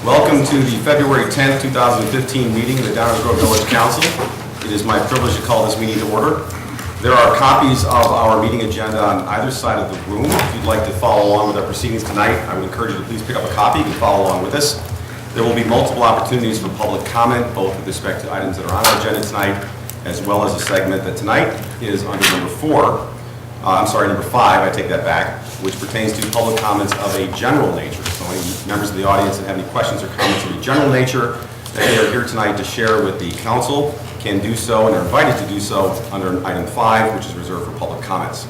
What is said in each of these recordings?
Welcome to the February 10th, 2015 meeting of the Downers Grove Village Council. It is my privilege to call this meeting to order. There are copies of our meeting agenda on either side of the room. If you'd like to follow along with our proceedings tonight, I would encourage you to please pick up a copy. You can follow along with us. There will be multiple opportunities for public comment, both with respect to items that are on our agenda tonight, as well as a segment that tonight is under number 5, I take that back, which pertains to public comments of a general nature. So any members of the audience that have any questions or comments of a general nature that they are here tonight to share with the council can do so and are invited to do so under item 5, which is reserved for public comments.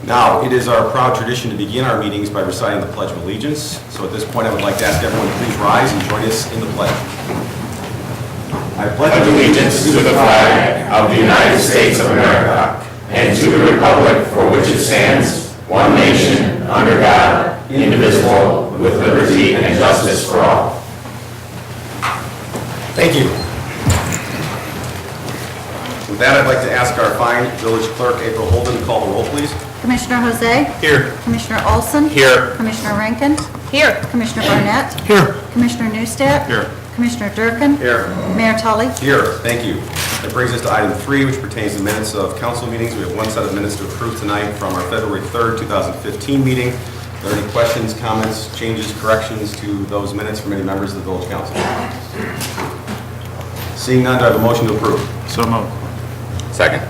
Now, it is our proud tradition to begin our meetings by reciting the Pledge of Allegiance. So at this point, I would like to ask everyone to please rise and join us in the pledge. I pledge allegiance to the flag of the United States of America and to the republic for which it stands, one nation, under God, indivisible, with liberty and justice for all. Thank you. With that, I'd like to ask our fine village clerk, April Holden, to call the roll, please. Commissioner Jose? Here. Commissioner Olson? Here. Commissioner Rankin? Here. Commissioner Barnett? Here. Commissioner Neustadt? Here. Commissioner Durkin? Here. Mayor Tully? Here. Thank you. That brings us to item 3, which pertains to minutes of council meetings. We have one set of minutes to approve tonight from our February 3rd, 2015 meeting. Are there any questions, comments, changes, corrections to those minutes from any members of the village council? Seeing none, do I have a motion to approve? So moved. Second.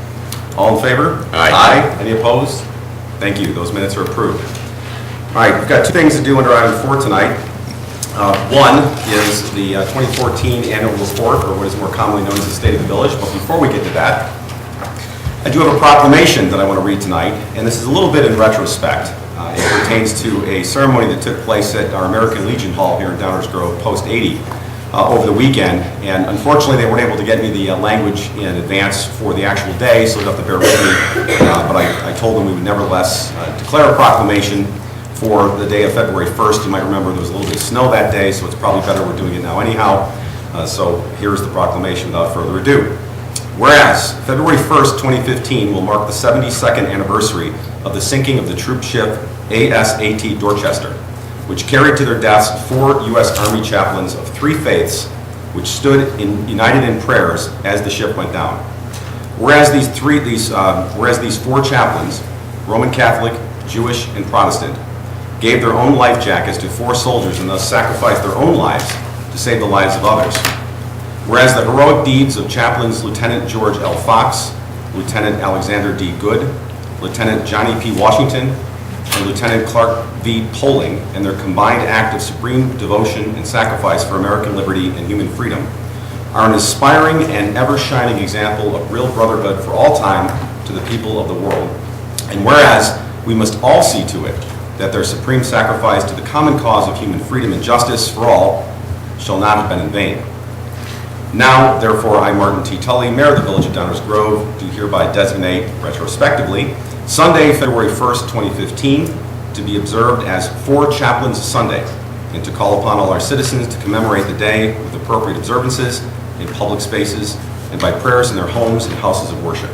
All in favor? Aye. Any opposed? Thank you. Those minutes are approved. All right, we've got two things to do under item 4 tonight. One is the 2014 annual report, or what is more commonly known as the State of the Village. But before we get to that, I do have a proclamation that I want to read tonight, and this is a little bit in retrospect. It pertains to a ceremony that took place at our American Legion Hall here in Downers Grove, Post 80, over the weekend. And unfortunately, they weren't able to get me the language in advance for the actual day, so you'll have to bear with me. But I told them we would nevertheless declare a proclamation for the day of February 1st. You might remember there was a little bit of snow that day, so it's probably better we're doing it now anyhow. So here's the proclamation without further ado. Whereas February 1st, 2015 will mark the 72nd anniversary of the sinking of the troop ship ASAT Dorchester, which carried to their deaths 4 U.S. Army chaplains of 3 faiths, which stood united in prayers as the ship went down. Whereas these 4 chaplains, Roman Catholic, Jewish, and Protestant, gave their own life jackets to 4 soldiers and thus sacrificed their own lives to save the lives of others. Whereas the heroic deeds of chaplains Lieutenant George L. Fox, Lieutenant Alexander D. Good, Lieutenant Johnny P. Washington, and Lieutenant Clark V. Poling, and their combined act of supreme devotion and sacrifice for American liberty and human freedom, are an inspiring and ever-shining example of real brotherhood for all time to the people of the world. And whereas we must all see to it that their supreme sacrifice to the common cause of human freedom and justice for all shall not have been in vain. Now, therefore, I, Martin T. Tully, Mayor of the Village of Downers Grove, do hereby designate, retrospectively, Sunday, February 1st, 2015, to be observed as 4 Chaplains Sunday, and to call upon all our citizens to commemorate the day with appropriate observances in public spaces and by prayers in their homes and houses of worship.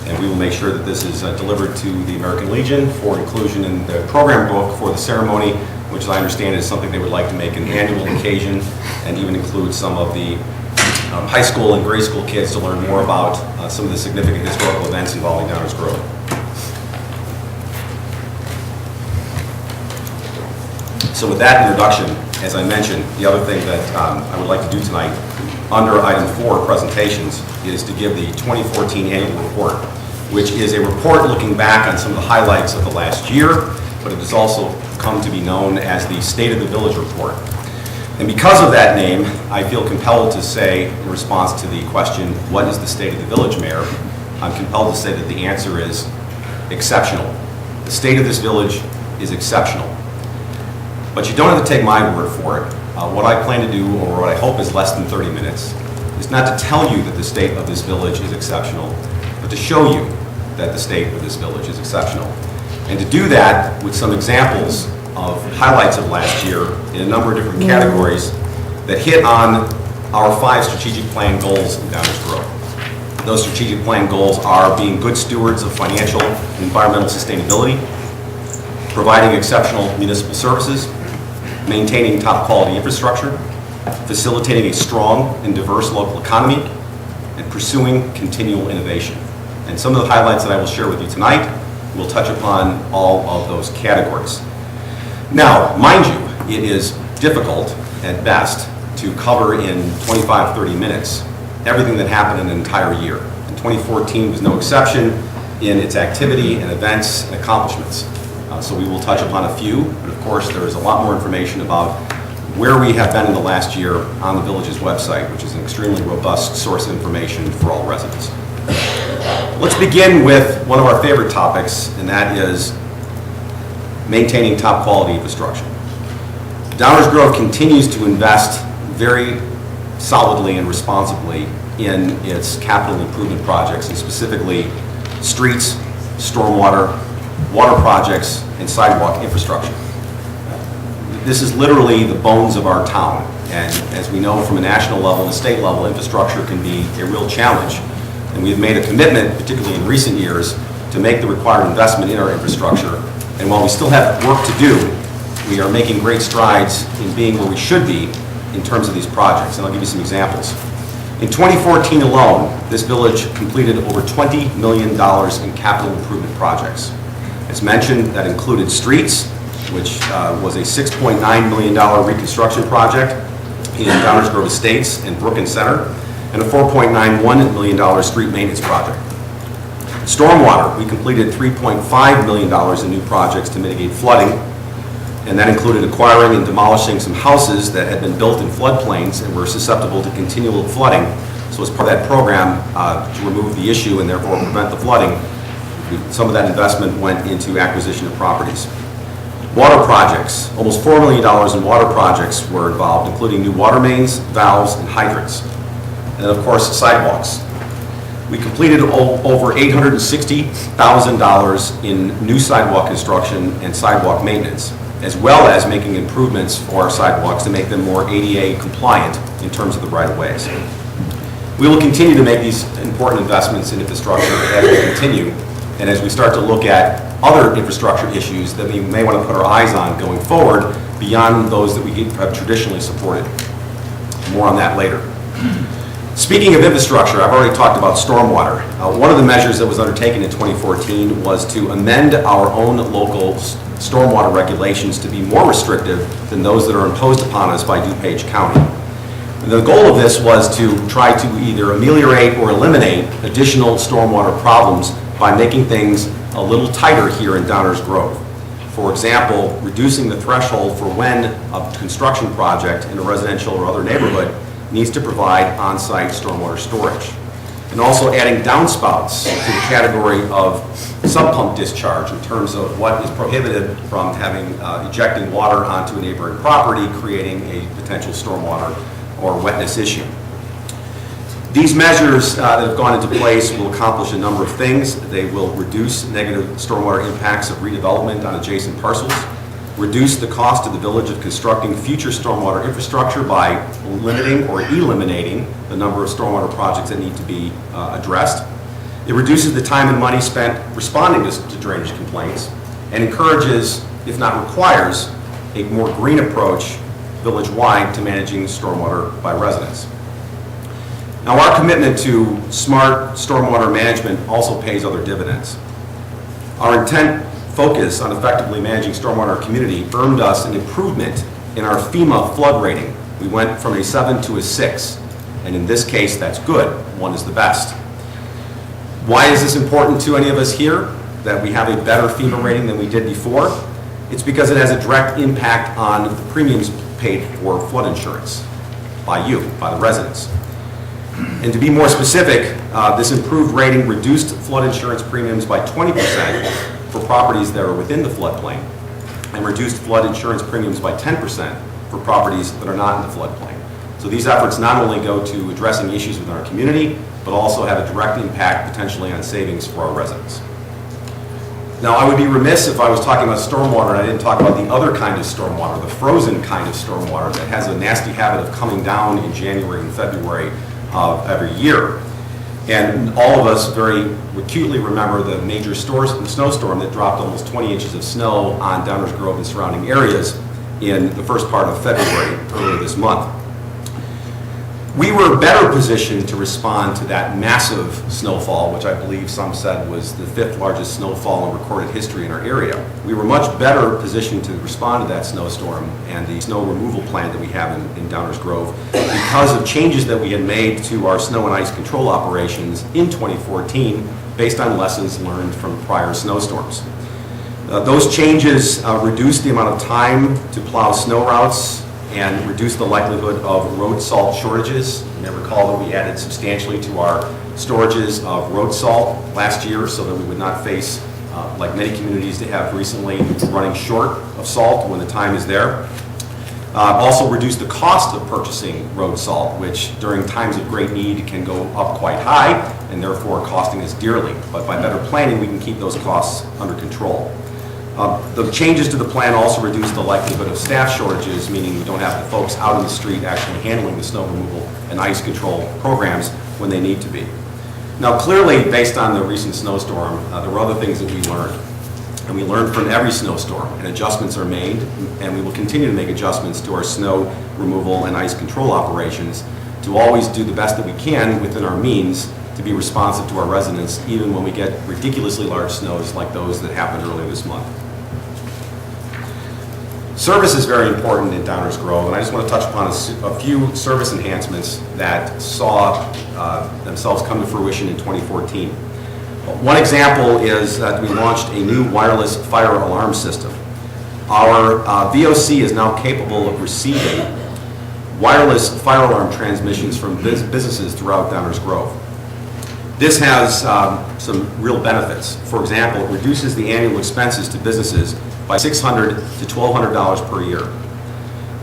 And we will make sure that this is delivered to the American Legion for inclusion in the program book for the ceremony, which, as I understand, is something they would like to make an annual occasion and even include some of the high school and grade school kids to learn more about some of the significant historical events involving Downers Grove. So with that introduction, as I mentioned, the other thing that I would like to do tonight under item 4, presentations, is to give the 2014 annual report, which is a report looking back on some of the highlights of the last year, but it has also come to be known as the State of the Village Report. And because of that name, I feel compelled to say, in response to the question, what is the state of the village, Mayor? I'm compelled to say that the answer is exceptional. The state of this village is exceptional. But you don't have to take my word for it. What I plan to do, or what I hope is less than 30 minutes, is not to tell you that the state of this village is exceptional, but to show you that the state of this village is exceptional. And to do that with some examples of highlights of last year in a number of different categories that hit on our 5 strategic plan goals in Downers Grove. Those strategic plan goals are being good stewards of financial and environmental sustainability, providing exceptional municipal services, maintaining top quality infrastructure, facilitating a strong and diverse local economy, and pursuing continual innovation. And some of the highlights that I will share with you tonight will touch upon all of those categories. Now, mind you, it is difficult at best to cover in 25, 30 minutes everything that happened in an entire year. And 2014 was no exception in its activity and events and accomplishments. So we will touch upon a few, but of course there is a lot more information about where we have been in the last year on the village's website, which is an extremely robust source of information for all residents. Let's begin with one of our favorite topics, and that is maintaining top quality infrastructure. Downers Grove continues to invest very solidly and responsibly in its capital improvement projects, and specifically streets, stormwater, water projects, and sidewalk infrastructure. This is literally the bones of our town, and as we know from a national level and a state level, infrastructure can be a real challenge. And we've made a commitment, particularly in recent years, to make the required investment in our infrastructure. And while we still have work to do, we are making great strides in being where we should be in terms of these projects. And I'll give you some examples. In 2014 alone, this village completed over $20 million in capital improvement projects. As mentioned, that included streets, which was a $6.9 million reconstruction project in Downers Grove Estates and Brookins Center, and a $4.91 million street maintenance project. Stormwater, we completed $3.5 million in new projects to mitigate flooding, and that included acquiring and demolishing some houses that had been built in floodplains and were susceptible to continual flooding. So as part of that program, to remove the issue and therefore prevent the flooding, some of that investment went into acquisition of properties. Water projects, almost $4 million in water projects were involved, including new water mains, valves, and hydrants. And of course, sidewalks. We completed over $860,000 in new sidewalk construction and sidewalk maintenance, as well as making improvements for our sidewalks to make them more ADA compliant in terms of the right-of-ways. We will continue to make these important investments in infrastructure as we continue, and as we start to look at other infrastructure issues that we may want to put our eyes on going forward beyond those that we have traditionally supported. More on that later. Speaking of infrastructure, I've already talked about stormwater. One of the measures that was undertaken in 2014 was to amend our own local stormwater regulations to be more restrictive than those that are imposed upon us by DuPage County. And the goal of this was to try to either ameliorate or eliminate additional stormwater problems by making things a little tighter here in Downers Grove. For example, reducing the threshold for when a construction project in a residential or other neighborhood needs to provide on-site stormwater storage. And also adding downspouts to the category of sub-pump discharge in terms of what is prohibited from having ejecting water onto a neighboring property, creating a potential stormwater or wetness issue. These measures that have gone into place will accomplish a number of things. They will reduce negative stormwater impacts of redevelopment on adjacent parcels, reduce the cost to the village of constructing future stormwater infrastructure by limiting or eliminating the number of stormwater projects that need to be addressed. It reduces the time and money spent responding to drainage complaints and encourages, if not requires, a more green approach village-wide to managing stormwater by residents. Now, our commitment to smart stormwater management also pays other dividends. Our intent focus on effectively managing stormwater in our community earned us an improvement in our FEMA flood rating. We went from a 7 to a 6, and in this case, that's good. 1 is the best. Why is this important to any of us here, that we have a better FEMA rating than we did before? It's because it has a direct impact on the premiums paid for flood insurance by you, by the residents. And to be more specific, this improved rating reduced flood insurance premiums by 20% for properties that are within the floodplain, and reduced flood insurance premiums by 10% for properties that are not in the floodplain. So these efforts not only go to addressing issues within our community, but also have a direct impact potentially on savings for our residents. Now, I would be remiss if I was talking about stormwater and I didn't talk about the other kind of stormwater, the frozen kind of stormwater that has a nasty habit of coming down in January and February of every year. And all of us very acutely remember the major snowstorm that dropped almost 20 inches of snow on Downers Grove and surrounding areas in the first part of February, earlier this month. We were better positioned to respond to that massive snowfall, which I believe some said was the 5th largest snowfall in recorded history in our area. We were much better positioned to respond to that snowstorm and the snow removal plan that we have in Downers Grove because of changes that we had made to our snow and ice control operations in 2014 based on lessons learned from prior snowstorms. Those changes reduced the amount of time to plow snow routes and reduce the likelihood of road salt shortages. You may recall that we added substantially to our storages of road salt last year so that we would not face, like many communities that have recently, running short of salt when the time is there. Also reduce the cost of purchasing road salt, which during times of great need can go up quite high and therefore costing us dearly. But by better planning, we can keep those costs under control. The changes to the plan also reduce the likelihood of staff shortages, meaning we don't have the folks out in the street actually handling the snow removal and ice control programs when they need to be. Now, clearly, based on the recent snowstorm, there were other things that we learned. And we learned from every snowstorm, and adjustments are made, and we will continue to make adjustments to our snow removal and ice control operations to always do the best that we can within our means to be responsive to our residents, even when we get ridiculously large snows like those that happened earlier this month. Service is very important in Downers Grove, and I just want to touch upon a few service enhancements that saw themselves come to fruition in 2014. One example is that we launched a new wireless fire alarm system. Our VOC is now capable of receiving wireless fire alarm transmissions from businesses throughout Downers Grove. This has some real benefits. For example, it reduces the annual expenses to businesses by $600 to $1,200 per year.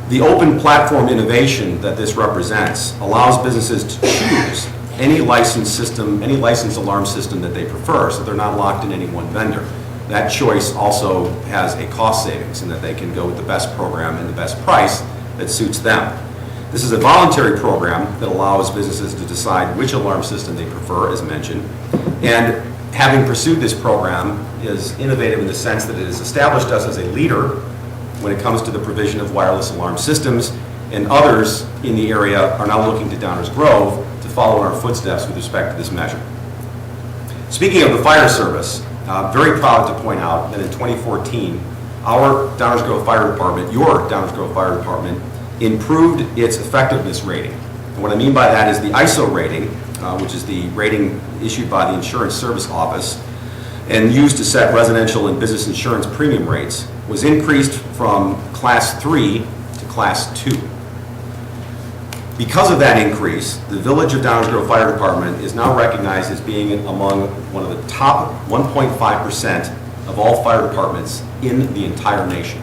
The open platform innovation that this represents allows businesses to choose any licensed system, any licensed alarm system that they prefer, so they're not locked in any one vendor. That choice also has a cost savings in that they can go with the best program and the best price that suits them. This is a voluntary program that allows businesses to decide which alarm system they prefer, as mentioned, and having pursued this program is innovative in the sense that it has established us as a leader when it comes to the provision of wireless alarm systems, and others in the area are now looking to Downers Grove to follow in our footsteps with respect to this measure. Speaking of the fire service, very proud to point out that in 2014, our Downers Grove Fire Department, your Downers Grove Fire Department, improved its effectiveness rating. And what I mean by that is the ISO rating, which is the rating issued by the Insurance Service Office and used to set residential and business insurance premium rates, was increased from Class 3 to Class 2. Because of that increase, the Village of Downers Grove Fire Department is now recognized as being among one of the top 1.5% of all fire departments in the entire nation.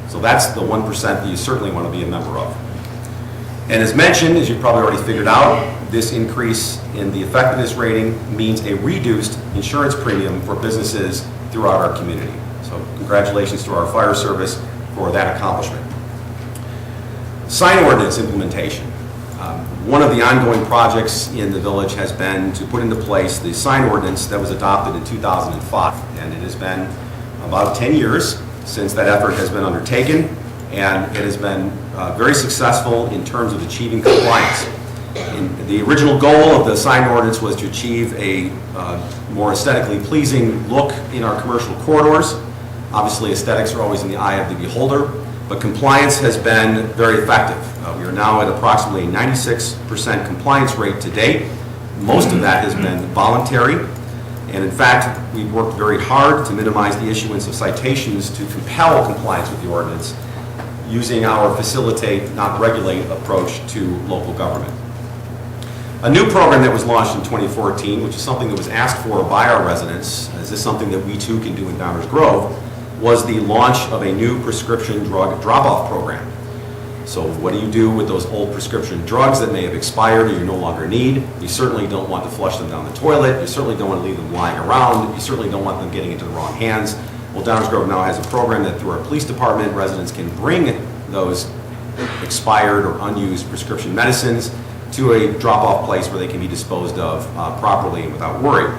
So that's the 1% that you certainly want to be a member of. And as mentioned, as you've probably already figured out, this increase in the effectiveness rating means a reduced insurance premium for businesses throughout our community. So congratulations to our fire service for that accomplishment. Sign ordinance implementation. One of the ongoing projects in the village has been to put into place the sign ordinance that was adopted in 2005. And it has been about 10 years since that effort has been undertaken, and it has been very successful in terms of achieving compliance. The original goal of the sign ordinance was to achieve a more aesthetically pleasing look in our commercial corridors. Obviously, aesthetics are always in the eye of the beholder, but compliance has been very effective. We are now at approximately 96% compliance rate to date. Most of that has been voluntary, and in fact, we've worked very hard to minimize the issuance of citations to compel compliance with the ordinance using our facilitate, not regulate approach to local government. A new program that was launched in 2014, which is something that was asked for by our residents, is this something that we too can do in Downers Grove, was the launch of a new prescription drug drop-off program. So what do you do with those old prescription drugs that may have expired or you no longer need? You certainly don't want to flush them down the toilet. You certainly don't want to leave them lying around. You certainly don't want them getting into the wrong hands. Well, Downers Grove now has a program that through our police department, residents can bring those expired or unused prescription medicines to a drop-off place where they can be disposed of properly and without worry.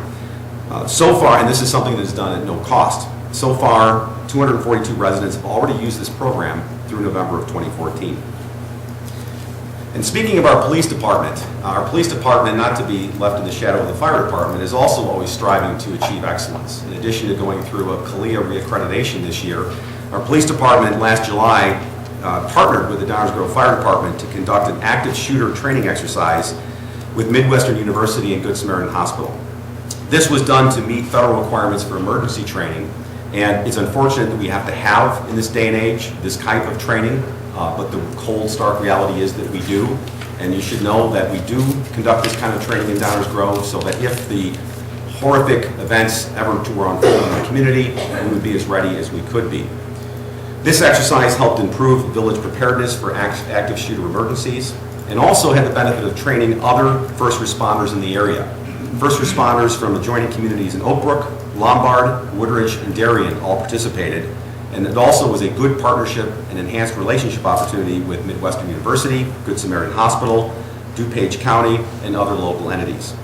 So far, and this is something that is done at no cost, so far 242 residents have already used this program through November of 2014. And speaking of our police department, not to be left in the shadow of the fire department, is also always striving to achieve excellence. In addition to going through a CALEA reaccreditation this year, our police department last July partnered with the Downers Grove Fire Department to conduct an active shooter training exercise with Midwestern University and Good Samaritan Hospital. This was done to meet federal requirements for emergency training, and it's unfortunate that we have to have, in this day and age, this type of training, but the cold, stark reality is that we do, and you should know that we do conduct this kind of training in Downers Grove so that if the horrific events ever were unfolding in the community, we would be as ready as we could be. This exercise helped improve village preparedness for active shooter emergencies and also had the benefit of training other first responders in the area. First responders from adjoining communities in Oak Brook, Lombard, Woodridge, and Darien all participated, and it also was a good partnership and enhanced relationship opportunity with Midwestern University, Good Samaritan Hospital, DuPage County, and other local entities.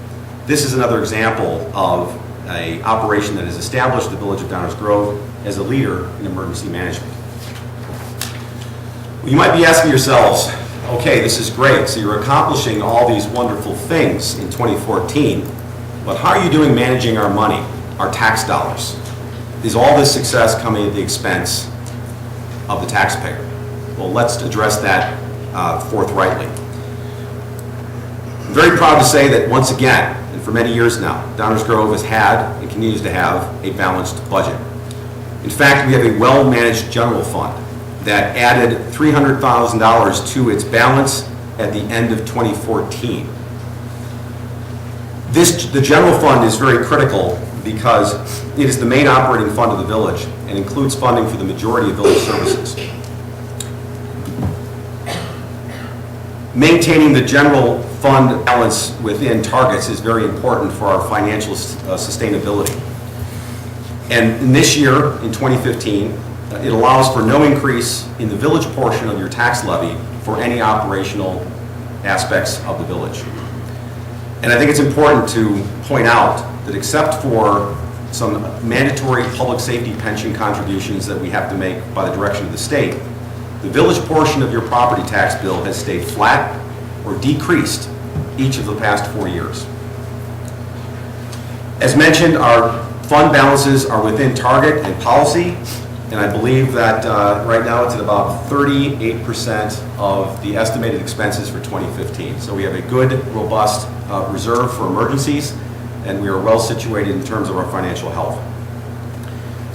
This is another example of an operation that has established the Village of Downers Grove as a leader in emergency management. You might be asking yourselves, okay, this is great, so you're accomplishing all these wonderful things in 2014, but how are you doing managing our money, our tax dollars? Is all this success coming at the expense of the taxpayer? Well, let's address that forthrightly. I'm very proud to say that once again, and for many years now, Downers Grove has had and continues to have a balanced budget. In fact, we have a well-managed general fund that added $300,000 to its balance at the end of 2014. The general fund is very critical because it is the main operating fund of the village and includes funding for the majority of village services. Maintaining the general fund balance within targets is very important for our financial sustainability. And in this year, in 2015, it allows for no increase in the village portion of your tax levy for any operational aspects of the village. And I think it's important to point out that except for some mandatory public safety pension contributions that we have to make by the direction of the state, the village portion of your property tax bill has stayed flat or decreased each of the past 4 years. As mentioned, our fund balances are within target and policy, and I believe that right now it's at about 38% of the estimated expenses for 2015. So we have a good, robust reserve for emergencies, and we are well situated in terms of our financial health.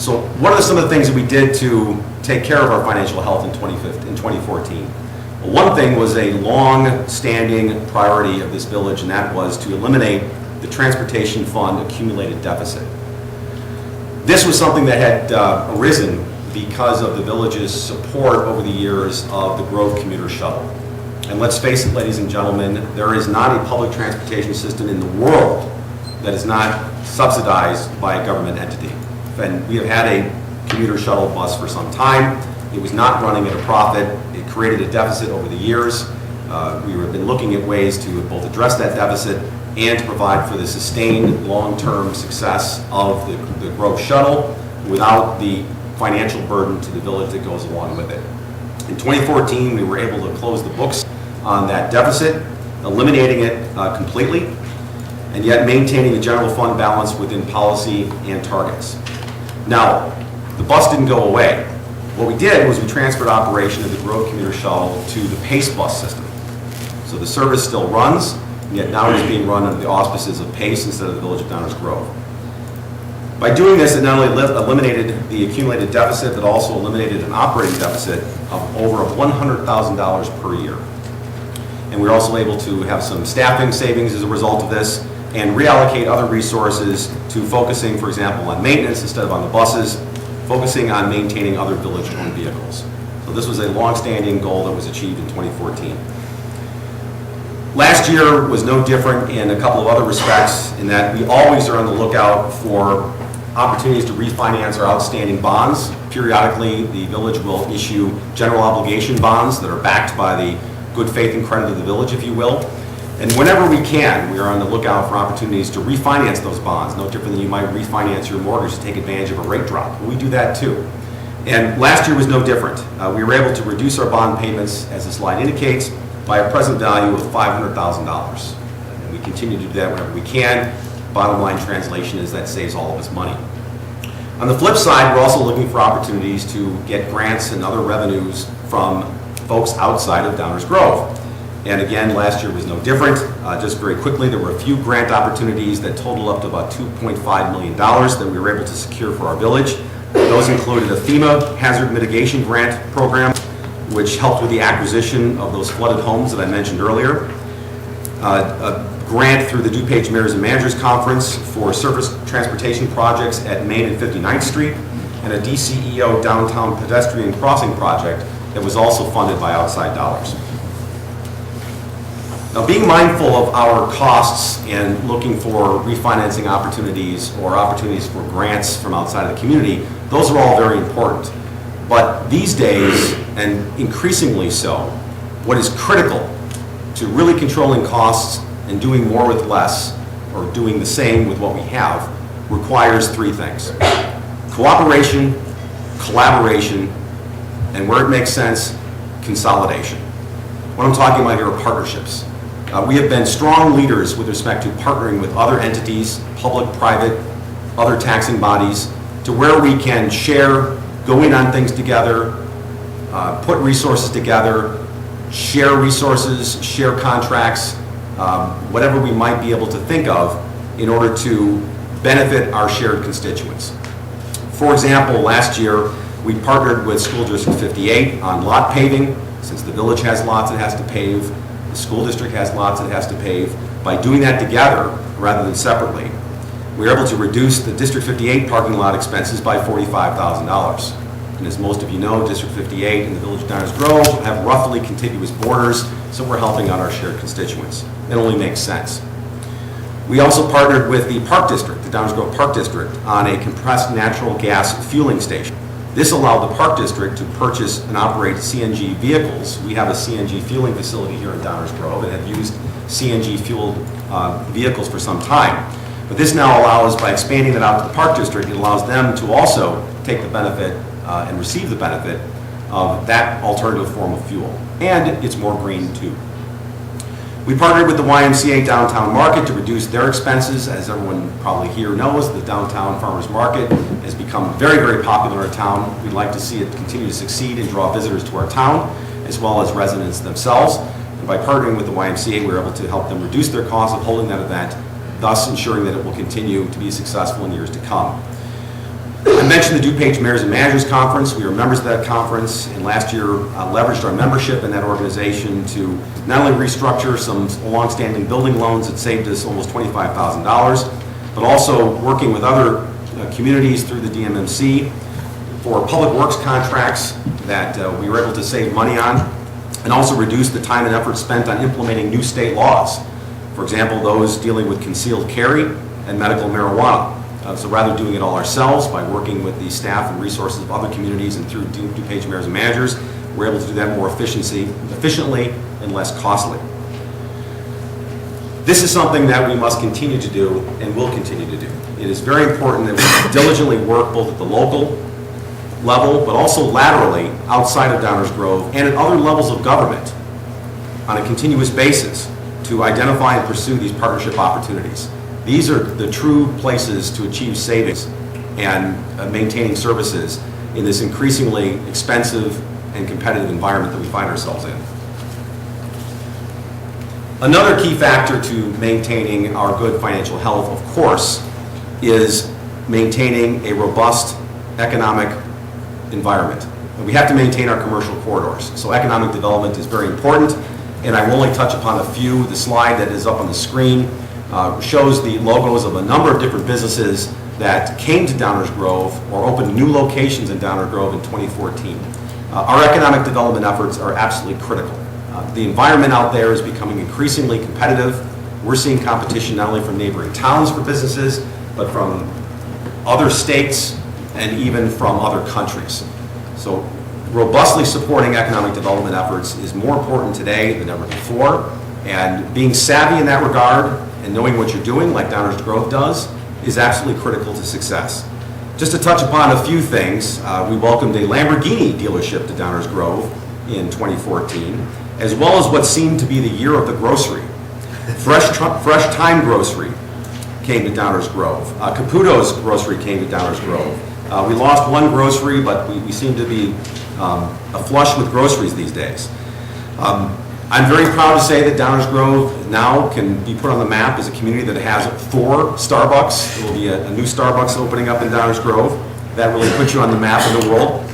So what are some of the things that we did to take care of our financial health in 2014? Well, one thing was a long-standing priority of this village, and that was to eliminate the transportation fund accumulated deficit. This was something that had arisen because of the village's support over the years of the Grove commuter shuttle. And let's face it, ladies and gentlemen, there is not a public transportation system in the world that is not subsidized by a government entity. And we have had a commuter shuttle bus for some time. It was not running at a profit. It created a deficit over the years. We have been looking at ways to both address that deficit and to provide for the sustained long-term success of the Grove shuttle without the financial burden to the village that goes along with it. In 2014, we were able to close the books on that deficit, eliminating it completely, and yet maintaining the general fund balance within policy and targets. Now, the bus didn't go away. What we did was we transferred operation of the Grove commuter shuttle to the PACE bus system. So the service still runs, and yet now it's being run under the auspices of PACE instead of the Village of Downers Grove. By doing this, it not only eliminated the accumulated deficit, but also eliminated an operating deficit of over $100,000 per year. And we were also able to have some staffing savings as a result of this and reallocate other resources to focusing, for example, on maintenance instead of on the buses, focusing on maintaining other village-owned vehicles. So this was a long-standing goal that was achieved in 2014. Last year was no different in a couple of other respects in that we always are on the lookout for opportunities to refinance our outstanding bonds. Periodically, the village will issue general obligation bonds that are backed by the good faith and credit of the village, if you will. And whenever we can, we are on the lookout for opportunities to refinance those bonds, no different than you might refinance your mortgage to take advantage of a rate drop. We do that too. And last year was no different. We were able to reduce our bond payments, as the slide indicates, by a present value of $500,000. And we continue to do that whenever we can. Bottom line translation is that saves all of us money. On the flip side, we're also looking for opportunities to get grants and other revenues from folks outside of Downers Grove. And again, last year was no different. Just very quickly, there were a few grant opportunities that total up to about $2.5 million that we were able to secure for our village. Those included a FEMA hazard mitigation grant program, which helped with the acquisition of those flooded homes that I mentioned earlier. A grant through the DuPage Mayors and Managers Conference for surface transportation projects at Main and 59th Street, and a DCEO downtown pedestrian crossing project that was also funded by outside dollars. Now, being mindful of our costs and looking for refinancing opportunities or opportunities for grants from outside of the community, those are all very important. But these days, and increasingly so, what is critical to really controlling costs and doing more with less, or doing the same with what we have, requires three things: cooperation, collaboration, and where it makes sense, consolidation. What I'm talking about here are partnerships. We have been strong leaders with respect to partnering with other entities, public, private, other taxing bodies, to where we can share, go in on things together, put resources together, share resources, share contracts, whatever we might be able to think of in order to benefit our shared constituents. For example, last year we partnered with School District 58 on lot paving. Since the village has lots it has to pave, the school district has lots it has to pave. By doing that together rather than separately, we were able to reduce the District 58 parking lot expenses by $45,000. And as most of you know, District 58 and the Village of Downers Grove have roughly contiguous borders, so we're helping out our shared constituents. It only makes sense. We also partnered with the Park District, the Downers Grove Park District, on a compressed natural gas fueling station. This allowed the Park District to purchase and operate CNG vehicles. We have a CNG fueling facility here in Downers Grove and have used CNG fueled vehicles for some time. But this now allows, by expanding that out to the Park District, it allows them to also take the benefit and receive the benefit of that alternative form of fuel. And it's more green too. We partnered with the YMCA Downtown Market to reduce their expenses. As everyone probably here knows, the Downtown Farmers Market has become very, very popular in our town. We'd like to see it continue to succeed and draw visitors to our town, as well as residents themselves. And by partnering with the YMCA, we were able to help them reduce their costs of holding that event, thus ensuring that it will continue to be successful in years to come. I mentioned the DuPage Mayors and Managers Conference. We were members of that conference, and last year leveraged our membership in that organization to not only restructure some long-standing building loans that saved us almost $25,000, but also working with other communities through the DMMC for public works contracts that we were able to save money on, and also reduce the time and effort spent on implementing new state laws. For example, those dealing with concealed carry and medical marijuana. So rather doing it all ourselves by working with the staff and resources of other communities and through DuPage Mayors and Managers, we're able to do that more efficiently and less costly. This is something that we must continue to do and will continue to do. It is very important that we diligently work both at the local level, but also laterally outside of Downers Grove and at other levels of government on a continuous basis to identify and pursue these partnership opportunities. These are the true places to achieve savings and maintaining services in this increasingly expensive and competitive environment that we find ourselves in. Another key factor to maintaining our good financial health, of course, is maintaining a robust economic environment. And we have to maintain our commercial corridors. So economic development is very important, and I will only touch upon a few. The slide that is up on the screen shows the logos of a number of different businesses that came to Downers Grove or opened new locations in Downers Grove in 2014. Our economic development efforts are absolutely critical. The environment out there is becoming increasingly competitive. We're seeing competition not only from neighboring towns for businesses, but from other states and even from other countries. So robustly supporting economic development efforts is more important today than ever before, and being savvy in that regard and knowing what you're doing, like Downers Grove does, is absolutely critical to success. Just to touch upon a few things, we welcomed a Lamborghini dealership to Downers Grove in 2014, as well as what seemed to be the year of the grocery. Fresh Time Grocery came to Downers Grove. Caputo's Grocery came to Downers Grove. We lost one grocery, but we seem to be flush with groceries these days. I'm very proud to say that Downers Grove now can be put on the map as a community that has 4 Starbucks. There will be a new Starbucks opening up in Downers Grove. That really puts you on the map of the world.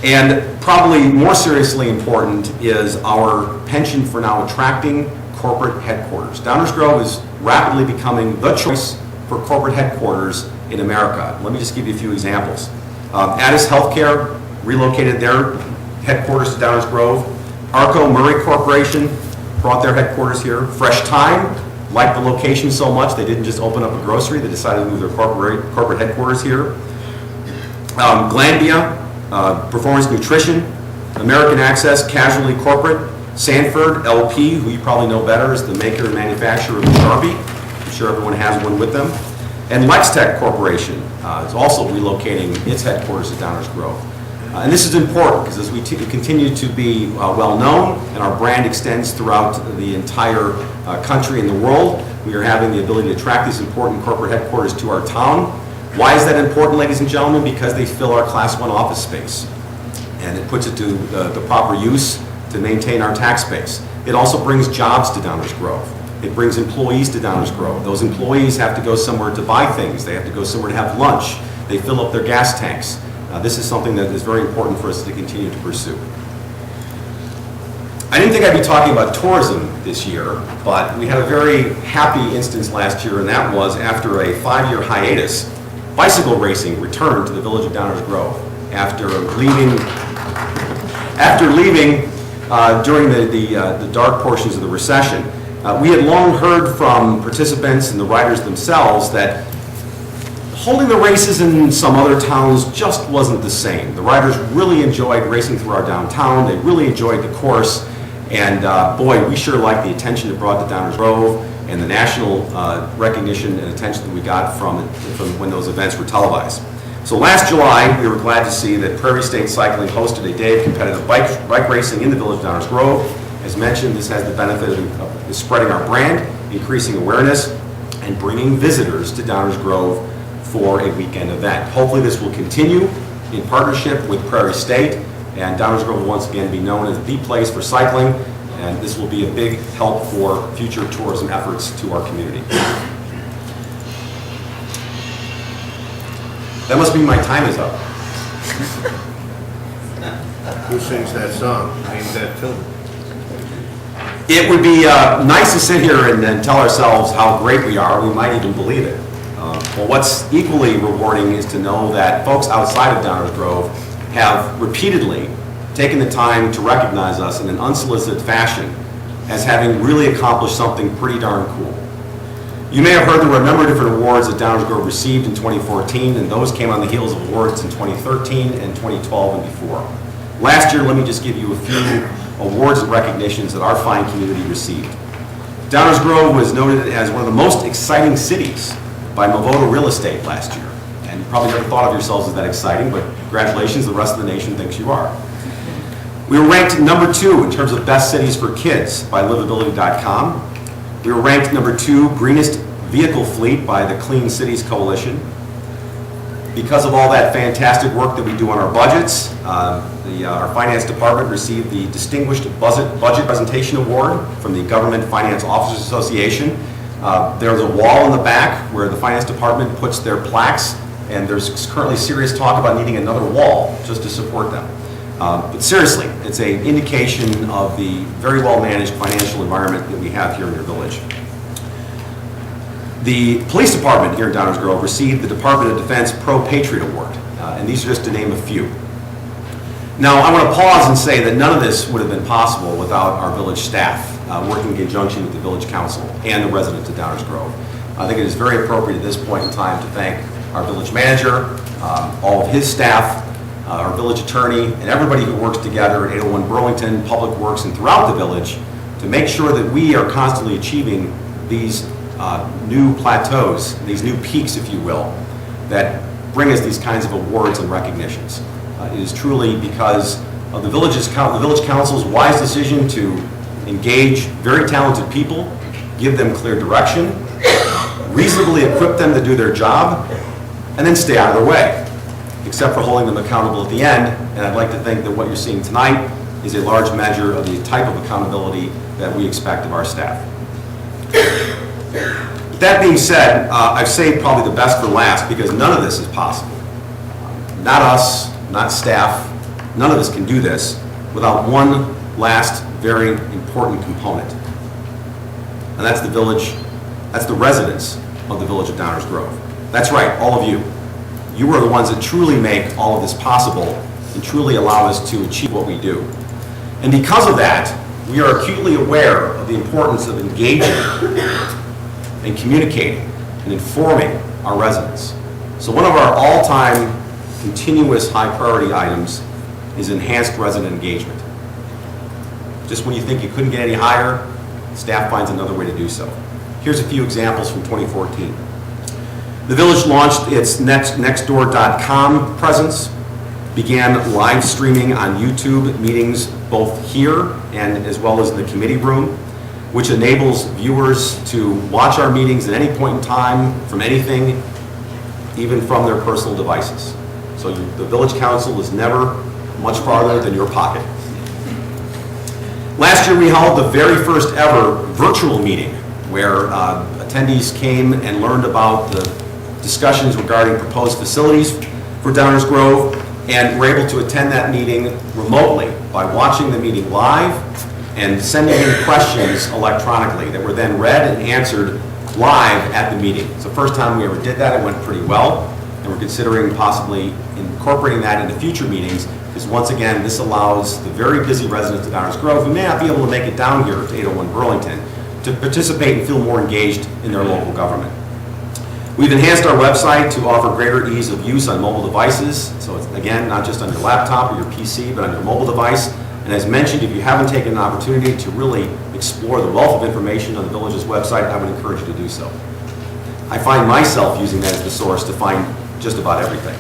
And probably more seriously important is our penchant for now attracting corporate headquarters. Downers Grove is rapidly becoming the choice for corporate headquarters in America. Let me just give you a few examples. Addus Healthcare relocated their headquarters to Downers Grove. Arco Murray Corporation brought their headquarters here. Fresh Time liked the location so much they didn't just open up a grocery, they decided to move their corporate headquarters here. Glanbia, Performance Nutrition, American Access, Casualty Corporate, Sanford LP, who you probably know better, is the maker and manufacturer of the Sharpie. I'm sure everyone has one with them. And Lextech Corporation is also relocating its headquarters to Downers Grove. And this is important because as we continue to be well-known and our brand extends throughout the entire country and the world, we are having the ability to attract these important corporate headquarters to our town. Why is that important, ladies and gentlemen? Because they fill our Class 1 office space. And it puts it to the proper use to maintain our tax base. It also brings jobs to Downers Grove. It brings employees to Downers Grove. Those employees have to go somewhere to buy things. They have to go somewhere to have lunch. They fill up their gas tanks. This is something that is very important for us to continue to pursue. I didn't think I'd be talking about tourism this year, but we had a very happy instance last year, and that was after a 5-year hiatus, bicycle racing returned to the village of Downers Grove after leaving during the dark portions of the recession. We had long heard from participants and the riders themselves that holding the races in some other towns just wasn't the same. The riders really enjoyed racing through our downtown. They really enjoyed the course. And boy, we sure liked the attention it brought to Downers Grove and the national recognition and attention that we got from when those events were televised. So last July, we were glad to see that Prairie State Cycling hosted a day of competitive bike racing in the village of Downers Grove. As mentioned, this has the benefit of spreading our brand, increasing awareness, and bringing visitors to Downers Grove for a weekend event. Hopefully this will continue in partnership with Prairie State, and Downers Grove will once again be known as the place for cycling, and this will be a big help for future tourism efforts to our community. That must mean my time is up. Who sings that song? Name that tune. It would be nice to sit here and tell ourselves how great we are. We might even believe it. Well, what's equally rewarding is to know that folks outside of Downers Grove have repeatedly taken the time to recognize us in an unsolicited fashion as having really accomplished something pretty darn cool. You may have heard there were a number of different awards that Downers Grove received in 2014, and those came on the heels of awards in 2013 and 2012 and before. Last year, let me just give you a few awards and recognitions that our fine community received. Downers Grove was noted as one of the most exciting cities by Movoto Real Estate last year. And you probably never thought of yourselves as that exciting, but congratulations, the rest of the nation thinks you are. We were ranked number 2 in terms of best cities for kids by livability.com. We were ranked number 2 greenest vehicle fleet by the Clean Cities Coalition. Because of all that fantastic work that we do on our budgets, our finance department received the Distinguished Budget Presentation Award from the Government Finance Officers Association. There's a wall in the back where the finance department puts their plaques, and there's currently serious talk about needing another wall just to support them. But seriously, it's an indication of the very well-managed financial environment that we have here in your village. The police department here in Downers Grove received the Department of Defense Pro Patriot Award, and these are just to name a few. Now, I want to pause and say that none of this would have been possible without our village staff working in conjunction with the village council and the residents of Downers Grove. I think it is very appropriate at this point in time to thank our village manager, all of his staff, our village attorney, and everybody who works together at 801 Burlington, Public Works, and throughout the village to make sure that we are constantly achieving these new plateaus, these new peaks, if you will, that bring us these kinds of awards and recognitions. It is truly because of the village council's wise decision to engage very talented people, give them clear direction, reasonably equip them to do their job, and then stay out of their way, except for holding them accountable at the end. And I'd like to think that what you're seeing tonight is a large measure of the type of accountability that we expect of our staff. That being said, I've saved probably the best for last because none of this is possible. Not us, not staff, none of us can do this without one last very important component. And that's the village, that's the residents of the village of Downers Grove. That's right, all of you. You are the ones that truly make all of this possible and truly allow us to achieve what we do. And because of that, we are acutely aware of the importance of engaging and communicating and informing our residents. So one of our all-time continuous high priority items is enhanced resident engagement. Just when you think you couldn't get any higher, staff finds another way to do so. Here's a few examples from 2014. The village launched its Nextdoor.com presence, began live streaming on YouTube meetings both here and as well as in the committee room, which enables viewers to watch our meetings at any point in time from anything, even from their personal devices. So the village council is never much farther than your pocket. Last year we held the very first ever virtual meeting where attendees came and learned about the discussions regarding proposed facilities for Downers Grove, and were able to attend that meeting remotely by watching the meeting live and sending in questions electronically that were then read and answered live at the meeting. It's the first time we ever did that. It went pretty well, and we're considering possibly incorporating that into future meetings, because once again, this allows the very busy residents of Downers Grove who may not be able to make it down here to 801 Burlington to participate and feel more engaged in their local government. We've enhanced our website to offer greater ease of use on mobile devices. So it's, again, not just on your laptop or your PC, but on your mobile device. And as mentioned, if you haven't taken an opportunity to really explore the wealth of information on the village's website, I would encourage you to do so. I find myself using that as the source to find just about everything.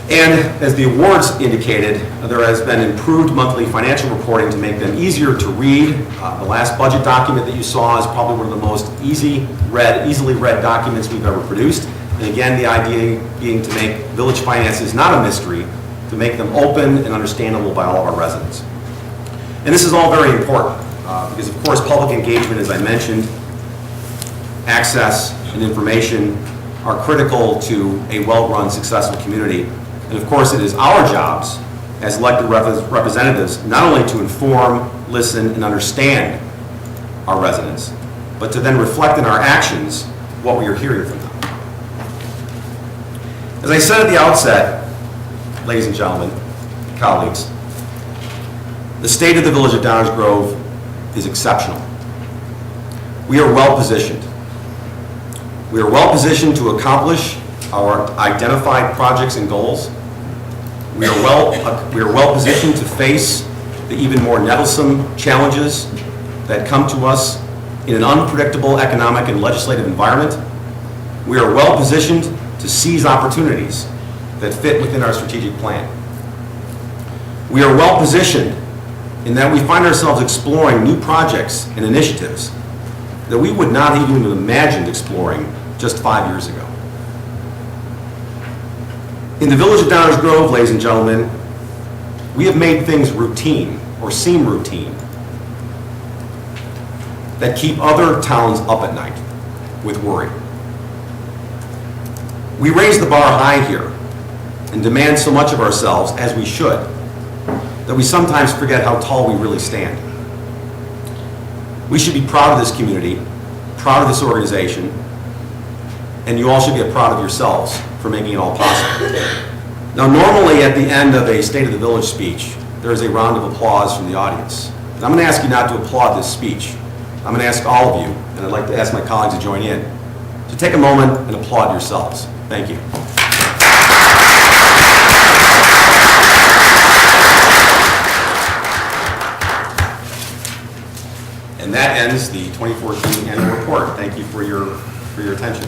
And as the awards indicated, there has been improved monthly financial reporting to make them easier to read. The last budget document that you saw is probably one of the most easily read documents we've ever produced. And again, the idea being to make village finances not a mystery, to make them open and understandable by all of our residents. And this is all very important because, of course, public engagement, as I mentioned, access and information are critical to a well-run, successful community. And of course, it is our jobs as elected representatives not only to inform, listen, and understand our residents, but to then reflect in our actions what we are hearing from them. As I said at the outset, ladies and gentlemen, colleagues, the state of the village of Downers Grove is exceptional. We are well positioned. We are well positioned to accomplish our identified projects and goals. We are well positioned to face the even more nettlesome challenges that come to us in an unpredictable economic and legislative environment. We are well positioned to seize opportunities that fit within our strategic plan. We are well positioned in that we find ourselves exploring new projects and initiatives that we would not even have imagined exploring just 5 years ago. In the village of Downers Grove, ladies and gentlemen, we have made things routine or seem routine that keep other towns up at night with worry. We raise the bar high here and demand so much of ourselves, as we should, that we sometimes forget how tall we really stand. We should be proud of this community, proud of this organization, and you all should be proud of yourselves for making it all possible. Now, normally at the end of a State of the Village speech, there is a round of applause from the audience. And I'm going to ask you not to applaud this speech. I'm going to ask all of you, and I'd like to ask my colleagues to join in, to take a moment and applaud yourselves. Thank you. And that ends the 2014 annual report. Thank you for your attention.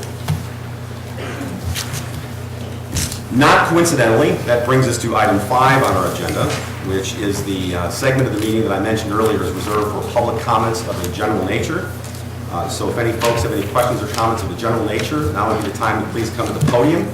Not coincidentally, that brings us to item 5 on our agenda, which is the segment of the meeting that I mentioned earlier is reserved for public comments of a general nature. So if any folks have any questions or comments of a general nature, now would be the time to please come to the podium,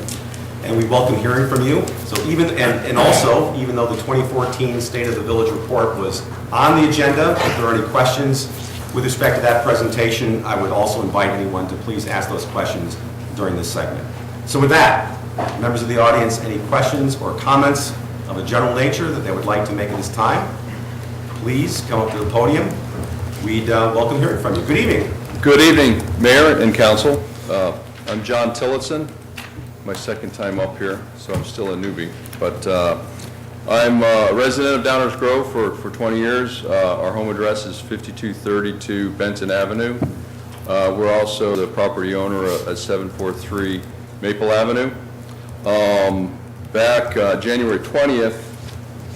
and we welcome hearing from you. So and also, even though the 2014 State of the Village report was on the agenda, if there are any questions with respect to that presentation, I would also invite anyone to please ask those questions during this segment. So with that, members of the audience, any questions or comments of a general nature that they would like to make at this time, please come up to the podium. We'd welcome hearing from you. Good evening. Good evening, Mayor and Council. I'm John Tillotson, my second time up here, so I'm still a newbie. But I'm a resident of Downers Grove for 20 years. Our home address is 5232 Benton Avenue. We're also the property owner at 743 Maple Avenue. Back January 20th,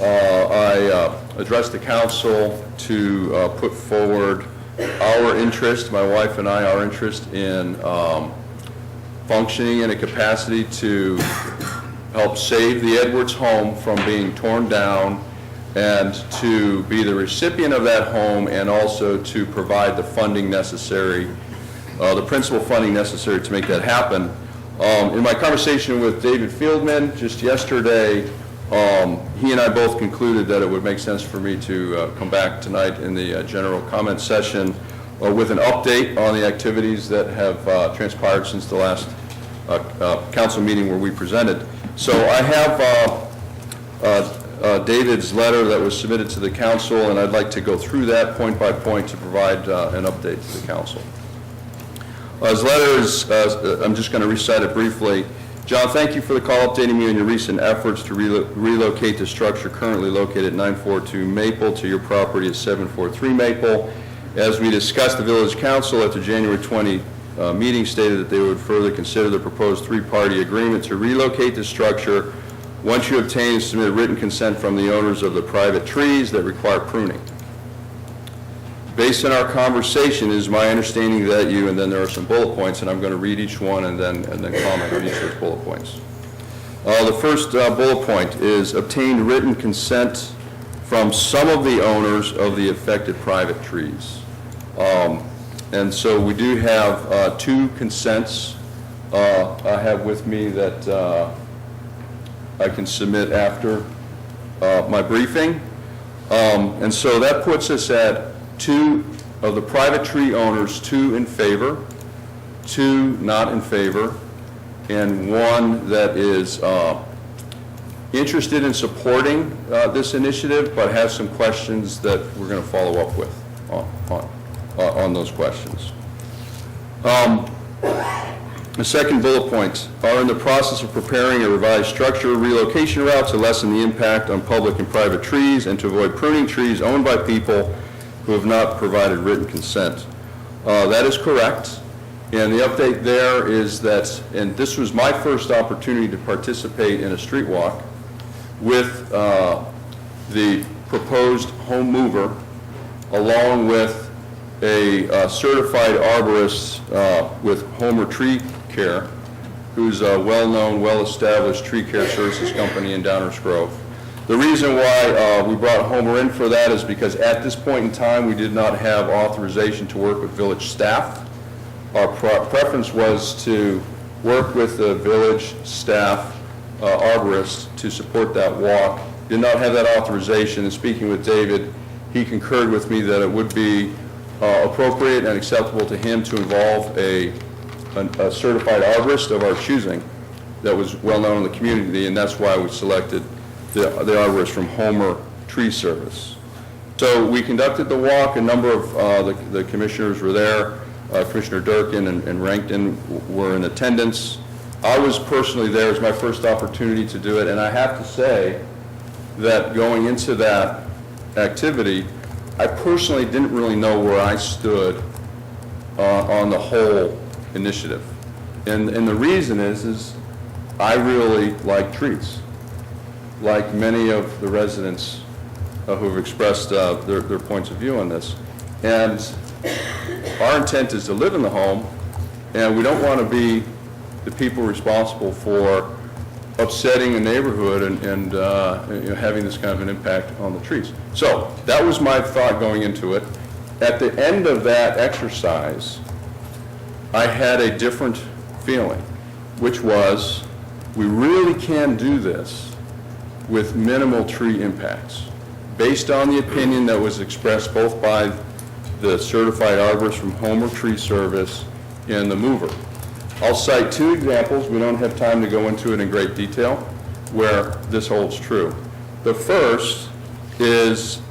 I addressed the council to put forward our interest, my wife and I, our interest in functioning in a capacity to help save the Edwards home from being torn down and to be the recipient of that home and also to provide the funding necessary, the principal funding necessary to make that happen. In my conversation with David Fieldman just yesterday, he and I both concluded that it would make sense for me to come back tonight in the general comment session with an update on the activities that have transpired since the last council meeting where we presented. So I have David's letter that was submitted to the council, and I'd like to go through that point by point to provide an update to the council. His letter is, I'm just going to recite it briefly. John, thank you for the call updating me on your recent efforts to relocate the structure currently located at 942 Maple to your property at 743 Maple. As we discussed, the Village Council at the January 20 meeting stated that they would further consider the proposed three-party agreement to relocate the structure once you obtain and submit written consent from the owners of the private trees that require pruning. Based on our conversation, it is my understanding that you, and then there are some bullet points, and I'm going to read each one and then comment on each of those bullet points. The first bullet point is obtained written consent from some of the owners of the affected private trees. And so we do have 2 consents I have with me that I can submit after my briefing. And so that puts us at 2 of the private tree owners, 2 in favor, 2 not in favor, and 1 that is interested in supporting this initiative, but has some questions that we're going to follow up with on those questions. The second bullet point, are in the process of preparing a revised structure relocation route to lessen the impact on public and private trees and to avoid pruning trees owned by people who have not provided written consent. That is correct. And the update there is that, and this was my first opportunity to participate in a street walk with the proposed home mover, along with a certified arborist with Homer Tree Care, who's a well-known, well-established tree care services company in Downers Grove. The reason why we brought Homer in for that is because at this point in time, we did not have authorization to work with village staff. Our preference was to work with the village staff arborist to support that walk. Did not have that authorization, and speaking with David, he concurred with me that it would be appropriate and acceptable to him to involve a certified arborist of our choosing that was well-known in the community, and that's why we selected the arborist from Homer Tree Service. So we conducted the walk. A number of the commissioners were there. Commissioner Durkin and Rankton were in attendance. I was personally there. It was my first opportunity to do it, and I have to say that going into that activity, I personally didn't really know where I stood on the whole initiative. And the reason is I really like trees, like many of the residents who have expressed their points of view on this. And our intent is to live in the home, and we don't want to be the people responsible for upsetting a neighborhood and you know, having this kind of an impact on the trees. So that was my thought going into it. At the end of that exercise, I had a different feeling, which was we really can do this with minimal tree impacts, based on the opinion that was expressed both by the certified arborist from Homer Tree Service and the mover. I'll cite two examples, we don't have time to go into it in great detail, where this holds true. The first is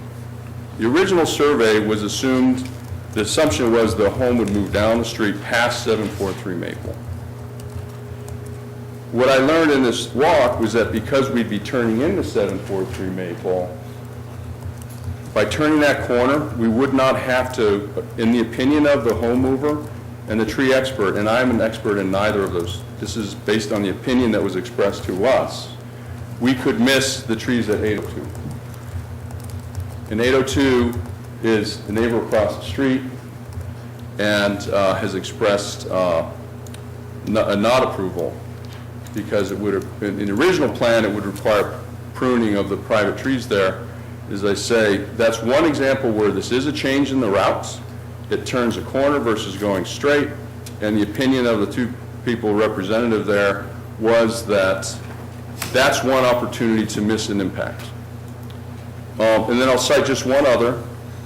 the original survey was assumed, the assumption was the home would move down the street past 743 Maple. What I learned in this walk was that because we'd be turning into 743 Maple, by turning that corner, we would not have to, in the opinion of the home mover and the tree expert, and I'm an expert in neither of those, this is based on the opinion that was expressed to us, we could miss the trees at 802. And 802 is the neighbor across the street and has expressed a not approval because it would have, in the original plan, it would require pruning of the private trees there. As I say, that's one example where this is a change in the routes. It turns a corner versus going straight, and the opinion of the two people representative there was that that's one opportunity to miss an impact. And then I'll cite just one other,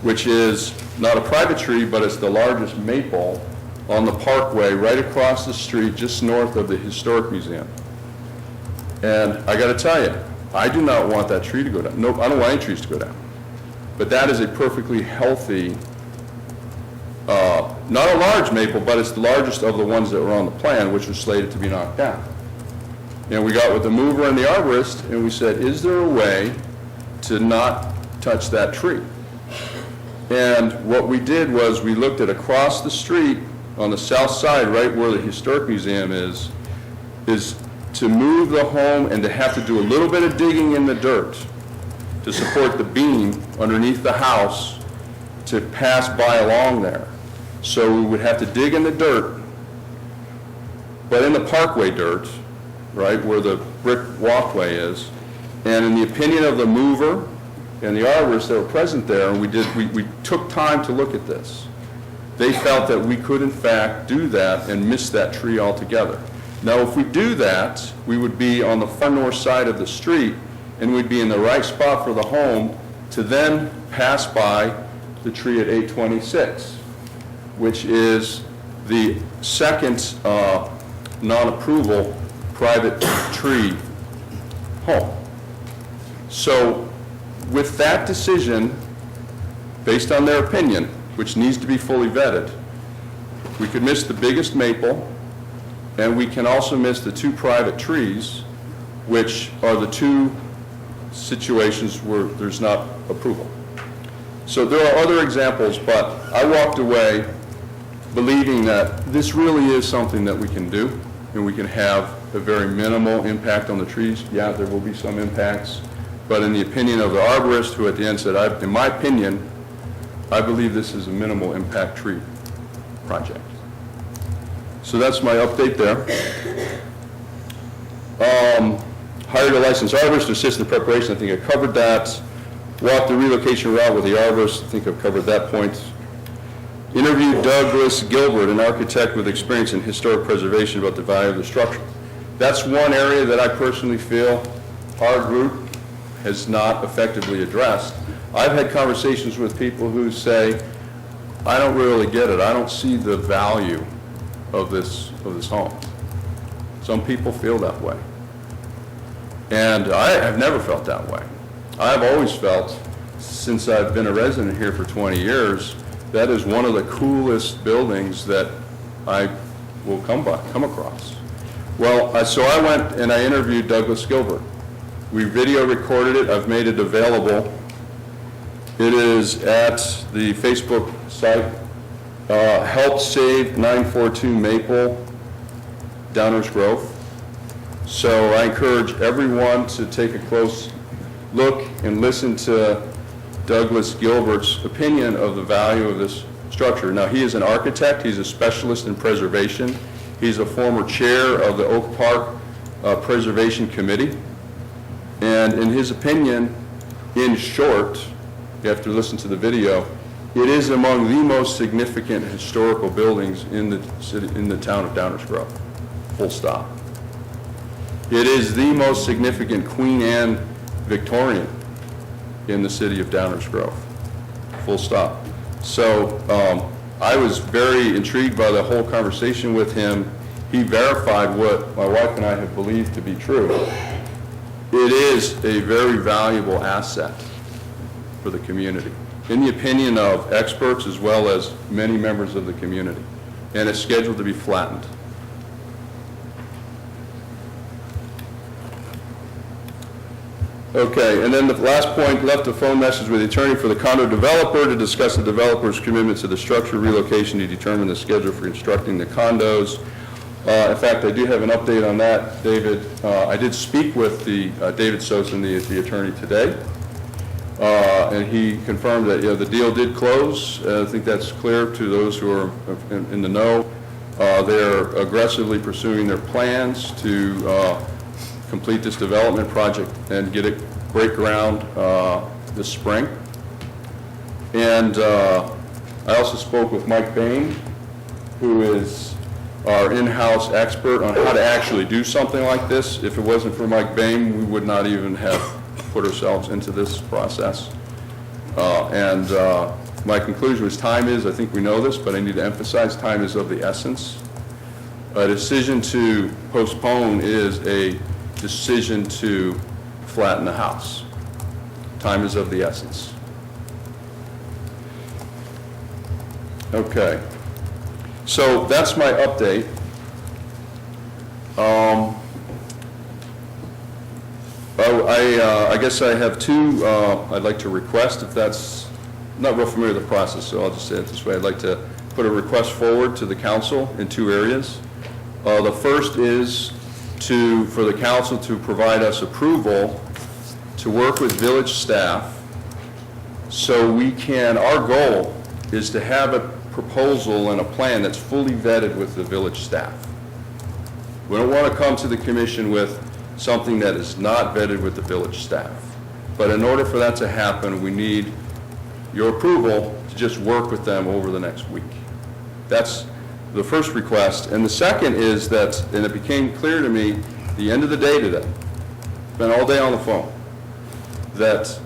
which is not a private tree, but it's the largest maple on the parkway right across the street just north of the Historic Museum. And I got to tell you, I do not want that tree to go down. No, I don't want any trees to go down. But that is a perfectly healthy, not a large maple, but it's the largest of the ones that were on the plan, which was slated to be knocked down. And we got with the mover and the arborist, and we said, is there a way to not touch that tree? And what we did was we looked at across the street on the south side, right where the Historic Museum is to move the home and to have to do a little bit of digging in the dirt to support the beam underneath the house to pass by along there. So we would have to dig in the dirt, but in the parkway dirt, right, where the brick walkway is. And in the opinion of the mover and the arborists that were present there, and we took time to look at this, they felt that we could in fact do that and miss that tree altogether. Now if we do that, we would be on the far north side of the street and we'd be in the right spot for the home to then pass by the tree at 826, which is the second non-approval private tree home. So with that decision, based on their opinion, which needs to be fully vetted, we could miss the biggest maple, and we can also miss the two private trees, which are the two situations where there's not approval. So there are other examples, but I walked away believing that this really is something that we can do, and we can have a very minimal impact on the trees. Yeah, there will be some impacts, but in the opinion of the arborist, who at the end said, in my opinion, I believe this is a minimal impact tree project. So that's my update there. Hired a licensed arborist to assist in the preparation. I think I covered that. Walked the relocation route with the arborist. I think I've covered that point. Interviewed Douglas Gilbert, an architect with experience in historic preservation, about the value of the structure. That's one area that I personally feel our group has not effectively addressed. I've had conversations with people who say, I don't really get it. I don't see the value of this home. Some people feel that way. And I have never felt that way. I've always felt, since I've been a resident here for 20 years, that is one of the coolest buildings that I will come across. Well, so I went and I interviewed Douglas Gilbert. We video recorded it. I've made it available. It is at the Facebook site, Help Save 942 Maple, Downers Grove. So I encourage everyone to take a close look and listen to Douglas Gilbert's opinion of the value of this structure. Now, he is an architect. He's a specialist in preservation. He's a former chair of the Oak Park Preservation Committee. And in his opinion, in short, you have to listen to the video, it is among the most significant historical buildings in the city, in the town of Downers Grove. Full stop. It is the most significant Queen Anne Victorian in the city of Downers Grove. Full stop. So I was very intrigued by the whole conversation with him. He verified what my wife and I have believed to be true. It is a very valuable asset for the community, in the opinion of experts as well as many members of the community, and it's scheduled to be flattened. Okay, and then the last point, left a phone message with the attorney for the condo developer to discuss the developer's commitment to the structure relocation to determine the schedule for constructing the condos. In fact, I do have an update on that, David. I did speak with David Sosin, the attorney, today, and he confirmed that the deal did close. I think that's clear to those who are in the know. They're aggressively pursuing their plans to complete this development project and break ground this spring. And I also spoke with Mike Bain, who is our in-house expert on how to actually do something like this. If it wasn't for Mike Bain, we would not even have put ourselves into this process. My conclusion was time is, I think we know this, but I need to emphasize, time is of the essence. A decision to postpone is a decision to flatten the house. Time is of the essence. Okay. So that's my update. I guess I have two I'd like to request, if that's, I'm not real familiar with the process, so I'll just say it this way. I'd like to put a request forward to the council in two areas. The first is for the council to provide us approval to work with village staff so we can, our goal is to have a proposal and a plan that's fully vetted with the village staff. We don't want to come to the commission with something that is not vetted with the village staff. But in order for that to happen, we need your approval to just work with them over the next week. That's the first request. And the second is that, and it became clear to me the end of the day today, spent all day on the phone, that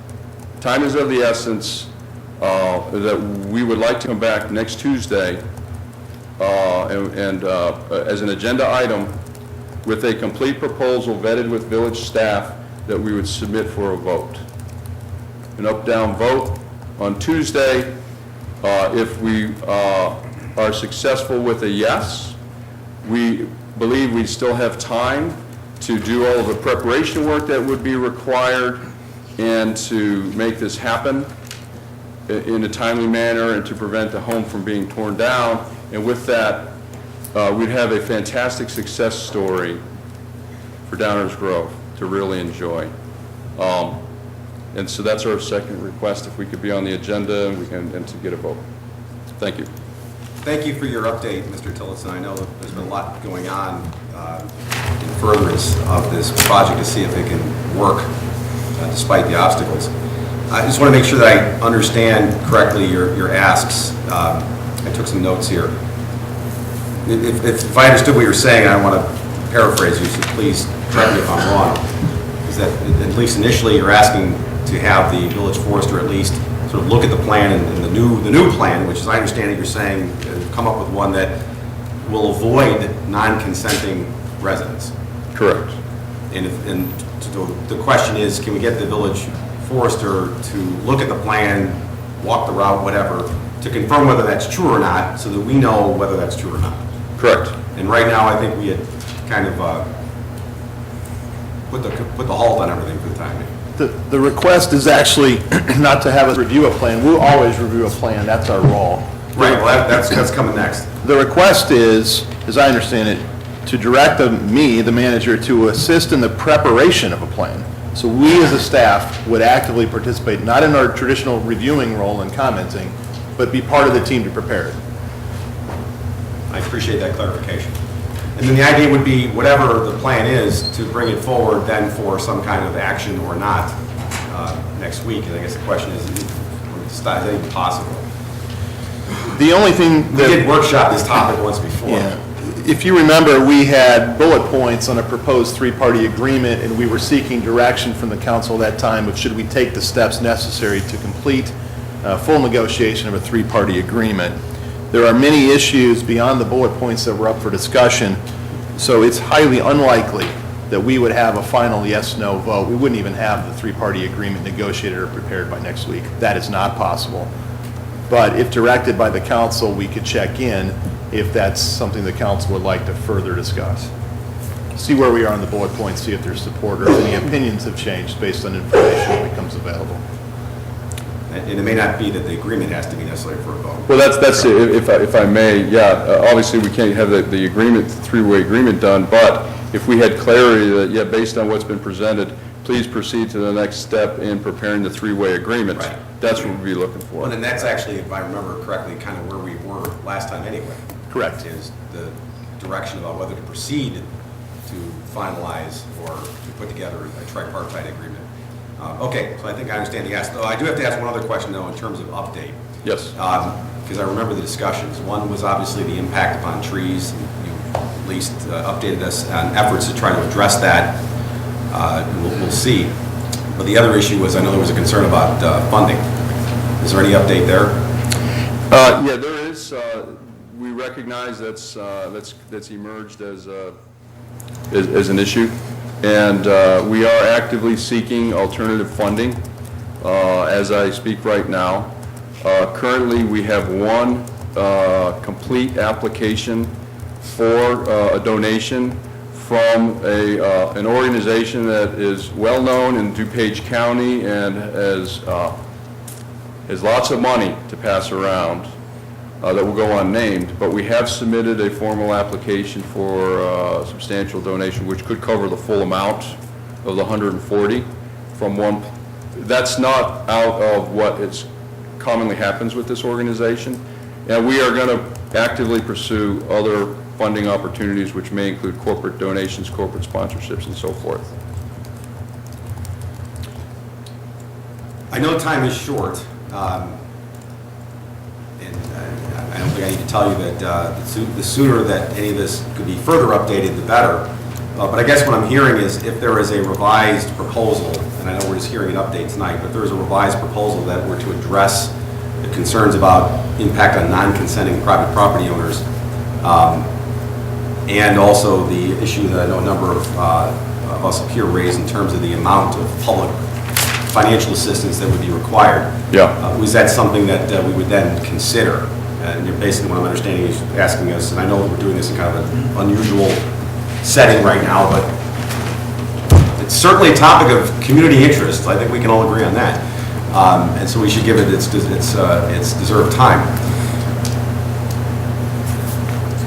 time is of the essence, that we would like to come back next Tuesday as an agenda item with a complete proposal vetted with village staff that we would submit for a vote. An up-down vote on Tuesday. If we are successful with a yes, we believe we still have time to do all of the preparation work that would be required and to make this happen in a timely manner and to prevent the home from being torn down. And with that, we'd have a fantastic success story for Downers Grove to really enjoy. And so that's our second request, if we could be on the agenda and to get a vote. Thank you. Thank you for your update, Mr. Tillotson. I know that there's been a lot going on in furtherance of this project to see if it can work despite the obstacles. I just want to make sure that I understand correctly your asks. I took some notes here. If I understood what you're saying, I want to paraphrase you, so please correct me if I'm wrong, is that at least initially you're asking to have the village forester at least sort of look at the plan and the new plan, which is, I understand that you're saying, come up with one that will avoid non-consenting residents. Correct. And the question is, can we get the village forester to look at the plan, walk the route, whatever, to confirm whether that's true or not, so that we know whether that's true or not? Correct. And right now, I think we had kind of put the halt on everything for the time being. The request is actually not to have us review a plan. We'll always review a plan. That's our role. Right, well, that's coming next. The request is, as I understand it, to direct me, the manager, to assist in the preparation of a plan. So we as a staff would actively participate, not in our traditional reviewing role and commenting, but be part of the team to prepare it. I appreciate that clarification. And then the idea would be, whatever the plan is, to bring it forward then for some kind of action or not next week. And I guess the question is that even possible? The only thing We that... did workshop this topic once before. Yeah. If you remember, we had bullet points on a proposed three-party agreement, and we were seeking direction from the council at that time of should we take the steps necessary to complete full negotiation of a three-party agreement. There are many issues beyond the bullet points that were up for discussion, so it's highly unlikely that we would have a final yes/no vote. We wouldn't even have the three-party agreement negotiated or prepared by next week. That is not possible. But if directed by the council, we could check in if that's something the council would like to further discuss. See where we are on the bullet points, see if there's support or if any opinions have changed based on information that becomes available. And it may not be that the agreement has to be necessary for a vote. Well, that's it. If I may, yeah, obviously we can't have the agreement, the three-way agreement done, but if we had clarity that, yeah, based on what's been presented, please proceed to the next step in preparing the three-way agreement. Right. That's what we'd be looking for. Well, and that's actually, if I remember correctly, kind of where we were last time anyway. Correct. Is the direction about whether to proceed to finalize or to put together a tripartite agreement. Okay, so I think I understand the ask. Though I do have to ask one other question, though, in terms of update. Yes. Because I remember the discussions. One was obviously the impact upon trees. You at least updated us on efforts to try to address that. We'll see. But the other issue was, I know there was a concern about funding. Is there any update there? Yeah, there is. We recognize that's emerged as an issue, and we are actively seeking alternative funding as I speak right now. Currently, we have one complete application for a donation from an organization that is well-known in DuPage County and has lots of money to pass around that will go unnamed, but we have submitted a formal application for a substantial donation, which could cover the full amount of the 140 from one. That's not out of what commonly happens with this organization, and we are going to actively pursue other funding opportunities, which may include corporate donations, corporate sponsorships, and so forth. I know time is short, and I don't think I need to tell you that the sooner that any of this could be further updated, the better. But I guess what I'm hearing is if there is a revised proposal, and I know we're just hearing an update tonight, but if there is a revised proposal that were to address the concerns about impact on non-consenting private property owners, and also the issue that I know a number of us up here raised in terms of the amount of public financial assistance that would be required. Yeah. Was that something that we would then consider? And basically what I'm understanding is asking us, and I know we're doing this in kind of an unusual setting right now, but it's certainly a topic of community interest. I think we can all agree on that. And so we should give it its deserved time.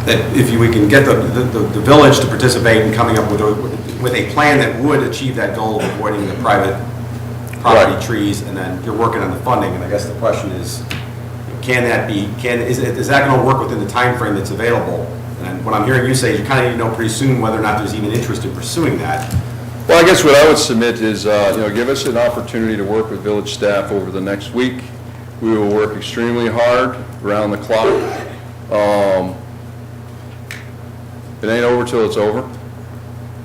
That if we can get the village to participate in coming up with a plan that would achieve that goal of avoiding the private property Right. trees, and then you're working on the funding, and I guess the question is, is that going to work within the time frame that's available? And what I'm hearing you say is you kind of need to know pretty soon whether or not there's even interest in pursuing that. Well, I guess what I would submit is, give us an opportunity to work with village staff over the next week. We will work extremely hard, around the clock. It ain't over till it's over.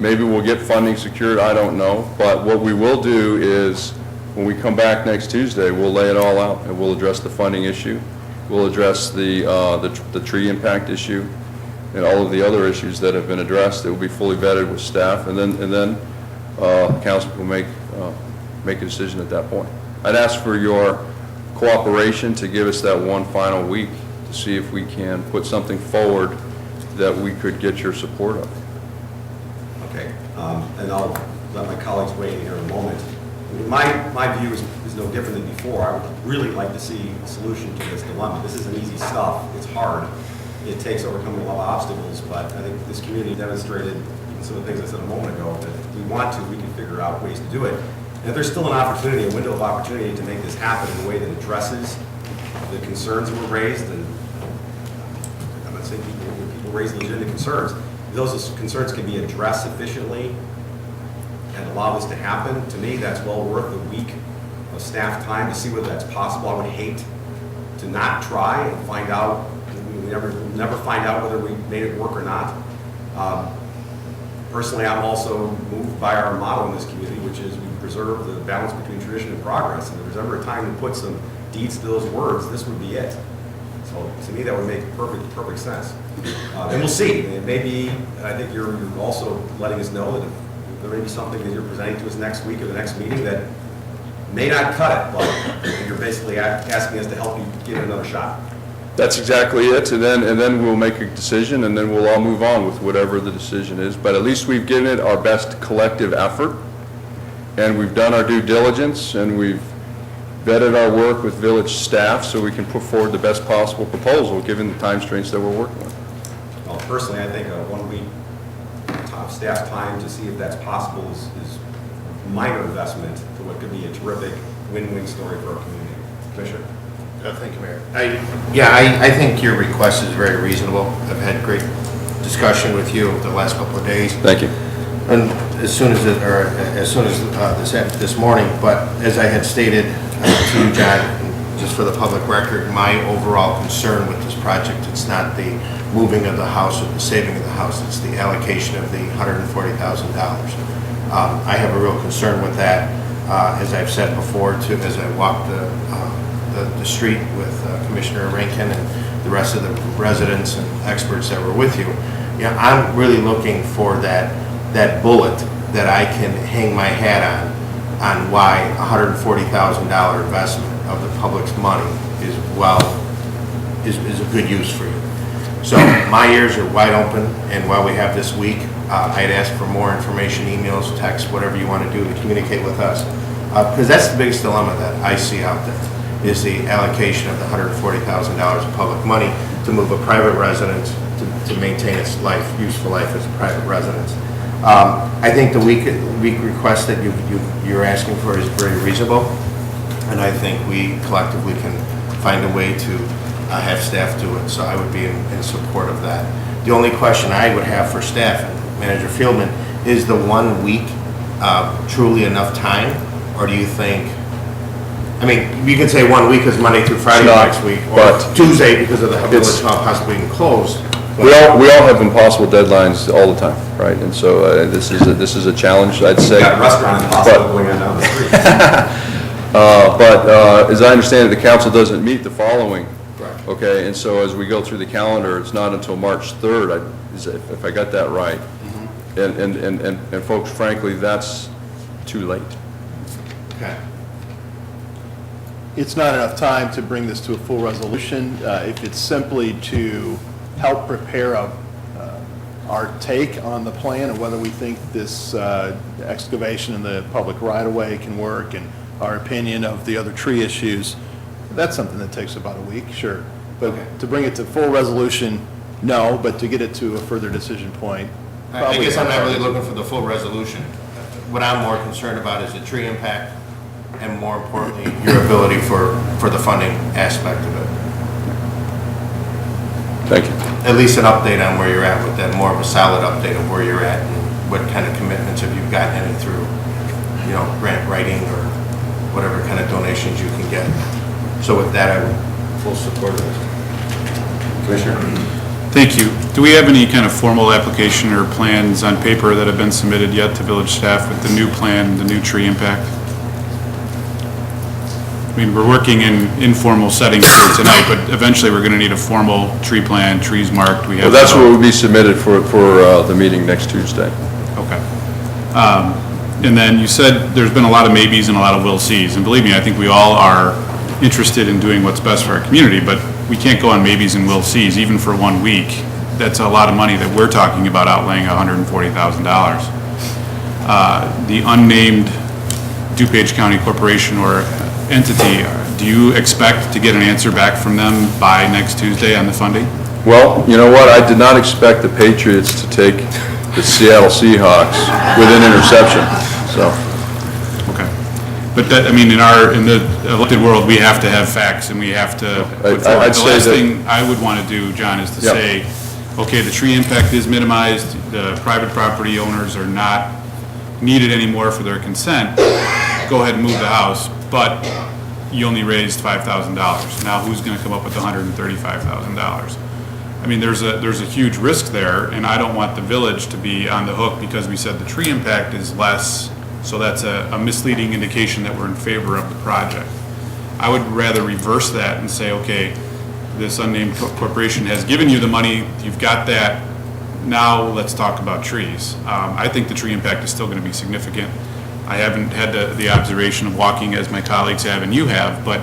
Maybe we'll get funding secured, I don't know. But what we will do is, when we come back next Tuesday, we'll lay it all out, and we'll address the funding issue. We'll address the tree impact issue, and all of the other issues that have been addressed. It will be fully vetted with staff, and then council will make a decision at that point. I'd ask for your cooperation to give us that one final week to see if we can put something forward that we could get your support of. Okay, and I'll let my colleagues weigh in here in a moment. My view is no different than before. I would really like to see a solution to this dilemma. This isn't easy stuff. It's hard. It takes overcoming a lot of obstacles, but I think this community demonstrated, even some of the things I said a moment ago, that if we want to, we can figure out ways to do it. And if there's still an opportunity, a window of opportunity to make this happen in a way that addresses the concerns that were raised, and I'm not saying people raise legitimate concerns. those concerns can be addressed efficiently and allow this to happen, to me, that's well worth a week of staff time to see whether that's possible. I would hate to not try and find out, we never find out whether we made it work or not. Personally, I'm also moved by our motto in this community, which is we preserve the balance between tradition and progress. And if there's ever a time to put some deeds to those words, this would be it. So to me, that would make perfect sense. And we'll see. It may be, I think you're also letting us know that if there may be something that you're presenting to us next week or the next meeting that may not cut it, but you're basically asking us to help you give it another shot. That's exactly it, and then we'll make a decision, and then we'll all move on with whatever the decision is. But at least we've given it our best collective effort, and we've done our due diligence, and we've vetted our work with village staff so we can put forward the best possible proposal, given the time constraints that we're working with. Well, personally, I think a 1 week staff time to see if that's possible is a minor investment to what could be a terrific win-win story for our community. Commissioner? Thank you, Mayor. I think your request is very reasonable. I've had great discussion with you the last couple of days. Thank you. And as soon as this morning, but as I had stated to you, John, just for the public record, my overall concern with this project, it's not the moving of the house or the saving of the house, it's the allocation of the $140,000. I have a real concern with that, as I've said before, as I walked the street with Commissioner Rankin and the rest of the residents and experts that were with you. I'm really looking for that bullet that I can hang my hat on why a $140,000 investment of the public's money is a good use for you. So my ears are wide open, and while we have this week, I'd ask for more information, emails, texts, whatever you want to do to communicate with us. Because that's the biggest dilemma that I see out there, is the allocation of the $140,000 of public money to move a private residence to maintain its useful life as a private residence. I think the week request that you're asking for is very reasonable, and I think we collectively can find a way to have staff do it, so I would be in support of that. The only question I would have for staff and Manager Fieldman, is the 1 week truly enough time, or do you think, I mean, you could say 1 week is Monday through Friday It's not, next week, or but Tuesday because of the village it's- hall possibly being closed. We all have impossible deadlines all the time, right? And so this is a challenge, I'd say. Got a restaurant impossible going on down the street. But as I understand it, the council doesn't meet the following. Correct. Okay, and so as we go through the calendar, it's not until March 3rd, if I got that right. And folks, frankly, that's too late. Okay. It's not enough time to bring this to a full resolution. If it's simply to help prepare our take on the plan and whether we think this excavation in the public right-of-way can work and our opinion of the other tree issues, that's something that takes about a week, sure. But Okay. to bring it to full resolution, no, but to get it to a further decision point, I probably. guess I'm not really looking for the full resolution. What I'm more concerned about is the tree impact, and more importantly, your ability for the funding aspect of it. Thank you. At least an update on where you're at with that, more of a solid update of where you're at and what kind of commitments have you gotten any through, grant writing or whatever kind of donations you can get. So with that, I would full support of this. Commissioner? Thank you. Do we have any kind of formal application or plans on paper that have been submitted yet to village staff with the new plan, the new tree impact? I mean, we're working in informal settings here tonight, but eventually we're going to need a formal tree plan, trees marked. We Well, have. that's what will be submitted for the meeting next Tuesday. Okay. And then you said there's been a lot of maybes and a lot of will sees, and believe me, I think we all are interested in doing what's best for our community, but we can't go on maybes and will sees, even for 1 week. That's a lot of money that we're talking about outlaying $140,000. The unnamed DuPage County Corporation or entity, do you expect to get an answer back from them by next Tuesday on the funding? Well, you know what? I did not expect the Patriots to take the Seattle Seahawks with an interception, so. Okay. But that, I mean, in the elected world, we have to have facts and we have to put forward. I'd The say last that- thing I would want to do, John, is to Yeah. say, okay, the tree impact is minimized, the private property owners are not needed anymore for their consent, go ahead and move the house, but you only raised $5,000. Now who's gonna come up with $135,000? I mean, there's a huge risk there, and I don't want the village to be on the hook because we said the tree impact is less, so that's a misleading indication that we're in favor of the project. I would rather reverse that and say, okay, this unnamed corporation has given you the money, you've got that, now let's talk about trees. I think the tree impact is still going to be significant. I haven't had the observation of walking as my colleagues have and you have, but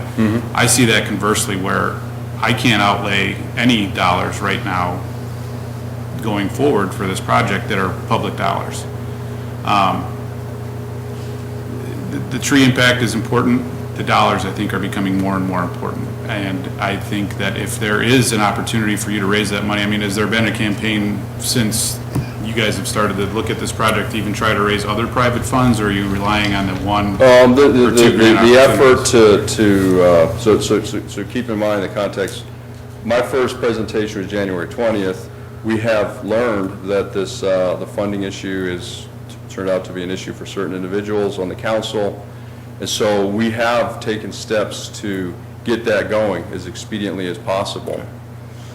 I see that conversely where I can't outlay any dollars right now going forward for this project that are public dollars. The tree impact is important. The dollars, I think, are becoming more and more important. And I think that if there is an opportunity for you to raise that money, I mean, has there been a campaign since you guys have started to look at this project to even try to raise other private funds, or are you relying on the one or two grant The effort opportunities? so keep in mind the context, my first presentation was January 20th. We have learned that this, the funding issue is turned out to be an issue for certain individuals on the council. And so we have taken steps to get that going as expediently as possible.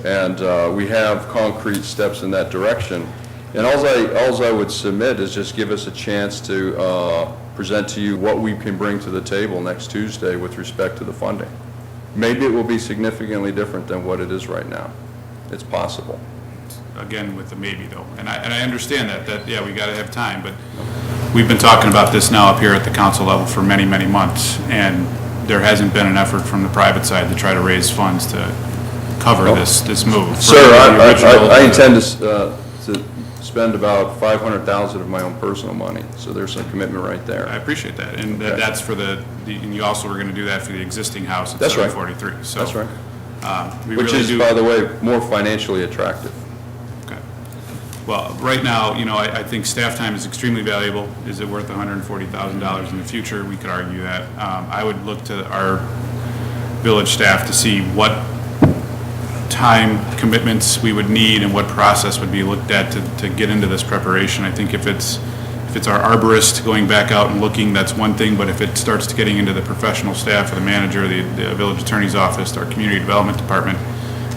And we have concrete steps in that direction. And alls I would submit is just give us a chance to present to you what we can bring to the table next Tuesday with respect to the funding. Maybe it will be significantly different than what it is right now. It's possible. Again, with the maybe though. And I understand that yeah, we got to have time, but we've been talking about this now up here at the council level for many, many months, and there hasn't been an effort from the private side to try to raise funds to cover this move. Sir, I intend to spend about $500,000 of my own personal money, so there's some commitment right there. I appreciate that, and that's for and you also were going to do that for the existing house at That's right. 743. So, That's right. we Which really is, do. by the way, more financially attractive. Okay. Well, right now, you know, I think staff time is extremely valuable. Is it worth $140,000 in the future? We could argue that. I would look to our village staff to see what time commitments we would need and what process would be looked at to get into this preparation. I think if it's our arborist going back out and looking, that's one thing, but if it starts getting into the professional staff or the manager, the village attorney's office, our community development department,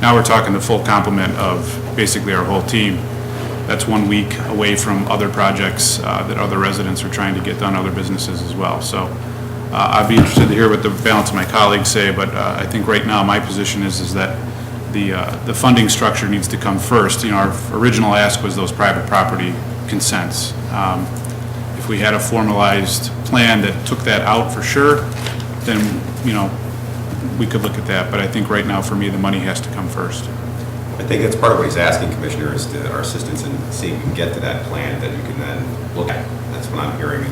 now we're talking the full complement of basically our whole team. That's 1 week away from other projects that other residents are trying to get done, other businesses as well. So I'd be interested to hear what the balance of my colleagues say, but I think right now my position is that the funding structure needs to come first. You know, our original ask was those private property consents. If we had a formalized plan that took that out for sure, then, you know, we could look at that. But I think right now, for me, the money has to come first. I think that's part of what he's asking, Commissioner, is to our assistance in seeing if we can get to that plan that you can then look at. That's what I'm hearing.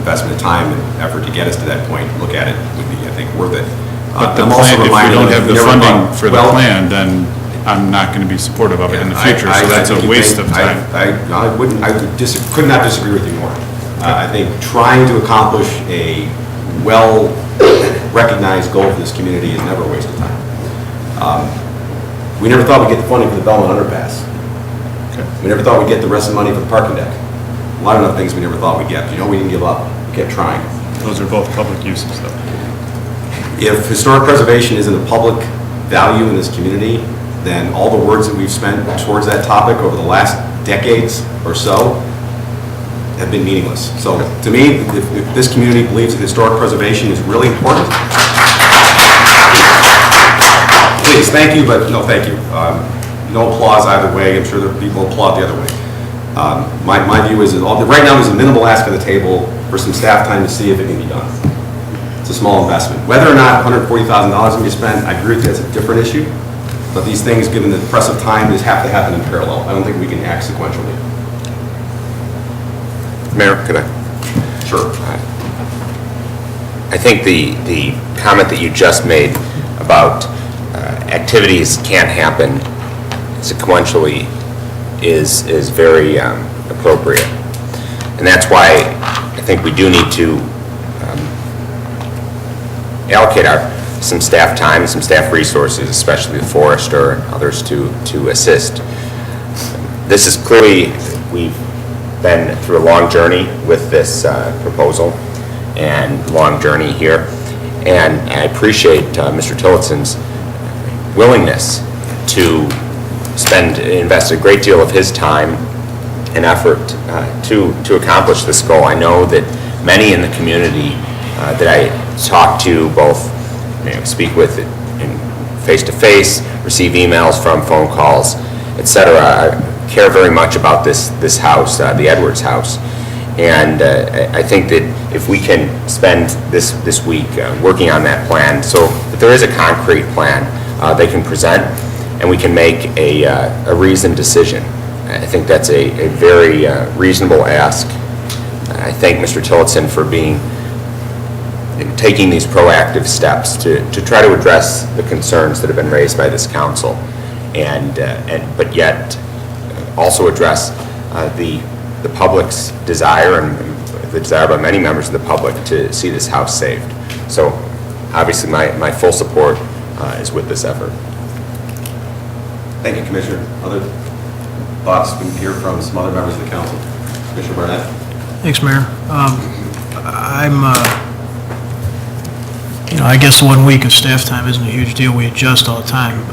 Investment of time and effort to get us to that point, look at it would be, I think, worth it. But the I'm also plan, if we reminded don't that have the never funding thought- for the well, plan, then I'm not going to be supportive of it in the future. So that's a waste of time. I could not disagree with you more. I think trying to accomplish a well-recognized goal for this community is never a waste of time. We never thought we'd get the funding for the Belmont underpass. We never thought we'd get the rest of the money for the parking deck. A lot of other things we never thought we'd get. You know, we didn't give up. We kept trying. Those are both public uses, though. If historic preservation isn't a public value in this community, then all the words that we've spent towards that topic over the last decades or so have been meaningless. So to me, if this community believes that historic preservation is really important, please, thank you, but no thank you. No applause either way. I'm sure there are people who applaud the other way. My view is that right now there's a minimal ask on the table for some staff time to see if it can be done. It's a small investment. Whether or not $140,000 can be spent, I agree with you, that's a different issue. But these things, given the press of time, just have to happen in parallel. I don't think we can act sequentially. Mayor, could I? Sure. I think the comment that you just made about activities can't happen sequentially is very appropriate. And that's why I think we do need to allocate some staff time, some staff resources, especially the forester and others to assist. This is clearly, we've been through a long journey with this proposal and long journey here. And I appreciate Mr. Tillotson's willingness to invest a great deal of his time and effort to accomplish this goal. I know that many in the community that I talk to, both speak with face-to-face, receive emails from, phone calls, etc., care very much about this house, the Edwards house. And I think that if we can spend this week working on that plan, so that there is a concrete plan they can present, and we can make a reasoned decision. I think that's a very reasonable ask. I thank Mr. Tillotson for taking these proactive steps to try to address the concerns that have been raised by this council, but yet also address the public's desire and the desire by many members of the public to see this house saved. So obviously my full support is with this effort. Thank you, Commissioner. Other thoughts? We can hear from some other members of the council. Commissioner Barnett? Thanks, Mayor. I guess 1 week of staff time isn't a huge deal. We adjust all the time.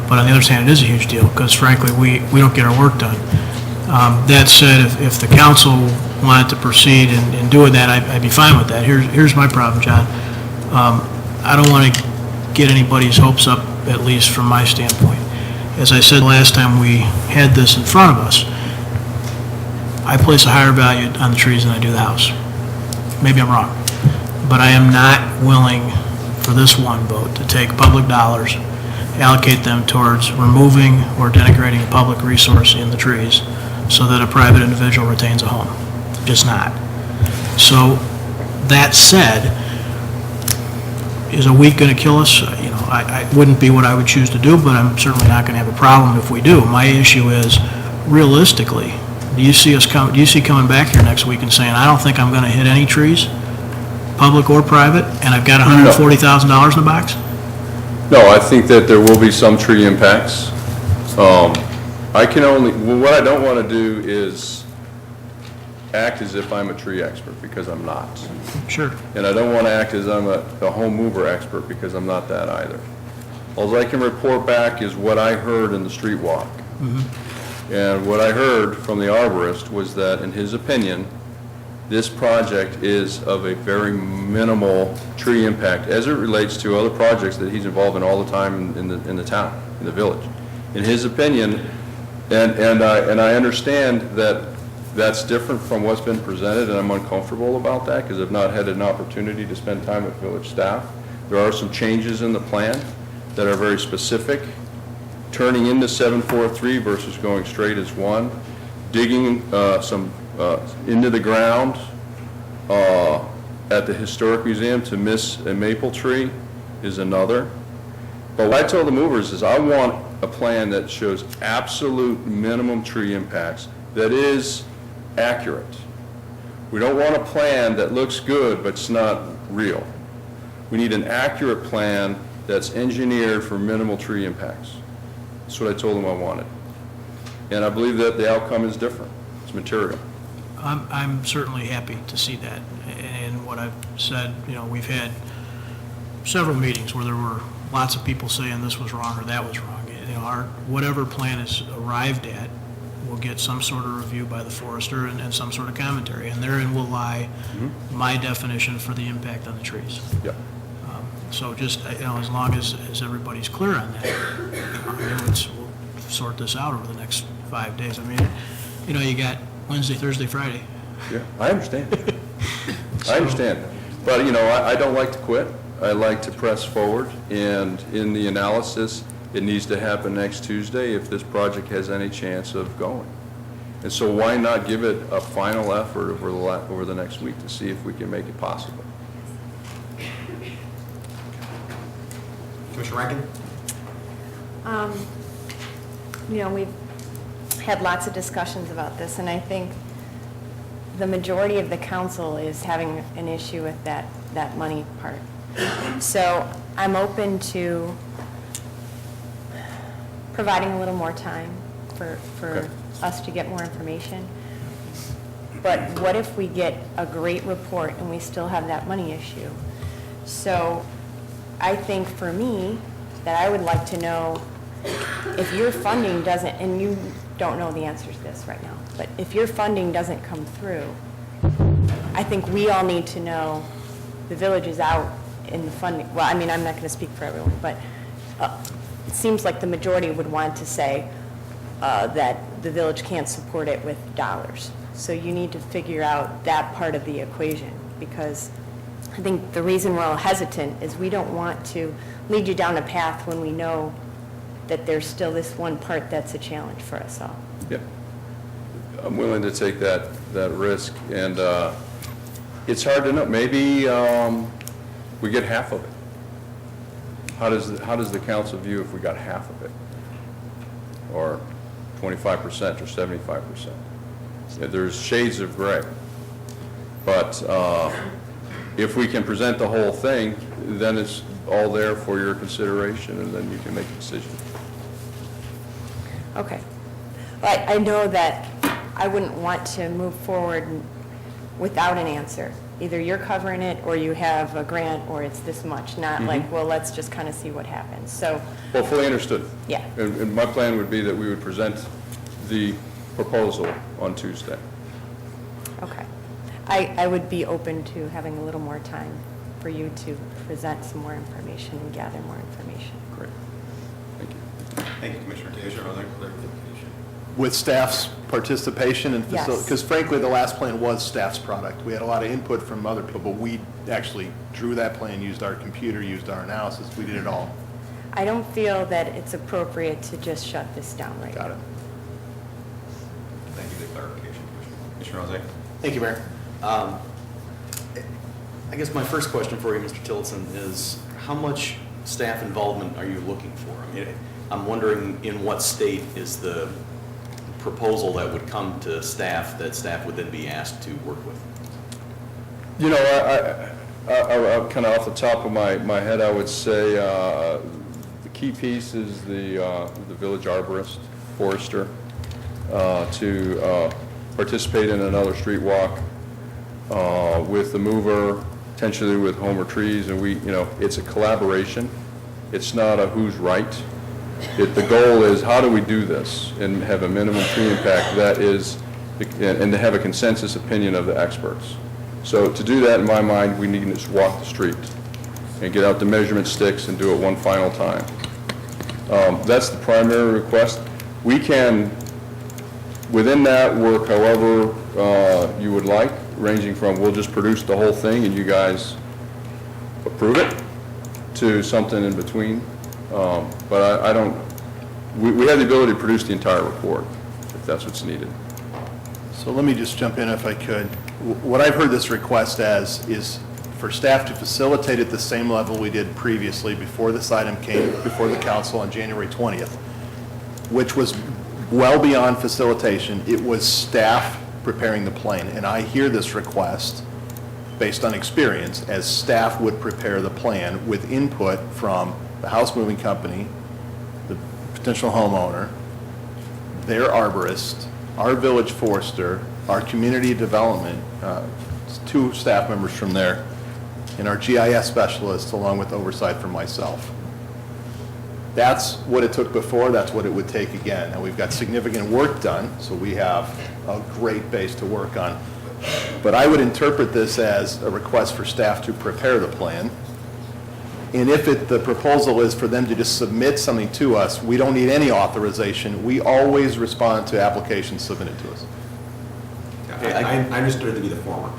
But on the other hand, it is a huge deal because frankly, we don't get our work done. That said, if the council wanted to proceed in doing that, I'd be fine with that. Here's my problem, John. I don't want to get anybody's hopes up, at least from my standpoint. As I said last time we had this in front of us, I place a higher value on the trees than I do the house. Maybe I'm wrong. But I am not willing for this one vote to take public dollars, allocate them towards removing or denigrating a public resource in the trees so that a private individual retains a home. Just not. So that said, is a week going to kill us? I wouldn't be what I would choose to do, but I'm certainly not going to have a problem if we do. My issue is, realistically, do you see coming back here next week and saying, I don't think I'm going to hit any trees, public or private, and I've got $140,000 in the box? No, I think that there will be some tree impacts. What I don't want to do is act as if I'm a tree expert, because I'm not. Sure. And I don't want to act as I'm a home mover expert, because I'm not that either. All I can report back is what I heard in the street walk. Mm-hmm. And what I heard from the arborist was that, in his opinion, this project is of a very minimal tree impact as it relates to other projects that he's involved in all the time in the town, in the village. In his opinion, and I understand that that's different from what's been presented, and I'm uncomfortable about that because I've not had an opportunity to spend time with village staff. There are some changes in the plan that are very specific, turning into 743 versus going straight as 1, digging into the ground at the Historic Museum to miss a maple tree is another. But what I told the movers is I want a plan that shows absolute minimum tree impacts that is accurate. We don't want a plan that looks good but it's not real. We need an accurate plan that's engineered for minimal tree impacts. That's what I told them I wanted. And I believe that the outcome is different. It's material. I'm certainly happy to see that. And what I've said, we've had several meetings where there were lots of people saying this was wrong or that was wrong. Whatever plan is arrived at will get some sort of review by the forester and some sort of commentary. And therein will lie my definition for the impact on the trees. Yeah. So just, as long as everybody's clear on that, we'll sort this out over the next 5 days. You got Wednesday, Thursday, Friday. Yeah, I understand. I understand. But, I don't like to quit. I like to press forward. And in the analysis, it needs to happen next Tuesday if this project has any chance of going. And so why not give it a final effort over the next week to see if we can make it possible? Commissioner Rankin? We've had lots of discussions about this, and I think the majority of the council is having an issue with that money part. So I'm open to providing a little more time for Okay. us to get more information. But what if we get a great report and we still have that money issue? So I think for me, that I would like to know if your funding doesn't, and you don't know the answer to this right now, but if your funding doesn't come through, I think we all need to know the village is out in the funding. Well, I mean, I'm not going to speak for everyone, but it seems like the majority would want to say that the village can't support it with dollars. So you need to figure out that part of the equation, because I think the reason we're all hesitant is we don't want to lead you down a path when we know that there's still this one part that's a challenge for us all. Yeah. I'm willing to take that risk, and it's hard to know. Maybe we get half of it. How does the council view if we got half of it? Or 25% or 75%? Yeah, there's shades of gray. But if we can present the whole thing, then it's all there for your consideration, and then you can make a decision. Okay. But I know that I wouldn't want to move forward without an answer. Either you're covering it, or you have a grant, or it's this much, not like, well, let's just kind of see what happens. So, Well, fully understood. yeah. And my plan would be that we would present the proposal on Tuesday. Okay. I would be open to having a little more time for you to present some more information and gather more information. Great. Thank you. Thank you, Commissioner Taylor. Other clarification? With staff's participation and Yes. because frankly, the last plan was staff's product. We had a lot of input from other people, but we actually drew that plan, used our computer, used our analysis, we did it all. I don't feel that it's appropriate to just shut this down right now. Got it. Thank you for the clarification, Commissioner Jose. Thank you, Mayor. I guess my first question for you, Mr. Tillotson, is how much staff involvement are you looking for? I mean, I'm wondering in what state is the proposal that would come to staff that staff would then be asked to work with? You know, I kind of off the top of my head, I would say the key piece is the village arborist, forester, to participate in another street walk with the mover, potentially with Homer Trees, and it's a collaboration. It's not a who's right. The goal is how do we do this and have a minimum tree impact that is, and to have a consensus opinion of the experts. So to do that, in my mind, we need to just walk the street and get out the measurement sticks and do it one final time. That's the primary request. We can, within that, work however you would like, ranging from we'll just produce the whole thing and you guys approve it, to something in between. But I don't, we have the ability to produce the entire report if that's what's needed. So let me just jump in if I could. What I've heard this request as is for staff to facilitate at the same level we did previously before this item came before the council on January 20th, which was well beyond facilitation. It was staff preparing the plan. And I hear this request based on experience as staff would prepare the plan with input from the house moving company, the potential homeowner, their arborist, our village forester, our community development, 2 staff members from there, and our GIS specialists, along with oversight from myself. That's what it took before, that's what it would take again. And we've got significant work done, so we have a great base to work on. But I would interpret this as a request for staff to prepare the plan. And if the proposal is for them to just submit something to us, we don't need any authorization. We always respond to applications submitted to us. I understood it to be the former.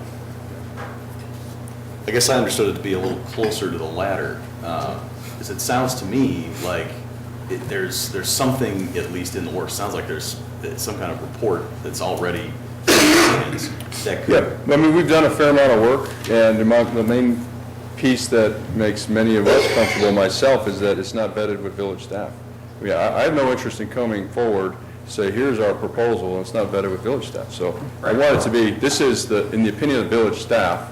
I guess I understood it to be a little closer to the latter, because it sounds to me like there's something at least in the works. Sounds like there's some kind of report that's already that could. Yeah, I mean, we've done a fair amount of work, and the main piece that makes many of us comfortable, myself, is that it's not vetted with village staff. I have no interest in coming forward to say, here's our proposal, and it's not vetted with village staff. So I want it to be, this is, in the opinion of village staff,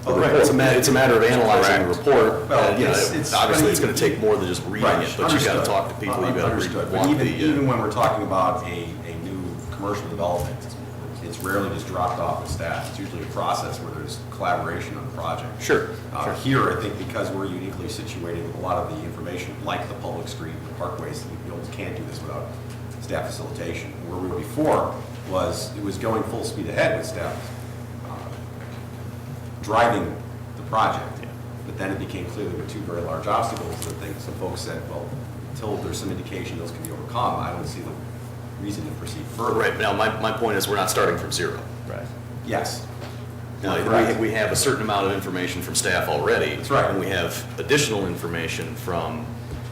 Right, it's a matter of analyzing the report. Well, You know, it's- obviously, it's going to take more than just reading Right, it, but you got to understood. talk to people, you got to Understood. But want even the, when we're talking about a new commercial development, it's rarely just dropped off with staff. It's usually a process where there's collaboration on the project. Sure, Here, I think because we're uniquely situated with a lot of the information, like the public street, the parkways, you almost can't do this without staff facilitation. Where we were before it was going full speed ahead with staff driving the project. But then it became clear there were two very large obstacles that some folks said, well, until there's some indication those can be overcome, I don't see the reason to proceed further. right, now, my point is, we're not starting from zero. Right. Yes. Now, Correct. we have a certain amount of information from staff already. That's right. And we have additional information from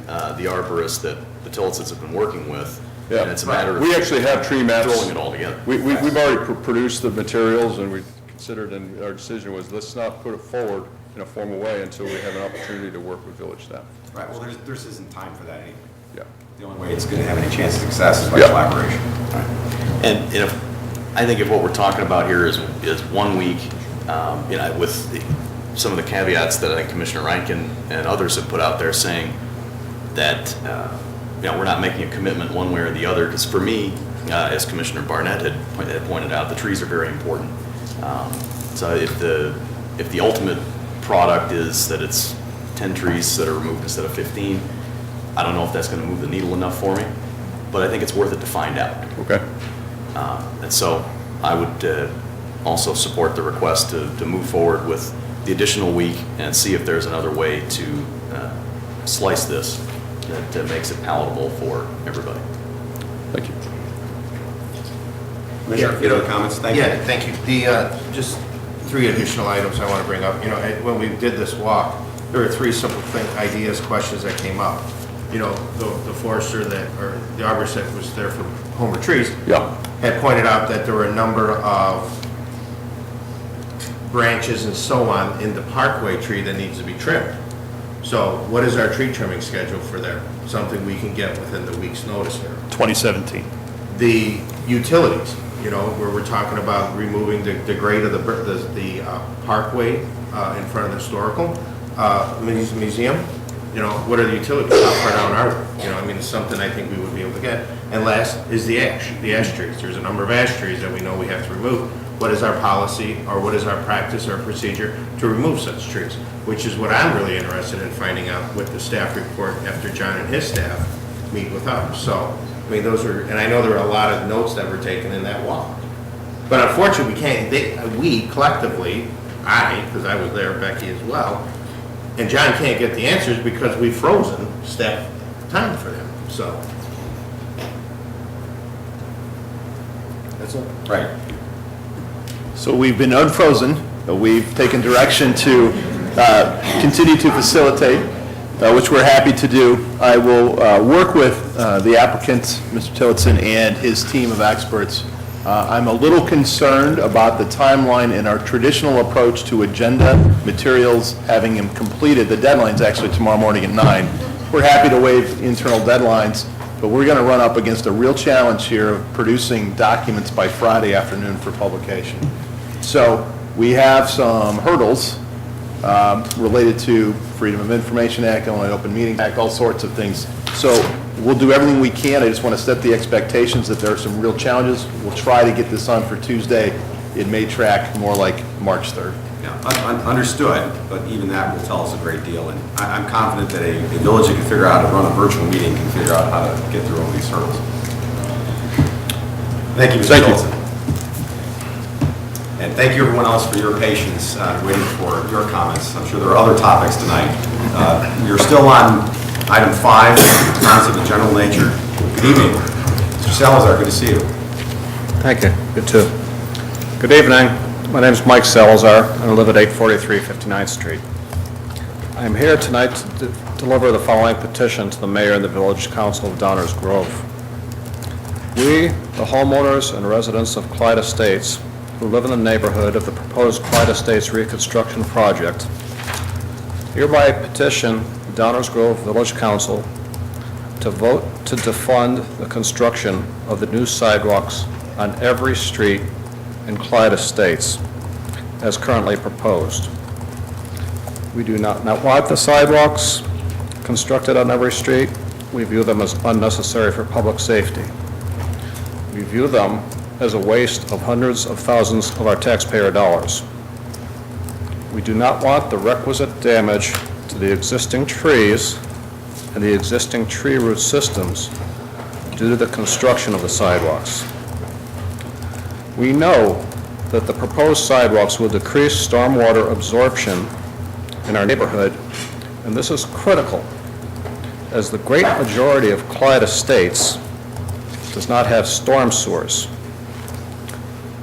the arborists that the Tillotses have been working with. Yeah. And it's a matter of We actually have tree maps. throwing it all together. We've already produced the materials, and we considered, and our decision was, let's not put it forward in a formal way until we have an opportunity to work with village staff. Right, well, there's isn't time for that anyway. Yeah. The only way it's going to have any chance of success is by Yeah. collaboration. And I think if what we're talking about here is 1 week, you know, with some of the caveats that I think Commissioner Reinken and others have put out there saying that, you know, we're not making a commitment one way or the other, because for me, as Commissioner Barnett had pointed out, the trees are very important. So if the ultimate product is that it's 10 trees that are removed instead of 15, I don't know if that's going to move the needle enough for me, but I think it's worth it to find out. Okay. And so I would also support the request to move forward with the additional week and see if there's another way to slice this that makes it palatable for everybody. Thank you. Commissioner, you have comments? Thank you. Yeah, thank you. Just 3 additional items I want to bring up. You know, when we did this walk, there were 3 simple ideas, questions that came up. You know, the forester or the arborist that was there for Homer Trees Yeah. had pointed out that there were a number of branches and so on in the parkway tree that needs to be trimmed. So what is our tree trimming schedule for there? Something we can get within the week's notice here. 2017. The utilities, you know, where we're talking about removing the grade of the parkway in front of the historical museum, you know, what are the utilities, how far down are they? You know, I mean, it's something I think we would be able to get. And last is the ash trees. There's a number of ash trees that we know we have to remove. What is our policy, or what is our practice or procedure to remove such trees? Which is what I'm really interested in finding out with the staff report after John and his staff meet with us. So, I mean, those are, and I know there are a lot of notes that were taken in that walk. But unfortunately, we collectively, because I was there, Becky as well, and John can't get the answers because we've frozen staff time for them, so. That's all. Right. So we've been unfrozen, we've taken direction to continue to facilitate, which we're happy to do. I will work with the applicant, Mr. Tillotson, and his team of experts. I'm a little concerned about the timeline in our traditional approach to agenda materials, having them completed. The deadline's actually tomorrow morning at 9. We're happy to waive internal deadlines, but we're going to run up against a real challenge here of producing documents by Friday afternoon for publication. So we have some hurdles related to Freedom of Information Act, Illinois Open Meeting Act, all sorts of things. So we'll do everything we can. I just want to set the expectations that there are some real challenges. We'll try to get this on for Tuesday. It may track more like March 3rd. Yeah, understood, but even that will tell us a great deal. And I'm confident that a village that can figure out how to run a virtual meeting can figure out how to get through all these hurdles. Thank you, Mr. Tillotson. And thank you, everyone else, for your patience waiting for your comments. I'm sure there are other topics tonight. We are still on item 5, comments of the general nature. Good evening. Mr. Salazar, good to see you. Thank you. Good too. Good evening. My name is Mike Salazar, and I live at 843 59th Street. I am here tonight to deliver the following petition to the mayor and the village council of Downers Grove. We, the homeowners and residents of Clyde Estates, who live in the neighborhood of the proposed Clyde Estates reconstruction project, hereby petition the Downers Grove Village Council to vote to defund the construction of the new sidewalks on every street in Clyde Estates as currently proposed. We do not want the sidewalks constructed on every street. We view them as unnecessary for public safety. We view them as a waste of hundreds of thousands of our taxpayer dollars. We do not want the requisite damage to the existing trees and the existing tree root systems due to the construction of the sidewalks. We know that the proposed sidewalks will decrease stormwater absorption in our neighborhood, and this is critical, as the great majority of Clyde Estates does not have storm sewers.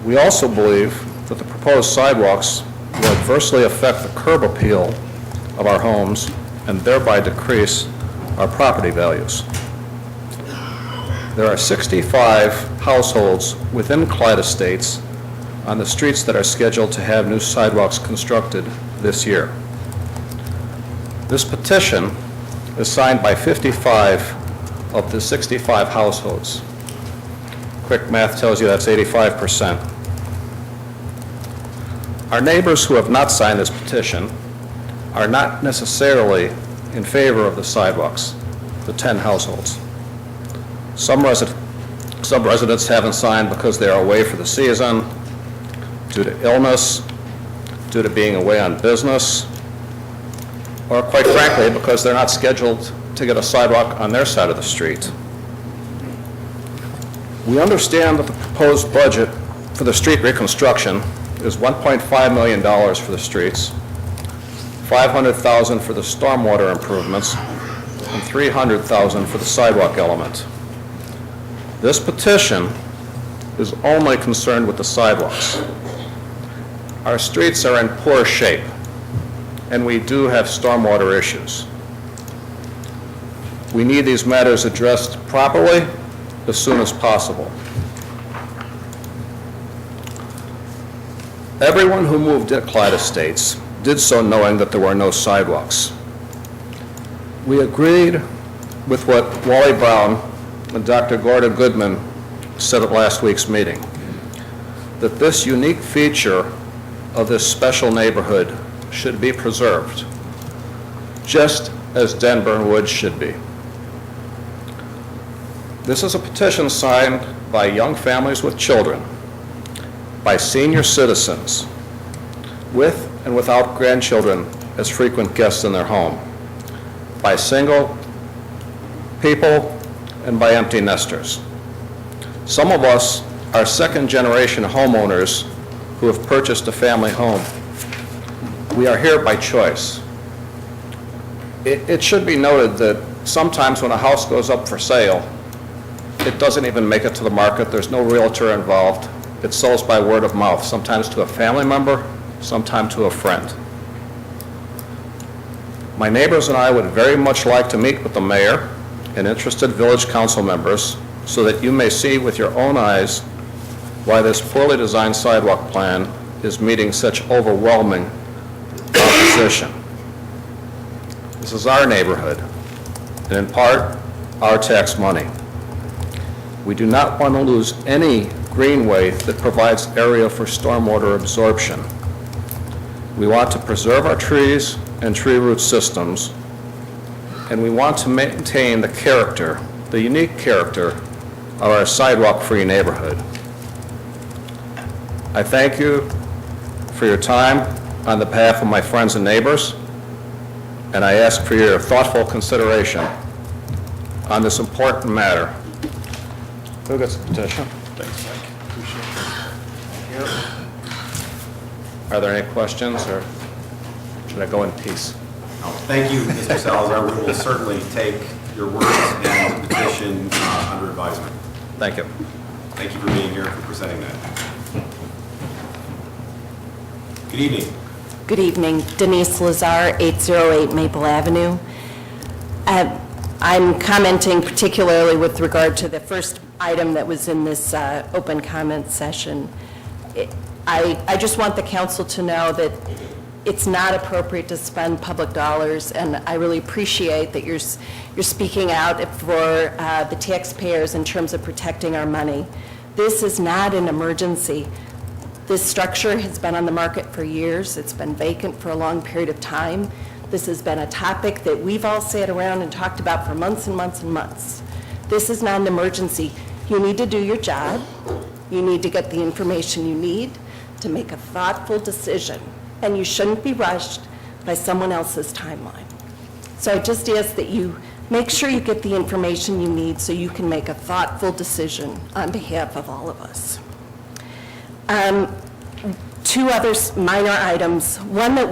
We also believe that the proposed sidewalks will adversely affect the curb appeal of our homes and thereby decrease our property values. There are 65 households within Clyde Estates on the streets that are scheduled to have new sidewalks constructed this year. This petition is signed by 55 of the 65 households. Quick math tells you that's 85%. Our neighbors who have not signed this petition are not necessarily in favor of the sidewalks, the 10 households. Some residents haven't signed because they are away for the season, due to illness, due to being away on business, or quite frankly, because they're not scheduled to get a sidewalk on their side of the street. We understand that the proposed budget for the street reconstruction is $1.5 million for the streets, $500,000 for the stormwater improvements, and $300,000 for the sidewalk element. This petition is only concerned with the sidewalks. Our streets are in poor shape, and we do have stormwater issues. We need these matters addressed properly as soon as possible. Everyone who moved to Clyde Estates did so knowing that there were no sidewalks. We agreed with what Wally Brown and Dr. Gordon Goodman said at last week's meeting, that this unique feature of this special neighborhood should be preserved, just as Denburn Woods should be. This is a petition signed by young families with children, by senior citizens, with and without grandchildren as frequent guests in their home, by single people, and by empty nesters. Some of us are second-generation homeowners who have purchased a family home. We are here by choice. It should be noted that sometimes when a house goes up for sale, it doesn't even make it to the market. There's no realtor involved. It sells by word of mouth, sometimes to a family member, sometimes to a friend. My neighbors and I would very much like to meet with the mayor and interested village council members so that you may see with your own eyes why this poorly designed sidewalk plan is meeting such overwhelming opposition. This is our neighborhood, and in part, our tax money. We do not want to lose any greenway that provides area for stormwater absorption. We want to preserve our trees and tree root systems, and we want to maintain the character, the unique character of our sidewalk-free neighborhood. I thank you for your time on the behalf of my friends and neighbors, and I ask for your thoughtful consideration on this important matter. Who gets the petition? Thanks, Mike. Appreciate it. Are there any questions, or should I go in peace? Thank you, Mr. Salazar. We will certainly take your words and the petition under advisement. Thank you. Thank you for being here and for presenting that. Good evening. Good evening. Denise Lazar, 808 Maple Avenue. I'm commenting particularly with regard to the first item that was in this open comment session. I just want the council to know that it's not appropriate to spend public dollars, and I really appreciate that you're speaking out for the taxpayers in terms of protecting our money. This is not an emergency. This structure has been on the market for years. It's been vacant for a long period of time. This has been a topic that we've all sat around and talked about for months and months and months. This is not an emergency. You need to do your job. You need to get the information you need to make a thoughtful decision, and you shouldn't be rushed by someone else's timeline. So I just ask that you make sure you get the information you need so you can make a thoughtful decision on behalf of all of us. Two other minor items. One that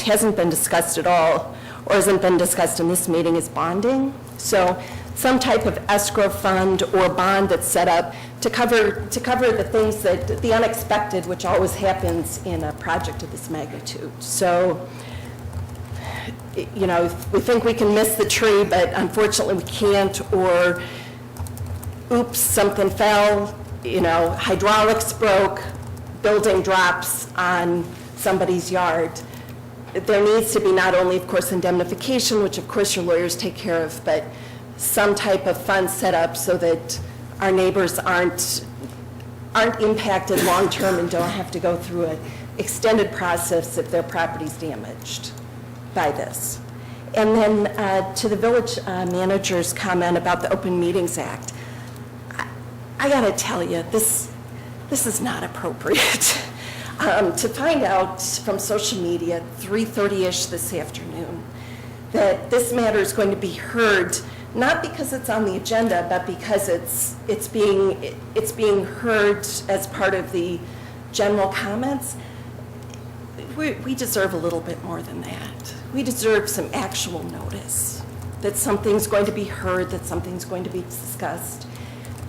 hasn't been discussed at all, or hasn't been discussed in this meeting, is bonding. So some type of escrow fund or bond that's set up to cover the things the unexpected, which always happens in a project of this magnitude. So, you know, we think we can miss the tree, but unfortunately we can't, or oops, something fell, you know, hydraulics broke, building drops on somebody's yard. There needs to be not only, of course, indemnification, which of course your lawyers take care of, but some type of fund set up so that our neighbors aren't impacted long-term and don't have to go through an extended process if their property's damaged by this. And then to the village manager's comment about the Open Meetings Act, I gotta tell you, this is not appropriate. To find out from social media, 3:30-ish this afternoon, that this matter is going to be heard, not because it's on the agenda, but because it's being heard as part of the general comments. We deserve a little bit more than that. We deserve some actual notice, that something's going to be heard, that something's going to be discussed.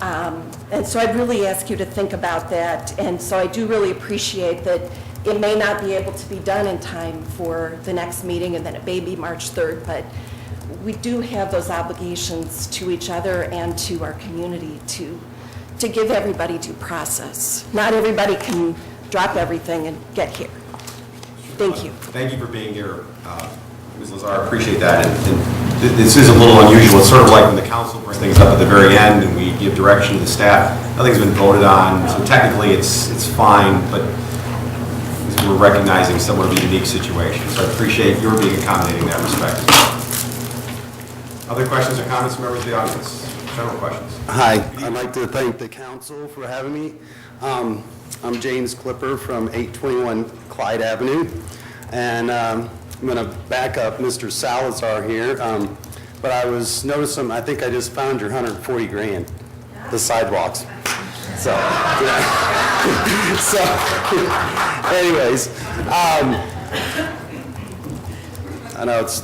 And so I'd really ask you to think about that. And so I do really appreciate that it may not be able to be done in time for the next meeting, and then it may be March 3rd, but we do have those obligations to each other and to our community to give everybody due process. Not everybody can drop everything and get here. Thank you. Thank you for being here, Ms. Lazar. I appreciate that. And this is a little unusual. It's sort of like when the council brings things up at the very end and we give direction to the staff. Nothing's been voted on, so technically it's fine, but we're recognizing somewhat of a unique situation. So I appreciate your being accommodating in that respect. Other questions or comments from members of the audience? General questions. Hi, I'd like to thank the council for having me. I'm James Clipper from 821 Clyde Avenue, and I'm going to back up Mr. Salazar here, but I was noticing, I think I just found your 140 grand, the sidewalks. So, yeah. So, anyways, I know it's,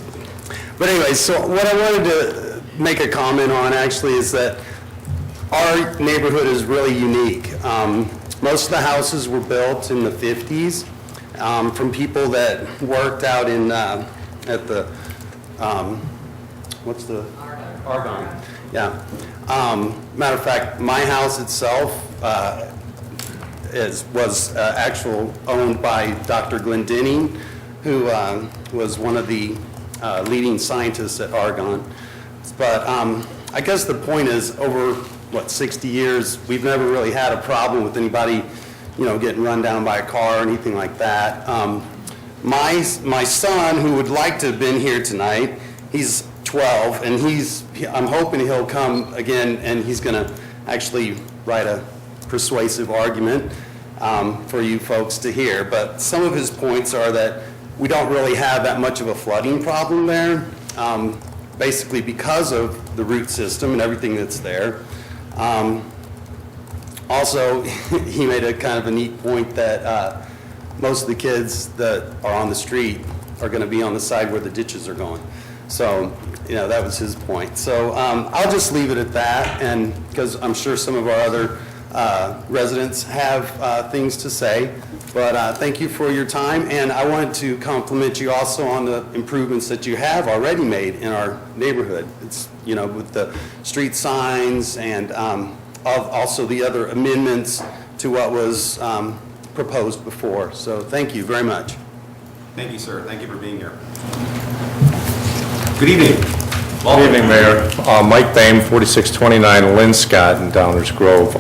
but anyways, so what I wanted to make a comment on actually is that our neighborhood is really unique. Most of the houses were built in the 50s from people that worked out in at the what's the Argonne. Yeah. Matter of fact, my house itself was owned by Dr. Glendinning, who was one of the leading scientists at Argonne. But I guess the point is, over 60 years, we've never really had a problem with anybody, getting run down by a car or anything like that. My son, who would like to have been here tonight, he's 12, and I'm hoping he'll come again, and he's going to actually write a persuasive argument for you folks to hear. But some of his points are that we don't really have that much of a flooding problem there, basically because of the root system and everything that's there. Also, he made a kind of a neat point that most of the kids that are on the street are going to be on the side where the ditches are going. So, that was his point. So I'll just leave it at that, and because I'm sure some of our other residents have things to say. But thank you for your time, and I wanted to compliment you also on the improvements that you have already made in our neighborhood. It's, with the street signs and also the other amendments to what was proposed before. So thank you very much. Thank you, sir. Thank you for being here. Good evening. Good evening, Mayor. Mike Boehm, 4629 Lynn Scott in Downers Grove.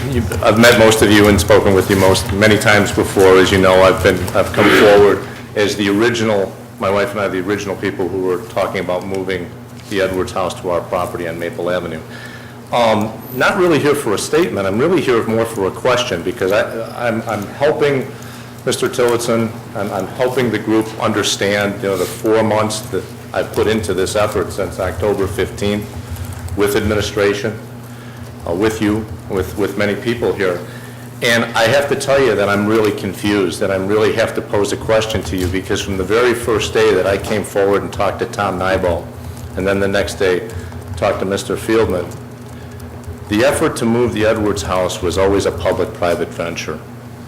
I've met most of you and spoken with you many times before. As you know, I've come forward as the original, my wife and I, the original people who were talking about moving the Edwards house to our property on Maple Avenue. Not really here for a statement. I'm really here more for a question, because I'm helping Mr. Tillotson, I'm helping the group understand, the 4 months that I've put into this effort since October 15th with administration, with you, with many people here. And I have to tell you that I'm really confused, and I really have to pose a question to you, because from the very first day that I came forward and talked to Tom Nybo, and then the next day talked to Mr. Fieldman, the effort to move the Edwards house was always a public-private venture.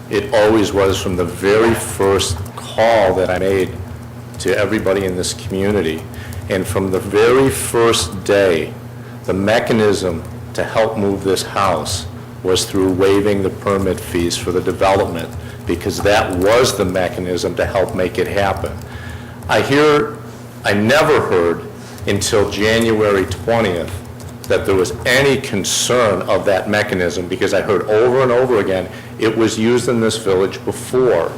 It always was, from the very first call that I made to everybody in this community. And from the very first day, the mechanism to help move this house was through waiving the permit fees for the development, because that was the mechanism to help make it happen. I never heard until January 20th that there was any concern of that mechanism, because I heard over and over again, it was used in this village before.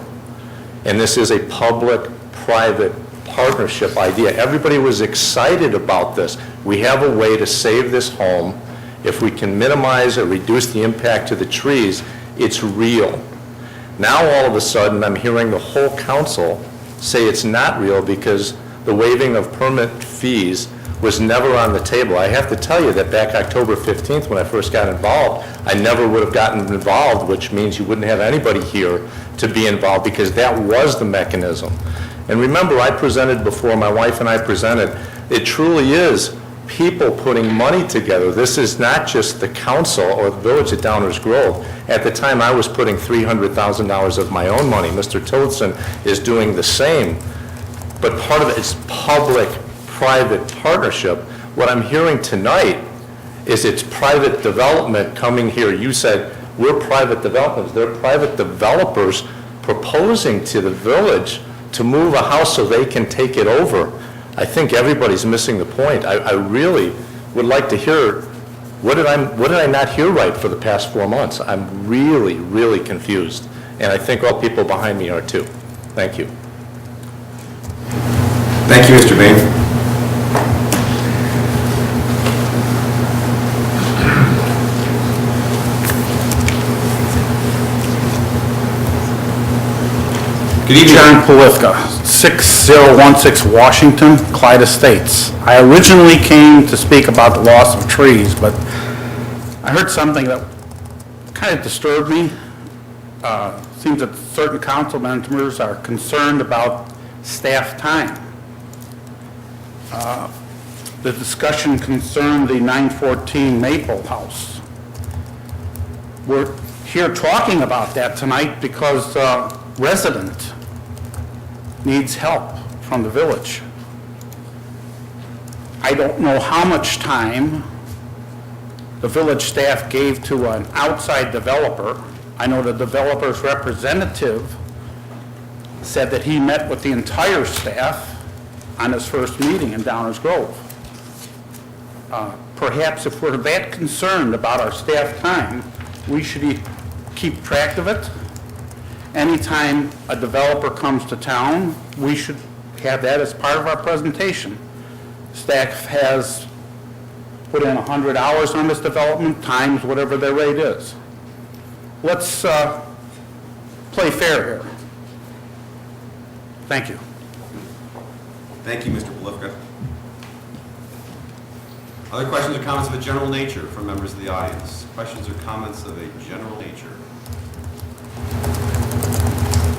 And this is a public-private partnership idea. Everybody was excited about this. We have a way to save this home. If we can minimize or reduce the impact to the trees, it's real. Now all of a sudden, I'm hearing the whole council say it's not real because the waiving of permit fees was never on the table. I have to tell you that back October 15th, when I first got involved, I never would have gotten involved, which means you wouldn't have anybody here to be involved, because that was the mechanism. And remember, I presented before, my wife and I presented, it truly is people putting money together. This is not just the council or the village at Downers Grove. At the time, I was putting $300,000 of my own money. Mr. Tillotson is doing the same. But part of it is public-private partnership. What I'm hearing tonight is it's private development coming here. You said, we're private developers. They're private developers proposing to the village to move a house so they can take it over. I think everybody's missing the point. I really would like to hear, what did I not hear right for the past 4 months? I'm really, really confused. And I think all people behind me are too. Thank you. Thank you, Mr. Bain. Good evening. John Polifka, 6016 Washington, Clyde Estates. I originally came to speak about the loss of trees, but I heard something that kind of disturbed me. Seems that certain council members are concerned about staff time. The discussion concerned the 914 Maple House. We're here talking about that tonight because resident needs help from the village. I don't know how much time the village staff gave to an outside developer. I know the developer's representative said that he met with the entire staff on his first meeting in Downers Grove. Perhaps if we're that concerned about our staff time, we should keep track of it. Anytime a developer comes to town, we should have that as part of our presentation. Staff has put in 100 hours on this development, times whatever their rate is. Let's play fair here. Thank you. Thank you, Mr. Polifka. Other questions or comments of a general nature from members of the audience? Questions or comments of a general nature?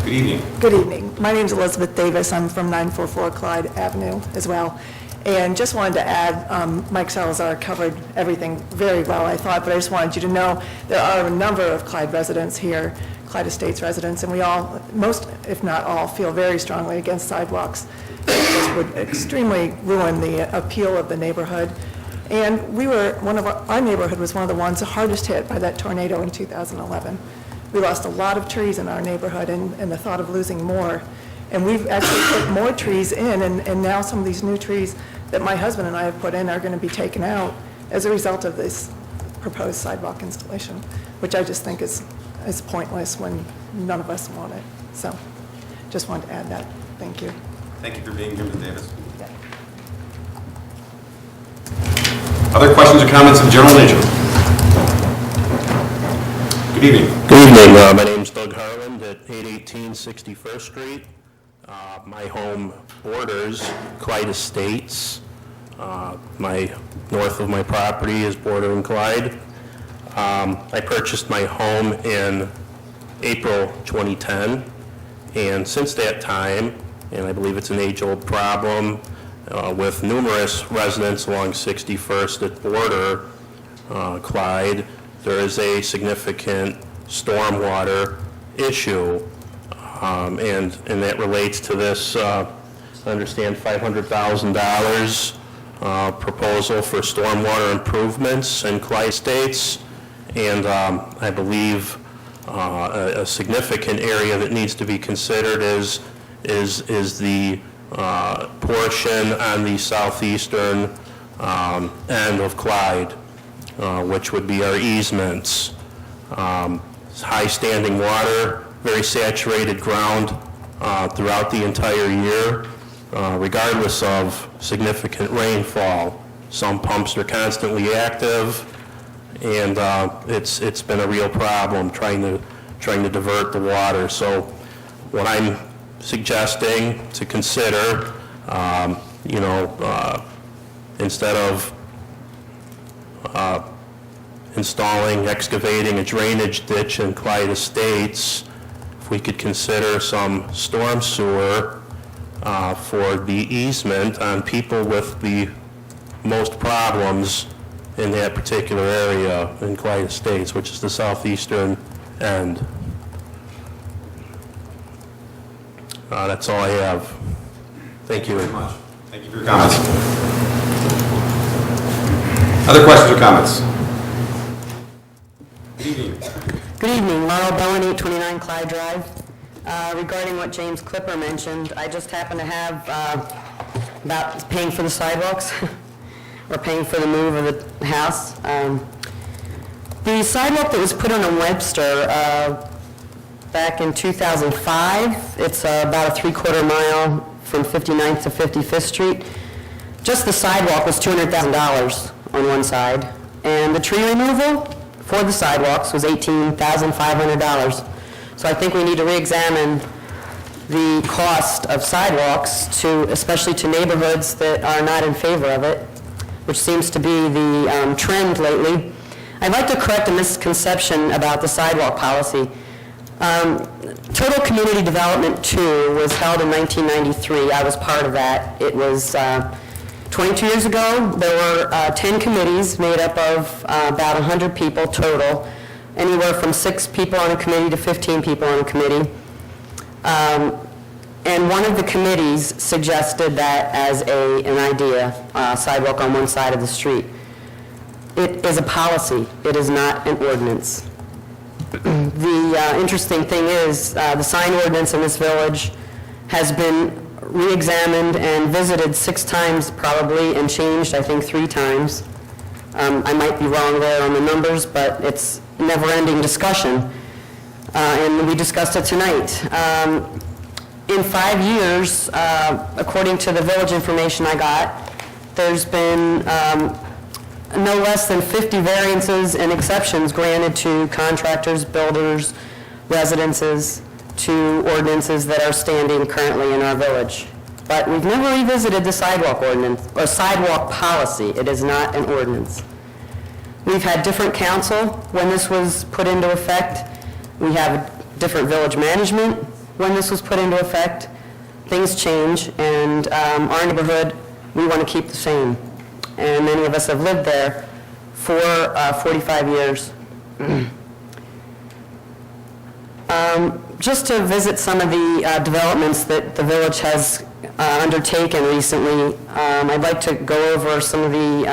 Good evening. Good evening. My name is Elizabeth Davis. I'm from 944 Clyde Avenue as well. And just wanted to add, Mike Salazar covered everything very well, I thought, but I just wanted you to know there are a number of Clyde residents here, Clyde Estates residents, and we all, most if not all, feel very strongly against sidewalks. It just would extremely ruin the appeal of the neighborhood. And our neighborhood was one of the ones hardest hit by that tornado in 2011. We lost a lot of trees in our neighborhood, and the thought of losing more. And we've actually put more trees in, and now some of these new trees that my husband and I have put in are going to be taken out as a result of this proposed sidewalk installation, which I just think is pointless when none of us want it. So just wanted to add that. Thank you. Thank you for being here, Ms. Davis. Other questions or comments of general nature? Good evening. Good evening. My name's Doug Harland at 818 61st Street. My home borders Clyde Estates. North of my property is bordering Clyde. I purchased my home in April 2010, and since that time, and I believe it's an age-old problem with numerous residents along 61st that border Clyde, there is a significant stormwater issue, and that relates to this, I understand, $500,000 proposal for stormwater improvements in Clyde Estates, and I believe a significant area that needs to be considered is the portion on the southeastern end of Clyde, which would be our easements. High standing water, very saturated ground throughout the entire year, regardless of significant rainfall. Some pumps are constantly active, and it's been a real problem trying to divert the water. So what I'm suggesting to consider, instead of excavating a drainage ditch in Clyde Estates, if we could consider some storm sewer for the easement on people with the most problems in that particular area in Clyde Estates, which is the southeastern end. That's all I have. Thank you very much. Thank you for your comments. Other questions or comments? Good evening. Good evening, Laurel Bowen, 829 Clyde Drive. Regarding what James Clipper mentioned, I just happen to have about paying for the sidewalks or paying for the move of the house. The sidewalk that was put on Webster back in 2005, it's about a 3/4 mile from 59th to 55th Street. Just the sidewalk was $200,000 on one side, and the tree removal for the sidewalks was $18,500. So I think we need to re-examine the cost of sidewalks especially to neighborhoods that are not in favor of it, which seems to be the trend lately. I'd like to correct a misconception about the sidewalk policy. Total Community Development 2 was held in 1993. I was part of that. It was 22 years ago. There were 10 committees made up of about 100 people total, anywhere from 6 people on a committee to 15 people on a committee. And one of the committees suggested that as an idea, sidewalk on one side of the street. It is a policy. It is not an ordinance. The interesting thing is the sign ordinance in this village has been re-examined and visited 6 times probably, and changed, I think, 3 times. I might be wrong there on the numbers, but it's a never-ending discussion, and we discussed it tonight. In 5 years, according to the village information I got, there's been no less than 50 variances and exceptions granted to contractors, builders, residences, to ordinances that are standing currently in our village. But we've never revisited the sidewalk ordinance, or sidewalk policy. It is not an ordinance. We've had different council when this was put into effect. We have different village management when this was put into effect. Things change, and our neighborhood, we want to keep the same. And many of us have lived there for 45 years. Just to visit some of the developments that the village has undertaken recently, I'd like to go over some of the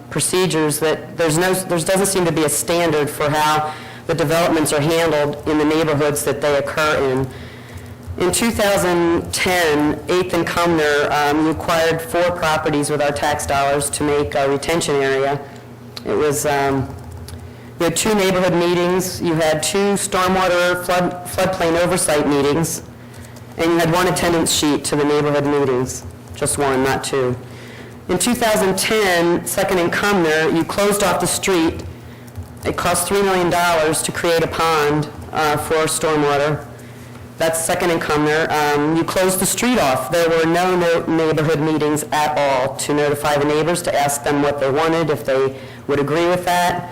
procedures that there doesn't seem to be a standard for how the developments are handled in the neighborhoods that they occur in. In 2010, 8th and Cumner, we acquired 4 properties with our tax dollars to make a retention area. It was You had 2 neighborhood meetings, you had 2 stormwater floodplain oversight meetings, and you had 1 attendance sheet to the neighborhood meetings, just 1, not 2. In 2010, Second and Cumner, you closed off the street. It cost $3 million to create a pond for stormwater. That's Second and Cumner. You closed the street off. There were no neighborhood meetings at all to notify the neighbors, to ask them what they wanted, if they would agree with that.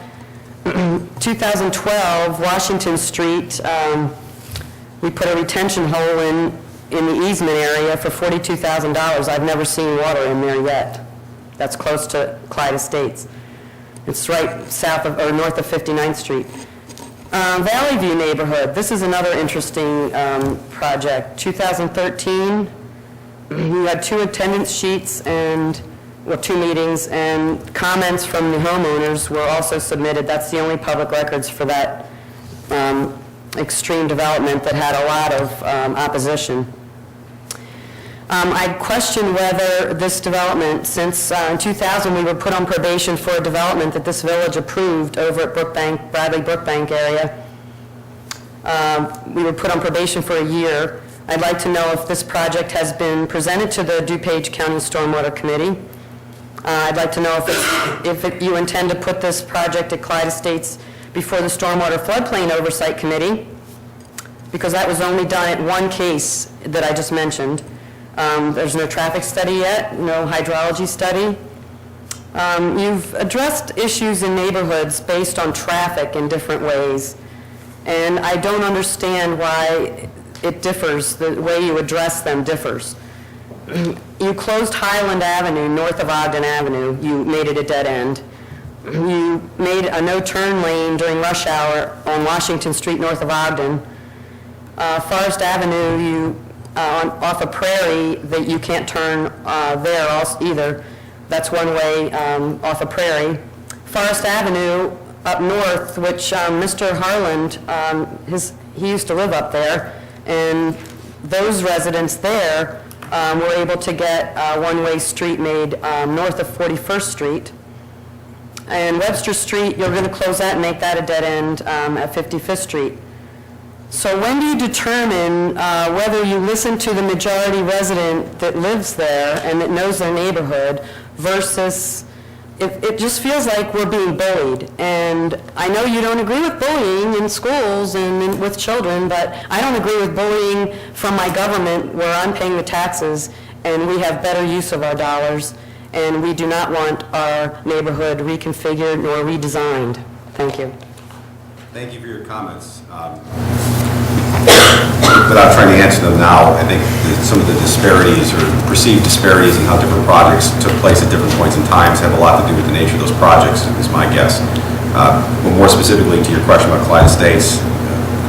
2012, Washington Street, we put a retention hole in the easement area for $42,000. I've never seen water in there yet. That's close to Clyde Estates. It's right south of, or north of 59th Street. Valley View neighborhood, this is another interesting project. 2013, we had 2 attendance sheets and, well, 2 meetings, and comments from the homeowners were also submitted. That's the only public records for that extreme development that had a lot of opposition. I question whether this development, since in 2000 we were put on probation for a development that this village approved over at Brookbank, Bradley Brookbank area. We were put on probation for a year. I'd like to know if this project has been presented to the DuPage County Stormwater Committee. I'd like to know if you intend to put this project at Clyde Estates before the Stormwater Floodplain Oversight Committee, because that was only done at 1 case that I just mentioned. There's no traffic study yet, no hydrology study. You've addressed issues in neighborhoods based on traffic in different ways, and I don't understand why it differs, the way you address them differs. You closed Highland Avenue north of Ogden Avenue. You made it a dead end. You made a no-turn lane during rush hour on Washington Street north of Ogden. Forest Avenue, off of Prairie, that you can't turn there also either. That's one way off of Prairie. Forest Avenue up north, which Mr. Harland, he used to live up there, and those residents there were able to get a one-way street made north of 41st Street. And Webster Street, you're going to close that and make that a dead end at 55th Street. So when do you determine whether you listen to the majority resident that lives there and that knows their neighborhood versus, it just feels like we're being bullied. And I know you don't agree with bullying in schools and with children, but I don't agree with bullying from my government where I'm paying the taxes and we have better use of our dollars, and we do not want our neighborhood reconfigured nor redesigned. Thank you. Thank you for your comments. Without trying to answer them now, I think that some of the disparities or perceived disparities in how different projects took place at different points in time have a lot to do with the nature of those projects, is my guess. But more specifically to your question about Clyde Estates,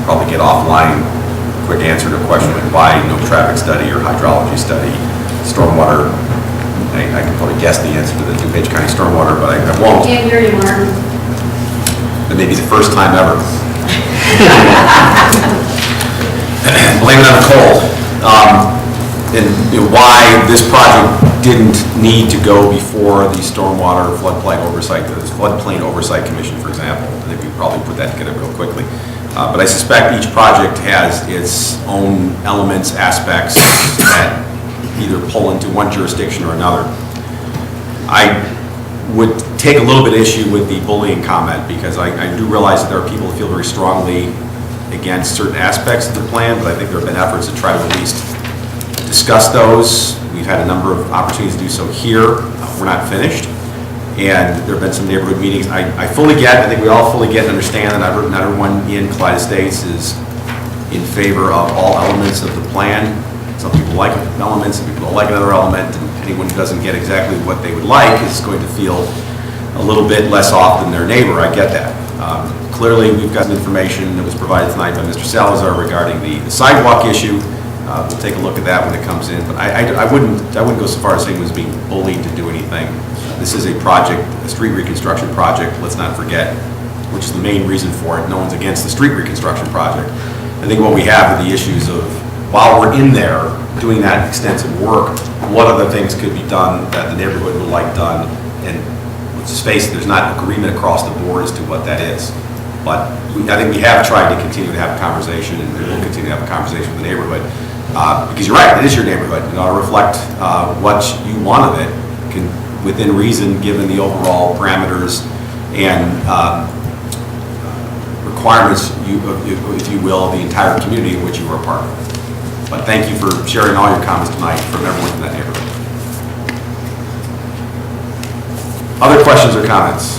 probably get offline a quick answer to a question like why no traffic study or hydrology study, stormwater. I can probably guess the answer to the DuPage County stormwater, but I won't. Can't hear you, Martin. That may be the first time ever. Blame it on the cold. And why this project didn't need to go before the Stormwater Floodplain Oversight, the Floodplain Oversight Commission, for example. I think we probably put that together real quickly. But I suspect each project has its own elements, aspects that either pull into one jurisdiction or another. I would take a little bit issue with the bullying comment, because I do realize that there are people who feel very strongly against certain aspects of the plan, but I think there have been efforts to try to at least discuss those. We've had a number of opportunities to do so here. We're not finished. And there have been some neighborhood meetings. I fully get, I think we all fully get and understand that not everyone in Clyde Estates is in favor of all elements of the plan. Some people like elements, some people don't like another element, and anyone who doesn't get exactly what they would like is going to feel a little bit less off than their neighbor. I get that. Clearly, we've got some information that was provided tonight by Mr. Salazar regarding the sidewalk issue. We'll take a look at that when it comes in, but I wouldn't go so far as saying it was being bullied to do anything. This is a project, a street reconstruction project, let's not forget, which is the main reason for it. No one's against the street reconstruction project. I think what we have are the issues of, while we're in there doing that extensive work, what other things could be done that the neighborhood would like done, and let's just face it, there's not agreement across the board as to what that is. But I think we have tried to continue to have a conversation, and we'll continue to have a conversation with the neighborhood. Because you're right, it is your neighborhood. It ought to reflect what you want of it, within reason, given the overall parameters and requirements, if you will, of the entire community in which you are a part of. But thank you for sharing all your comments tonight from everyone in that neighborhood. Other questions or comments?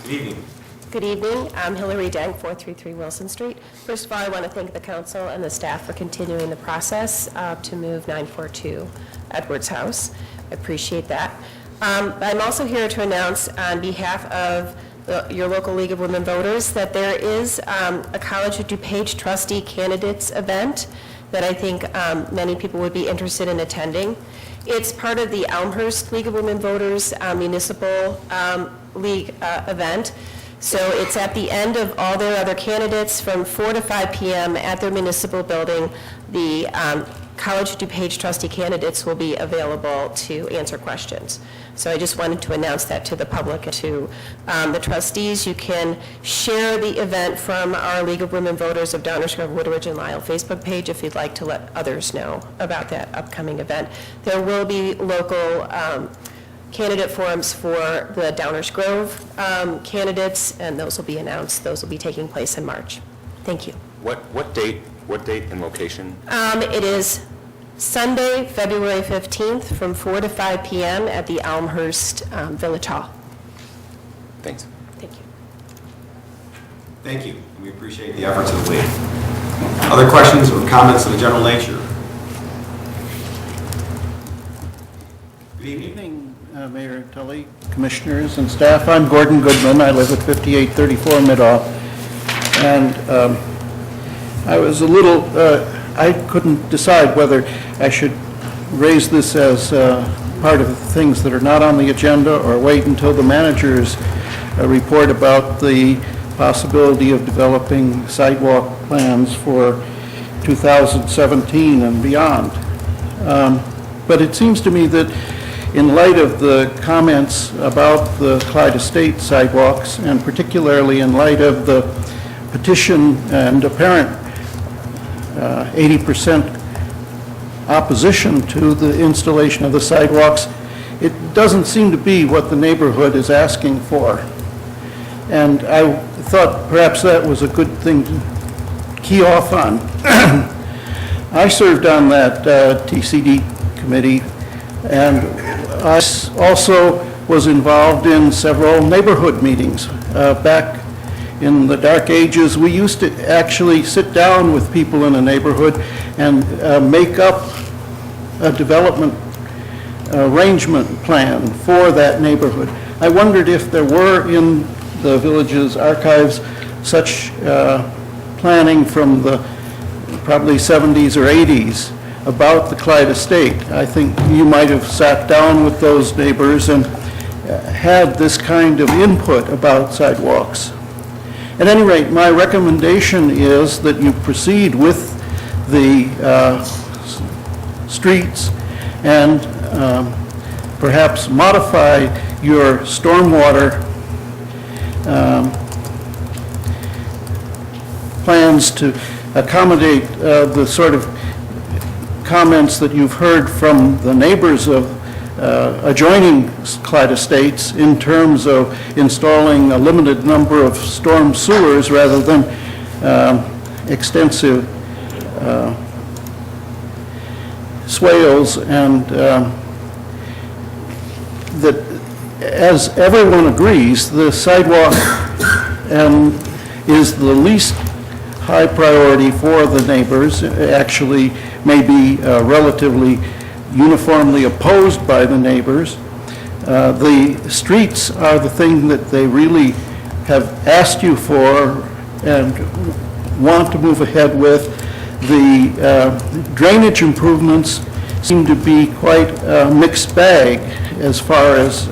Good evening. Good evening. I'm Hillary Dank, 433 Wilson Street. First of all, I want to thank the council and the staff for continuing the process to move 942 Edwards House. I appreciate that. I'm also here to announce on behalf of your local League of Women Voters that there is a College of DuPage trustee candidates event that I think many people would be interested in attending. It's part of the Elmhurst League of Women Voters Municipal League event. So it's at the end of all their other candidates from 4 to 5 p.m. at their municipal building. The College of DuPage trustee candidates will be available to answer questions. So I just wanted to announce that to the public and to the trustees. You can share the event from our League of Women Voters of Downers Grove, Woodridge, and Lisle Facebook page if you'd like to let others know about that upcoming event. There will be local candidate forums for the Downers Grove candidates, and those will be announced. Those will be taking place in March. Thank you. What date and location? It is Sunday, February 15th, from 4 to 5 p.m. at the Elmhurst Village Hall. Thanks. Thank you. Thank you. We appreciate the efforts of the league. Other questions or comments of a general nature? Good evening. Mayor Tully, commissioners and staff. I'm Gordon Goodman. I live at 5834 Midoff. And I was a little, I couldn't decide whether I should raise this as part of the things that are not on the agenda or wait until the manager's report about the possibility of developing sidewalk plans for 2017 and beyond. But it seems to me that in light of the comments about the Clyde Estate sidewalks, and particularly in light of the petition and apparent 80% opposition to the installation of the sidewalks, it doesn't seem to be what the neighborhood is asking for. And I thought perhaps that was a good thing to key off on. I served on that TCD committee, and I also was involved in several neighborhood meetings. Back in the dark ages, we used to actually sit down with people in a neighborhood and make up a development arrangement plan for that neighborhood. I wondered if there were in the village's archives such planning from the probably 70s or 80s about the Clyde Estate. I think you might have sat down with those neighbors and had this kind of input about sidewalks. At any rate, my recommendation is that you proceed with the streets and perhaps modify your stormwater plans to accommodate the sort of comments that you've heard from the neighbors of adjoining Clyde Estates in terms of installing a limited number of storm sewers rather than extensive swales, and that, as everyone agrees, the sidewalk is the least high priority for the neighbors. Actually, may be relatively uniformly opposed by the neighbors. The streets are the thing that they really have asked you for and want to move ahead with. The drainage improvements seem to be quite a mixed bag as far as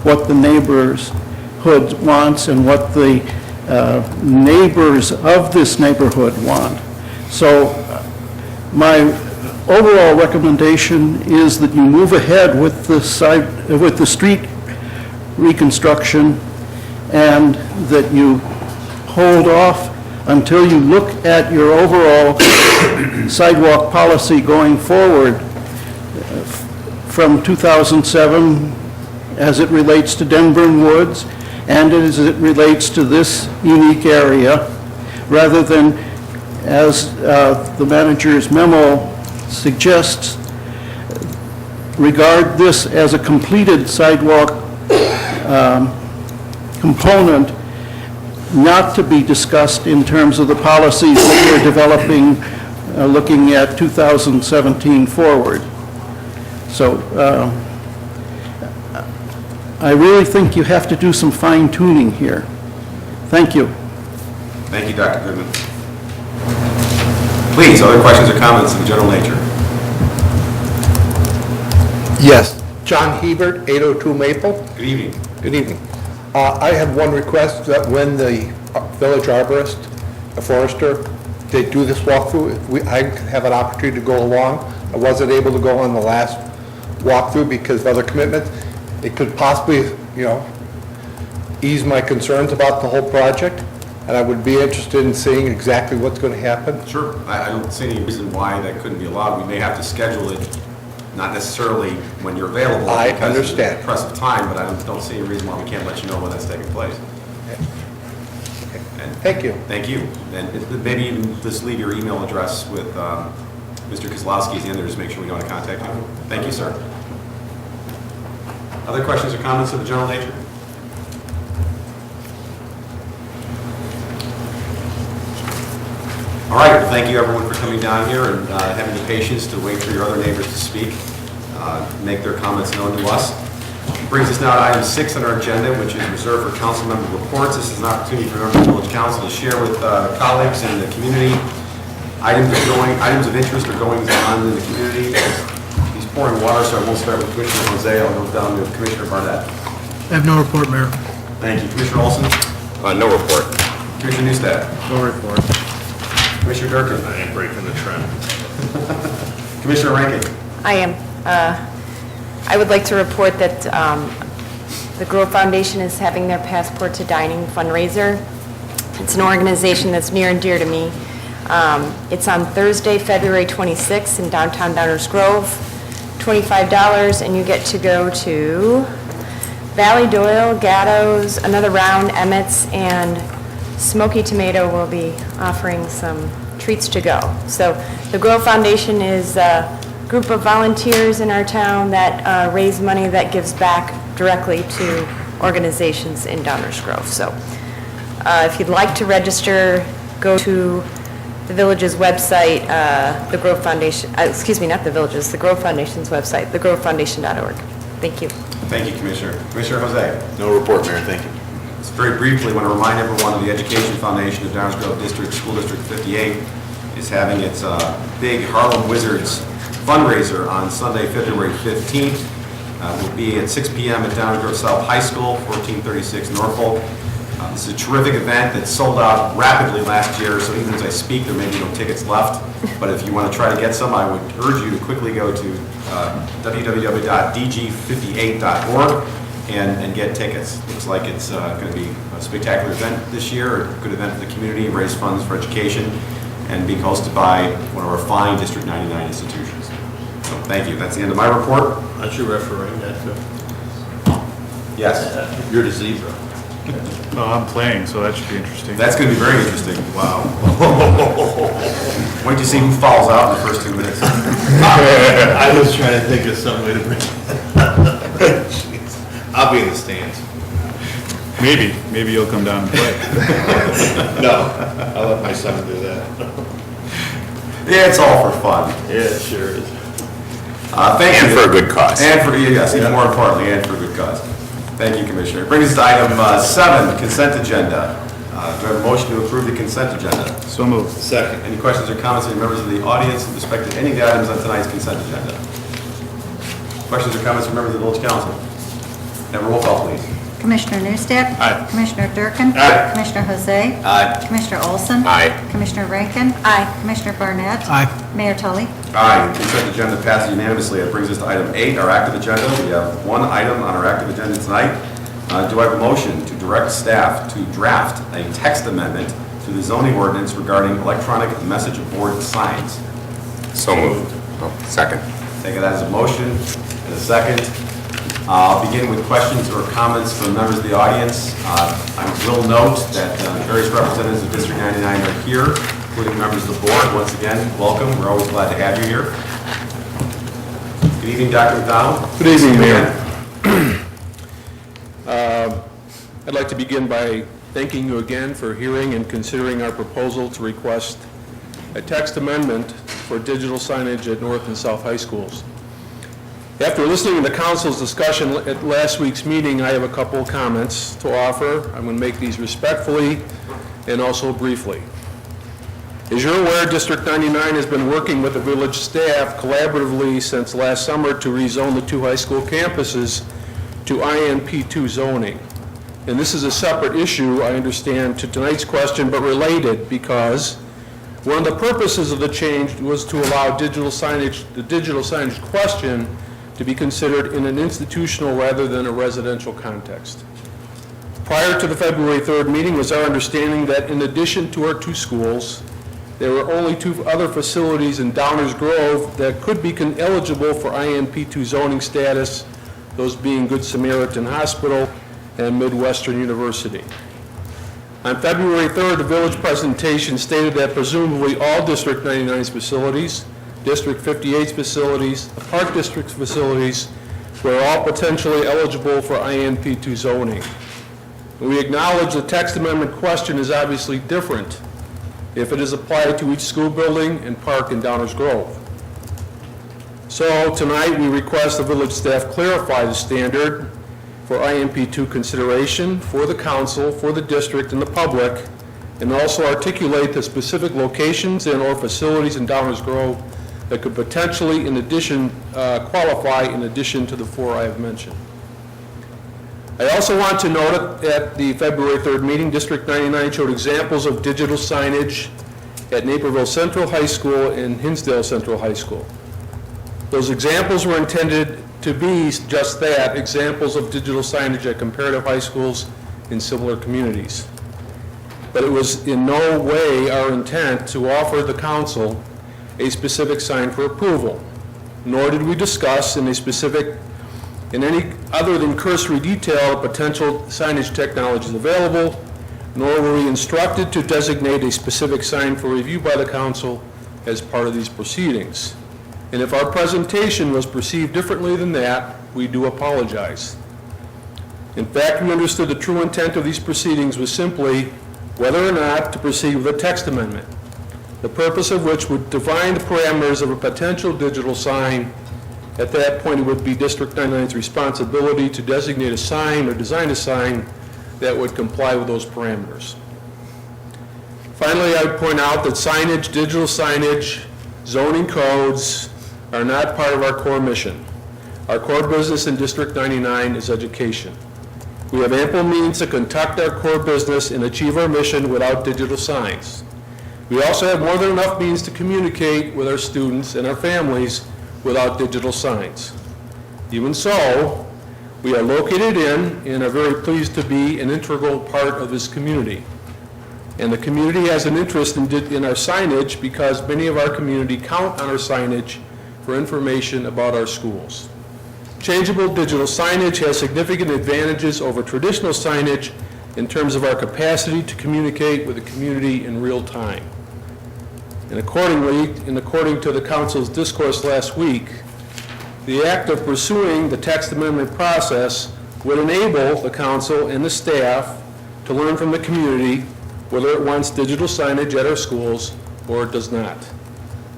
what the neighborhood wants and what the neighbors of this neighborhood want. So my overall recommendation is that you move ahead with the street reconstruction, and that you hold off until you look at your overall sidewalk policy going forward from 2007 as it relates to Denburn Woods and as it relates to this unique area, rather than, as the manager's memo suggests, regard this as a completed sidewalk component, not to be discussed in terms of the policies that we're developing, looking at 2017 forward. So I really think you have to do some fine tuning here. Thank you. Thank you, Dr. Goodman. Please, other questions or comments of a general nature? Yes. John Hebert, 802 Maple. Good evening. Good evening. I have one request, that when the village arborist, a forester, they do this walkthrough, I have an opportunity to go along. I wasn't able to go on the last walkthrough because of other commitments. It could possibly, ease my concerns about the whole project, and I would be interested in seeing exactly what's going to happen. Sure. I don't see any reason why that couldn't be allowed. We may have to schedule it, not necessarily when you're available. I because understand. of the press of time, but I don't see any reason why we can't let you know when that's taking place. And thank you. Thank you. And maybe even just leave your email address with Mr. Kozlowski at the end there, just make sure we know how to contact you. Thank you, sir. Other questions or comments of a general nature? All right, well, thank you everyone for coming down here and having the patience to wait for your other neighbors to speak, make their comments known to us. Brings us now to item 6 on our agenda, which is reserved for council member reports. This is an opportunity for members of the village council to share with colleagues in the community items of interest or goings on in the community. He's pouring water, so I won't start with Commissioner Jose. I'll go down to Commissioner Barnett. I have no report, Mayor. Thank you. Commissioner Olson? No report. Commissioner Newstead? No report. Commissioner Durkin? I ain't breaking the trend. Commissioner Rankin? I am. I would like to report that the Grove Foundation is having their Passport to Dining fundraiser. It's an organization that's near and dear to me. It's on Thursday, February 26th in downtown Downers Grove, $25, and you get to go to Valley Doyle, Gatto's, Another Round, Emmett's, and Smoky Tomato will be offering some treats to go. So the Grove Foundation is a group of volunteers in our town that raise money that gives back directly to organizations in Downers Grove. So if you'd like to register, go to the village's website, the Grove Foundation, excuse me, not the village's, the Grove Foundation's website, thegrovefoundation.org. Thank you. Thank you, Commissioner. Commissioner Jose? No report, Mayor, thank you. Just very briefly, I want to remind everyone of the Education Foundation of Downers Grove District, School District 58, is having its big Harlem Wizards fundraiser on Sunday, February 15th. Will be at 6 p.m. at Downers Grove South High School, 1436 Norfolk. This is a terrific event that sold out rapidly last year, so even as I speak, there may be no tickets left. But if you want to try to get some, I would urge you to quickly go to www.dg58.org and get tickets. Looks like it's going to be a spectacular event this year, a good event for the community, raise funds for education, and be hosted by one of our fine District 99 institutions. So thank you. That's the end of my report. Aren't you referring that to? Yes. You're the zebra. Oh, I'm playing, so that should be interesting. That's going to be very interesting. Wow. Wait to see who falls out in the first 2 minutes. I was trying to think of some way to bring Jeez. I'll be in the stands. Maybe you'll come down and play. No, I'll let my son do that. Yeah, it's all for fun. Yeah, it sure is. Thank you. And for a good cause. And for, yes, even more importantly, and for a good cause. Thank you, Commissioner. Brings us to item 7, consent agenda. Do I have a motion to approve the consent agenda? So moved. Second. Any questions or comments from members of the audience with respect to any of the items on tonight's consent agenda? Questions or comments from members of the village council? Have a roll call, please. Commissioner Newstead? Aye. Commissioner Durkin? Aye. Commissioner Jose? Aye. Commissioner Olson? Aye. Commissioner Rankin? Aye. Commissioner Barnett? Aye. Mayor Tully? Aye. Consent agenda passes unanimously. That brings us to item 8, our active agenda. We have one item on our active agenda tonight. Do I have a motion to direct staff to draft a text amendment to the zoning ordinance regarding electronic message board signs? So moved. Second. Take it as a motion and a second. I'll begin with questions or comments from members of the audience. I will note that various representatives of District 99 are here, including members of the board. Once again, welcome. We're always glad to have you here. Good evening, Dr. McDonald. Good evening, Mayor. I'd like to begin by thanking you again for hearing and considering our proposal to request a text amendment for digital signage at North and South High Schools. After listening to the council's discussion at last week's meeting, I have a couple of comments to offer. I'm going to make these respectfully and also briefly. As you're aware, District 99 has been working with the village staff collaboratively since last summer to rezone the two high school campuses to INP2 zoning. And this is a separate issue, I understand, to tonight's question, but related, because one of the purposes of the change was to allow the digital signage question to be considered in an institutional rather than a residential context. Prior to the February 3rd meeting, it was our understanding that in addition to our two schools, there were only two other facilities in Downers Grove that could be eligible for INP2 zoning status, those being Good Samaritan Hospital and Midwestern University. On February 3rd, the village presentation stated that presumably all District 99's facilities, District 58's facilities, the Park District's facilities were all potentially eligible for INP2 zoning. We acknowledge the text amendment question is obviously different if it is applied to each school building and park in Downers Grove. So tonight we request the village staff clarify the standard for INP2 consideration for the council, for the district, and the public, and also articulate the specific locations and or facilities in Downers Grove that could potentially, in addition, qualify in addition to the four I have mentioned. I also want to note at the February 3rd meeting, District 99 showed examples of digital signage at Naperville Central High School and Hinsdale Central High School. Those examples were intended to be just that, examples of digital signage at comparative high schools in similar communities. But it was in no way our intent to offer the council a specific sign for approval, nor did we discuss in any other than cursory detail potential signage technologies available, nor were we instructed to designate a specific sign for review by the council as part of these proceedings. And if our presentation was perceived differently than that, we do apologize. In fact, we understood the true intent of these proceedings was simply whether or not to proceed with a text amendment, the purpose of which would define the parameters of a potential digital sign. At that point, it would be District 99's responsibility to designate a sign or design a sign that would comply with those parameters. Finally, I would point out that signage, digital signage, zoning codes are not part of our core mission. Our core business in District 99 is education. We have ample means to conduct our core business and achieve our mission without digital signs. We also have more than enough means to communicate with our students and our families without digital signs. Even so, we are located in and are very pleased to be an integral part of this community. And the community has an interest in our signage because many of our community count on our signage for information about our schools. Changeable digital signage has significant advantages over traditional signage in terms of our capacity to communicate with the community in real time. And accordingly, and according to the council's discourse last week, the act of pursuing the text amendment process would enable the council and the staff to learn from the community whether it wants digital signage at our schools or it does not.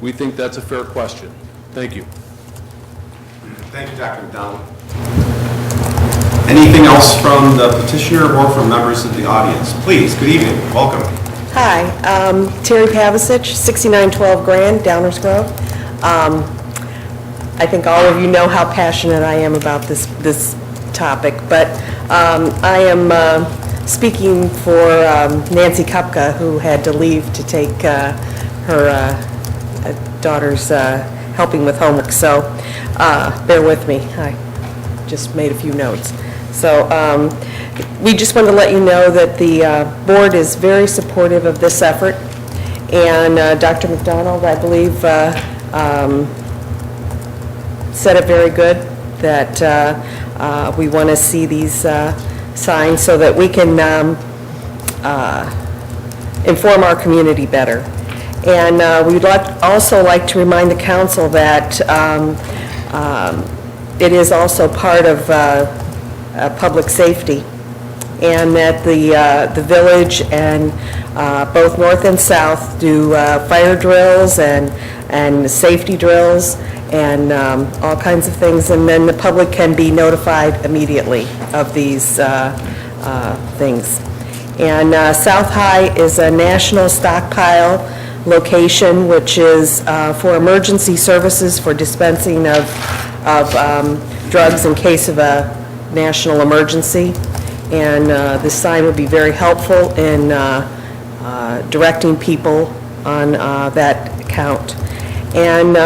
We think that's a fair question. Thank you. Thank you, Dr. McDonald. Anything else from the petitioner or from members of the audience? Please, good evening, welcome. Hi, Terry Pavasich, 6912 Grand, Downers Grove. I think all of you know how passionate I am about this topic, but I am speaking for Nancy Kupka, who had to leave to take her daughter's helping with homework, so bear with me. I just made a few notes. So we just wanted to let you know that the board is very supportive of this effort, and Dr. McDonald, I believe, said it very good, that we want to see these signs so that we can inform our community better. And we'd also like to remind the council that it is also part of public safety, and that the village and both north and south do fire drills and safety drills and all kinds of things, and then the public can be notified immediately of these things. And South High is a national stockpile location, which is for emergency services for dispensing of drugs in case of a national emergency. And this sign would be very helpful in directing people on that account. And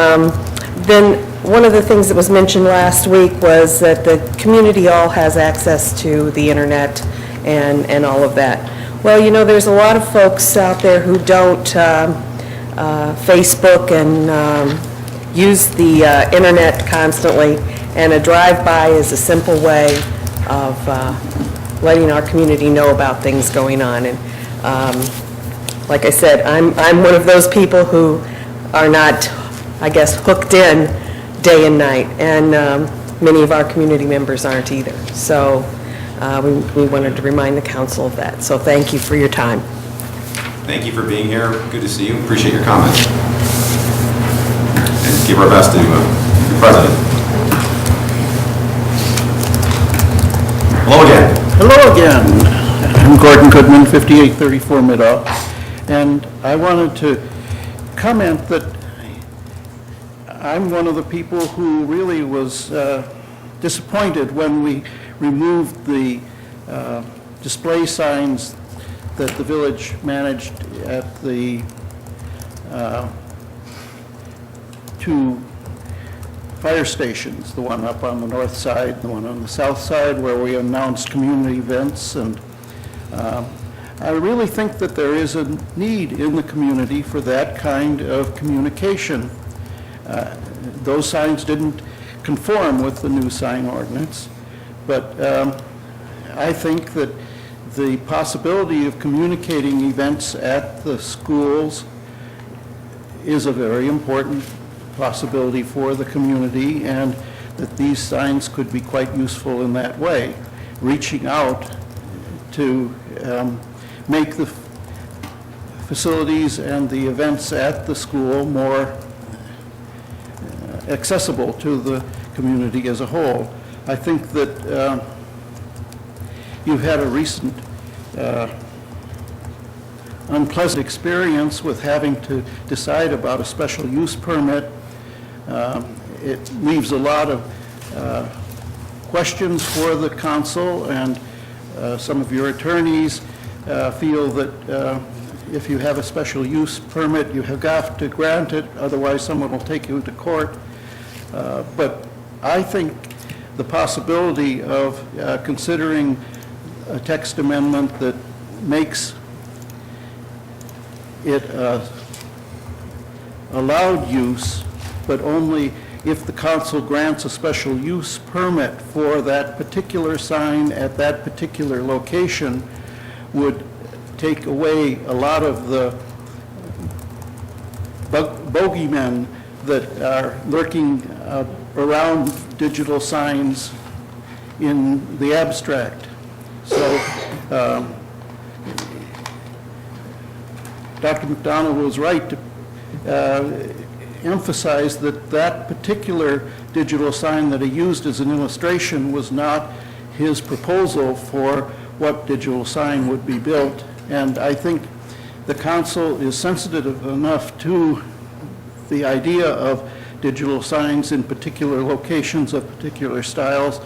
then one of the things that was mentioned last week was that the community all has access to the internet and all of that. Well, you know, there's a lot of folks out there who don't Facebook and use the internet constantly, and a drive-by is a simple way of letting our community know about things going on. And like I said, I'm one of those people who are not, I guess, hooked in day and night, and many of our community members aren't either. So we wanted to remind the council of that. So thank you for your time. Thank you for being here. Good to see you. Appreciate your comments. And give our best to the president. Hello again. Hello again. I'm Gordon Goodman, 5834 Meadow, and I wanted to comment that I'm one of the people who really was disappointed when we removed the display signs that the village managed at the two fire stations, the one up on the north side, the one on the south side, where we announced community events. And I really think that there is a need in the community for that kind of communication. Those signs didn't conform with the new sign ordinance, but I think that the possibility of communicating events at the schools is a very important possibility for the community, and that these signs could be quite useful in that way, reaching out to make the facilities and the events at the school more accessible to the community as a whole. I think that you've had a recent unpleasant experience with having to decide about a special use permit. It leaves a lot of questions for the council, and some of your attorneys feel that if you have a special use permit, you have got to grant it, otherwise someone will take you to court. But I think the possibility of considering a text amendment that makes it allowed use, but only if the council grants a special use permit for that particular sign at that particular location, would take away a lot of the bogeymen that are lurking around digital signs in the abstract. So Dr. McDonald was right to emphasize that that particular digital sign that he used as an illustration was not his proposal for what digital sign would be built. And I think the council is sensitive enough to the idea of digital signs in particular locations of particular styles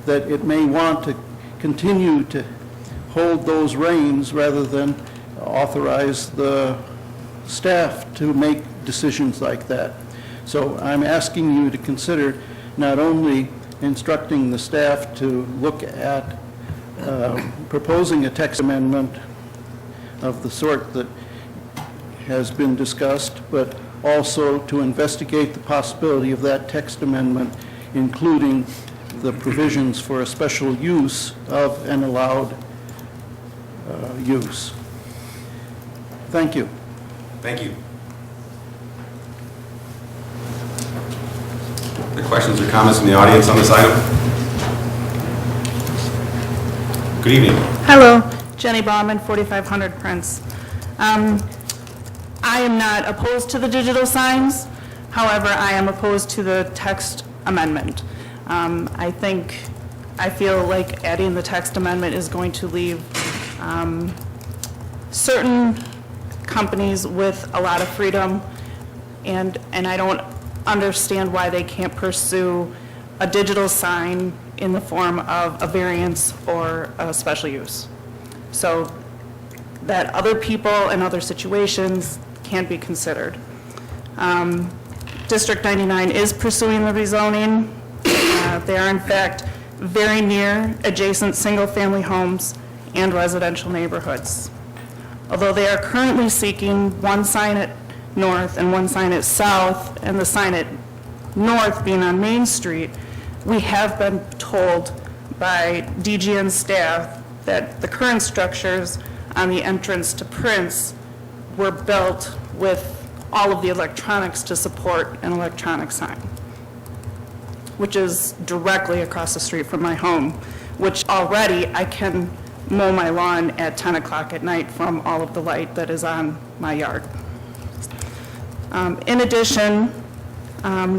that it may want to continue to hold those reins rather than authorize the staff to make decisions like that. So I'm asking you to consider not only instructing the staff to look at proposing a text amendment of the sort that has been discussed, but also to investigate the possibility of that text amendment, including the provisions for a special use of an allowed use. Thank you. Thank you. The questions or comments from the audience on this item? Good evening. Hello, Jenny Bauman, 4500 Prince. I am not opposed to the digital signs. However, I am opposed to the text amendment. I feel like adding the text amendment is going to leave certain companies with a lot of freedom, and I don't understand why they can't pursue a digital sign in the form of a variance or a special use. So that other people and other situations can be considered. District 99 is pursuing the rezoning. They are in fact very near adjacent single-family homes and residential neighborhoods. Although they are currently seeking one sign at north and one sign at south, and the sign at north being on Main Street, we have been told by DGN staff that the current structures on the entrance to Prince were built with all of the electronics to support an electronic sign, which is directly across the street from my home, which already I can mow my lawn at 10 o'clock at night from all of the light that is on my yard. In addition,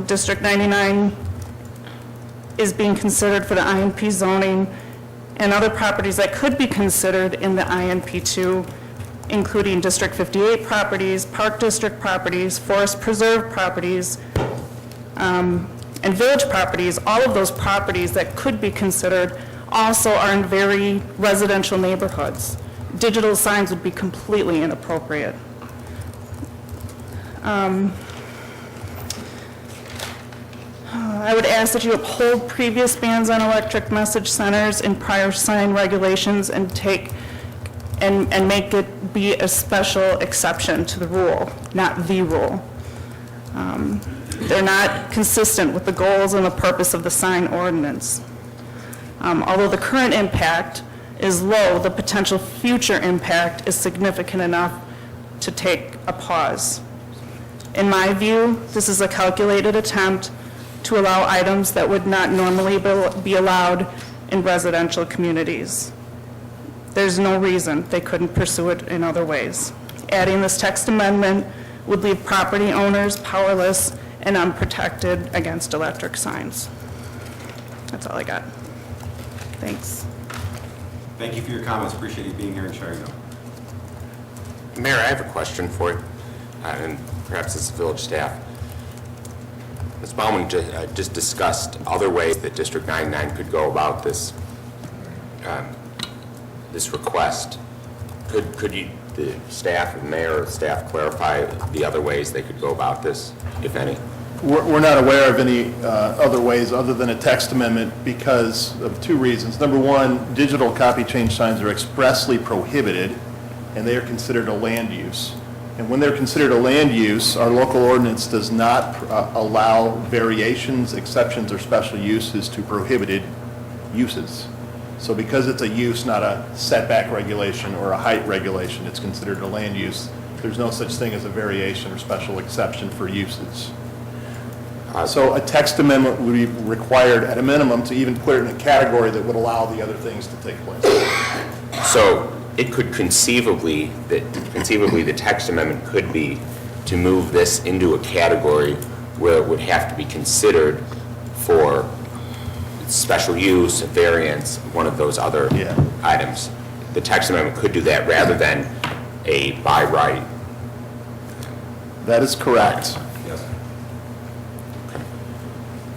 District 99 is being considered for the INP zoning, and other properties that could be considered in the INP2, including District 58 properties, Park District properties, Forest Preserve properties, and village properties. All of those properties that could be considered also are in very residential neighborhoods. Digital signs would be completely inappropriate. I would ask that you uphold previous bans on electric message centers and prior sign regulations and make it be a special exception to the rule, not the rule. They're not consistent with the goals and the purpose of the sign ordinance. Although the current impact is low, the potential future impact is significant enough to take a pause. In my view, this is a calculated attempt to allow items that would not normally be allowed in residential communities. There's no reason they couldn't pursue it in other ways. Adding this text amendment would leave property owners powerless and unprotected against electric signs. That's all I got. Thanks. Thank you for your comments. Appreciate you being here and sharing them. Mayor, I have a question for you, and perhaps it's the village staff. Ms. Baumann just discussed other ways that District 99 could go about this this request. Could you, the staff and mayor or staff, clarify the other ways they could go about this, if any? We're not aware of any other ways other than a text amendment because of two reasons. Number one, digital copy change signs are expressly prohibited, and they are considered a land use. And when they're considered a land use, our local ordinance does not allow variations, exceptions, or special uses to prohibited uses. So because it's a use, not a setback regulation or a height regulation, it's considered a land use. There's no such thing as a variation or special exception for uses. So a text amendment would be required at a minimum to even put it in a category that would allow the other things to take place. So it could conceivably the text amendment could be to move this into a category where it would have to be considered for special use, a variance, one of those other items. The text amendment could do that rather than a by right. That is correct. Yes. Okay.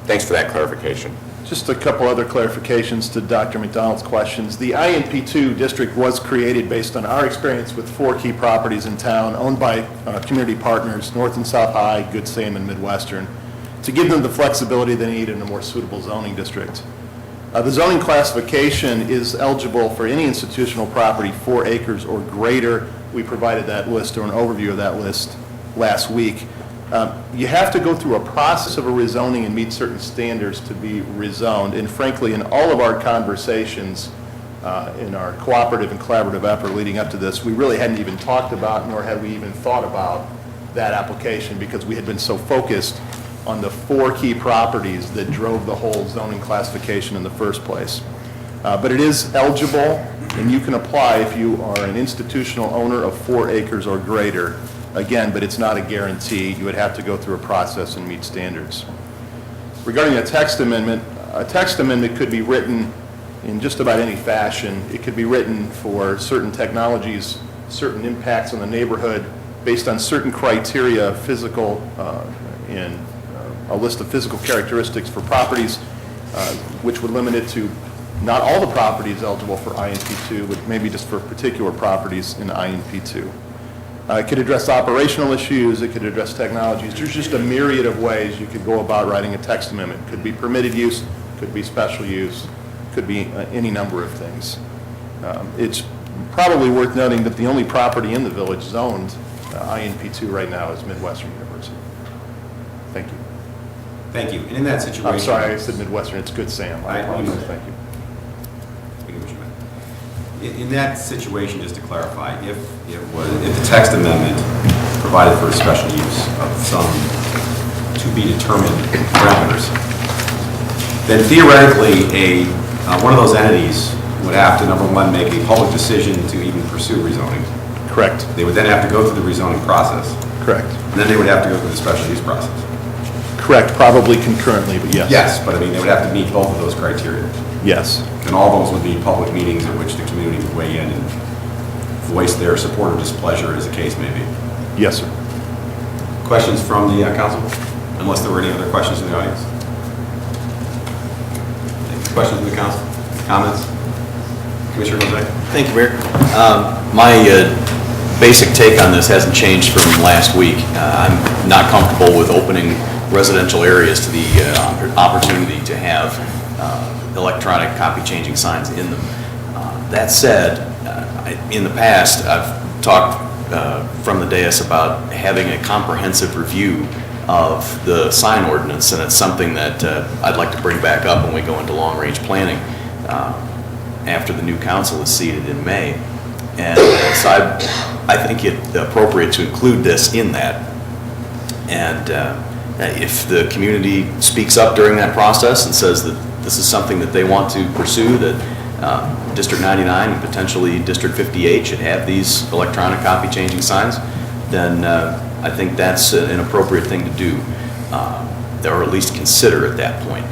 Thanks for that clarification. Just a couple other clarifications to Dr. McDonald's questions. The INP2 district was created based on our experience with 4 key properties in town owned by community partners, North and South High, Good Sam, and Midwestern, to give them the flexibility they need in a more suitable zoning district. The zoning classification is eligible for any institutional property 4 acres or greater. We provided that list or an overview of that list last week. You have to go through a process of a rezoning and meet certain standards to be rezoned. And frankly, in all of our conversations, in our cooperative and collaborative effort leading up to this, we really hadn't even talked about, nor had we even thought about that application, because we had been so focused on the 4 key properties that drove the whole zoning classification in the first place. But it is eligible, and you can apply if you are an institutional owner of 4 acres or greater. Again, but it's not a guarantee. You would have to go through a process and meet standards. Regarding a text amendment could be written in just about any fashion. It could be written for certain technologies, certain impacts on the neighborhood, based on certain criteria, physical, and a list of physical characteristics for properties, which would limit it to not all the properties eligible for INP2, but maybe just for particular properties in INP2. It could address operational issues, it could address technologies. There's just a myriad of ways you could go about writing a text amendment. Could be permitted use, could be special use, could be any number of things. It's probably worth noting that the only property in the village zoned INP2 right now is Midwestern University. Thank you. Thank you. And in that situation... I'm sorry, I said Midwestern. It's Good Sam. I apologize. Thank you. In that situation, just to clarify, if the text amendment provided for a special use of some to-be-determined parameters, then theoretically, one of those entities would have to, number one, make a public decision to even pursue rezoning. Correct. They would then have to go through the rezoning process. Correct. And then they would have to go through the special use process. Correct, probably concurrently, but yes. Yes, but I mean, they would have to meet both of those criteria. Yes. And all those would be public meetings at which the community would weigh in and voice their support or displeasure, as the case may be. Yes, sir. Questions from the council? Unless there were any other questions in the audience? Any questions from the council? Comments? Commissioner Jose? Thank you, Mayor. My basic take on this hasn't changed from last week. I'm not comfortable with opening residential areas to the opportunity to have electronic copy changing signs in them. That said, in the past, I've talked from the dais about having a comprehensive review of the sign ordinance, and it's something that I'd like to bring back up when we go into long-range planning after the new council is seated in May. And so I think it's appropriate to include this in that. And if the community speaks up during that process and says that this is something that they want to pursue, that District 99 and potentially District 58 should have these electronic copy changing signs, then I think that's an appropriate thing to do, or at least consider at that point.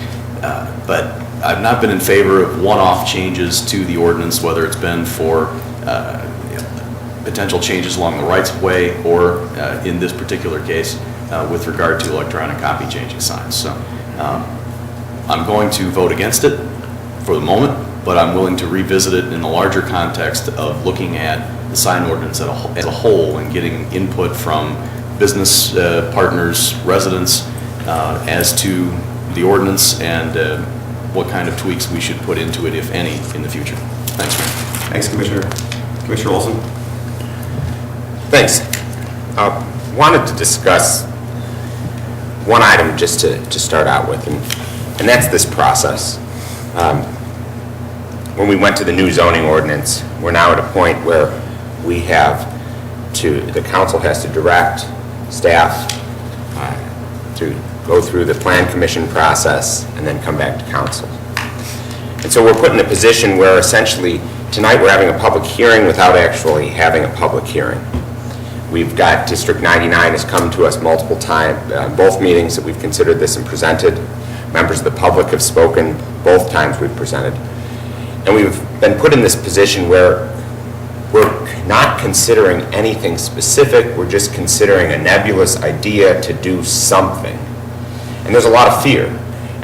But I've not been in favor of one-off changes to the ordinance, whether it's been for potential changes along the rights of way or in this particular case with regard to electronic copy changing signs. So I'm going to vote against it for the moment, but I'm willing to revisit it in the larger context of looking at the sign ordinance as a whole and getting input from business partners, residents, as to the ordinance and what kind of tweaks we should put into it, if any, in the future. Thanks, Mayor. Thanks, Commissioner. Commissioner Olson? Thanks. Wanted to discuss one item just to start out with, and that's this process. When we went to the new zoning ordinance, we're now at a point where we have the council has to direct staff to go through the plan commission process and then come back to council. And so we're put in a position where essentially tonight we're having a public hearing without actually having a public hearing. We've got District 99 has come to us multiple times, both meetings that we've considered this and presented. Members of the public have spoken both times we've presented. And we've been put in this position where we're not considering anything specific, we're just considering a nebulous idea to do something. And there's a lot of fear.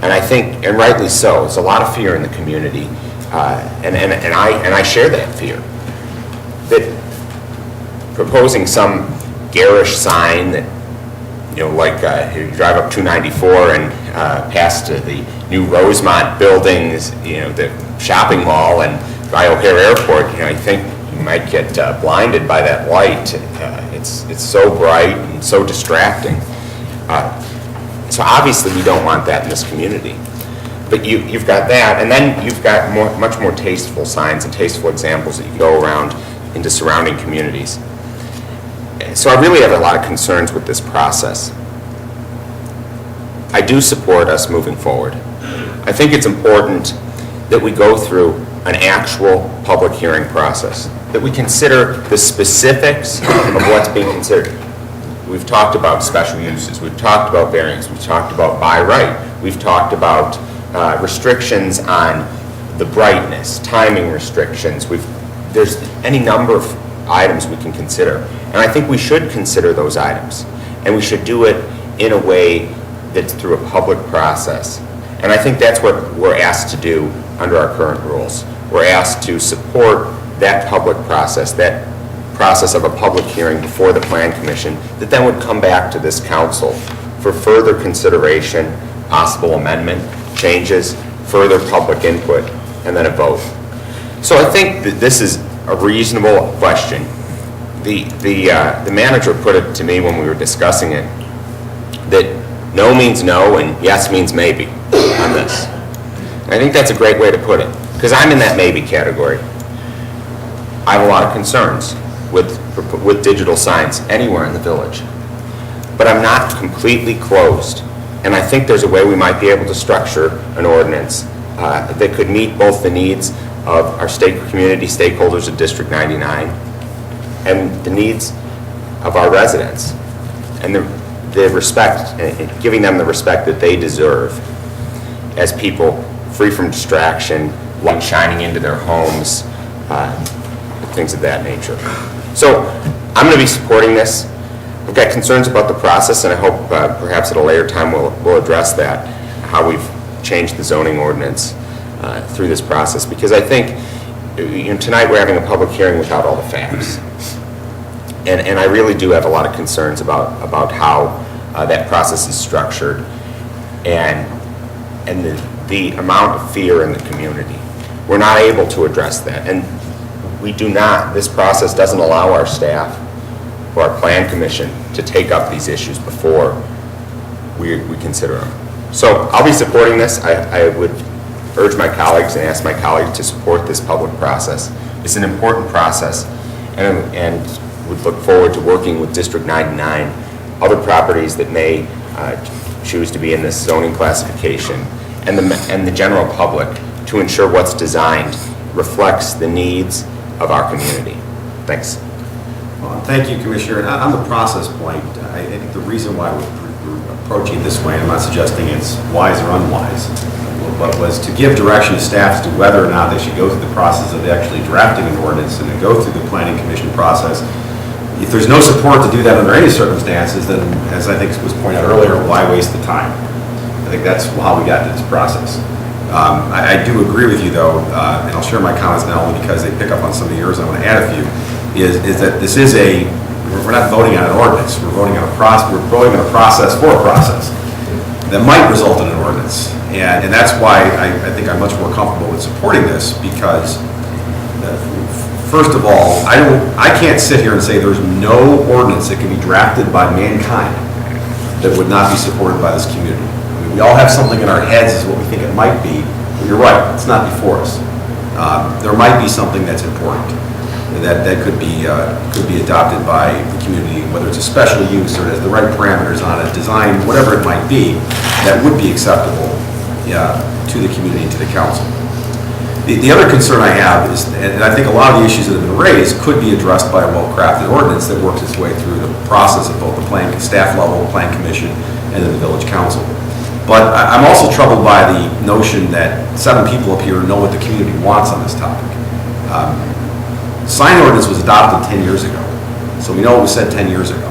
And I think, and rightly so, there's a lot of fear in the community. And I share that fear. That proposing some garish sign that like you drive up 294 and past the new Rosemont buildings, the shopping mall, and by O'Hare Airport, I think you might get blinded by that light. It's so bright and so distracting. So obviously we don't want that in this community. But you've got that, and then you've got much more tasteful signs and tasteful examples that you go around into surrounding communities. So I really have a lot of concerns with this process. I do support us moving forward. I think it's important that we go through an actual public hearing process, that we consider the specifics of what's being considered. We've talked about special uses, we've talked about variance, we've talked about by right, we've talked about restrictions on the brightness, timing restrictions. There's any number of items we can consider. And I think we should consider those items. And we should do it in a way that's through a public process. And I think that's what we're asked to do under our current rules. We're asked to support that public process, that process of a public hearing before the Plan Commission that then would come back to this council for further consideration, possible amendment, changes, further public input, and then a vote. So I think that this is a reasonable question. The manager put it to me when we were discussing it, that no means no and yes means maybe on this. And I think that's a great way to put it, because I'm in that maybe category. I have a lot of concerns with digital signs anywhere in the village. But I'm not completely closed. And I think there's a way we might be able to structure an ordinance that could meet both the needs of our community stakeholders of District 99 and the needs of our residents, and the respect, giving them the respect that they deserve as people free from distraction, light shining into their homes, things of that nature. So I'm going to be supporting this. I've got concerns about the process, and I hope perhaps at a later time we'll address that, how we've changed the zoning ordinance through this process, because I think tonight we're having a public hearing without all the facts. And I really do have a lot of concerns about how that process is structured and the amount of fear in the community. We're not able to address that, and we do not. This process doesn't allow our staff or our Plan Commission to take up these issues before we consider them. So I'll be supporting this. I would urge my colleagues and ask my colleagues to support this public process. It's an important process, and would look forward to working with District 99, other properties that may choose to be in this zoning classification, and the general public to ensure what's designed reflects the needs of our community. Thanks. Well, thank you, Commissioner. And on the process point, I think the reason why we're approaching it this way, I'm not suggesting it's wise or unwise, but was to give direction to staff as to whether or not they should go through the process of actually drafting an ordinance and then go through the Planning Commission process. If there's no support to do that under any circumstances, then, as I think was pointed out earlier, why waste the time? I think that's how we got to this process. I do agree with you, though, and I'll share my comments now only because they pick up on some of yours. I want to add a few. Is that this is we're not voting on an ordinance. We're voting on a process. We're voting on a process for a process that might result in an ordinance, and that's why I think I'm much more comfortable with supporting this, because first of all, I can't sit here and say there's no ordinance that can be drafted by mankind that would not be supported by this community. I mean, we all have something in our heads as what we think it might be, but you're right, it's not before us. There might be something that's important that could be adopted by the community, whether it's a special use or it has the right parameters on it, design, whatever it might be, that would be acceptable to the community and to the council. The other concern I have is, and I think a lot of the issues that have been raised could be addressed by a well-crafted ordinance that works its way through the process of both the staff level, Plan Commission, and then the Village Council. But I'm also troubled by the notion that 7 people up here know what the community wants on this topic. Sign ordinance was adopted 10 years ago, so we know what was said 10 years ago.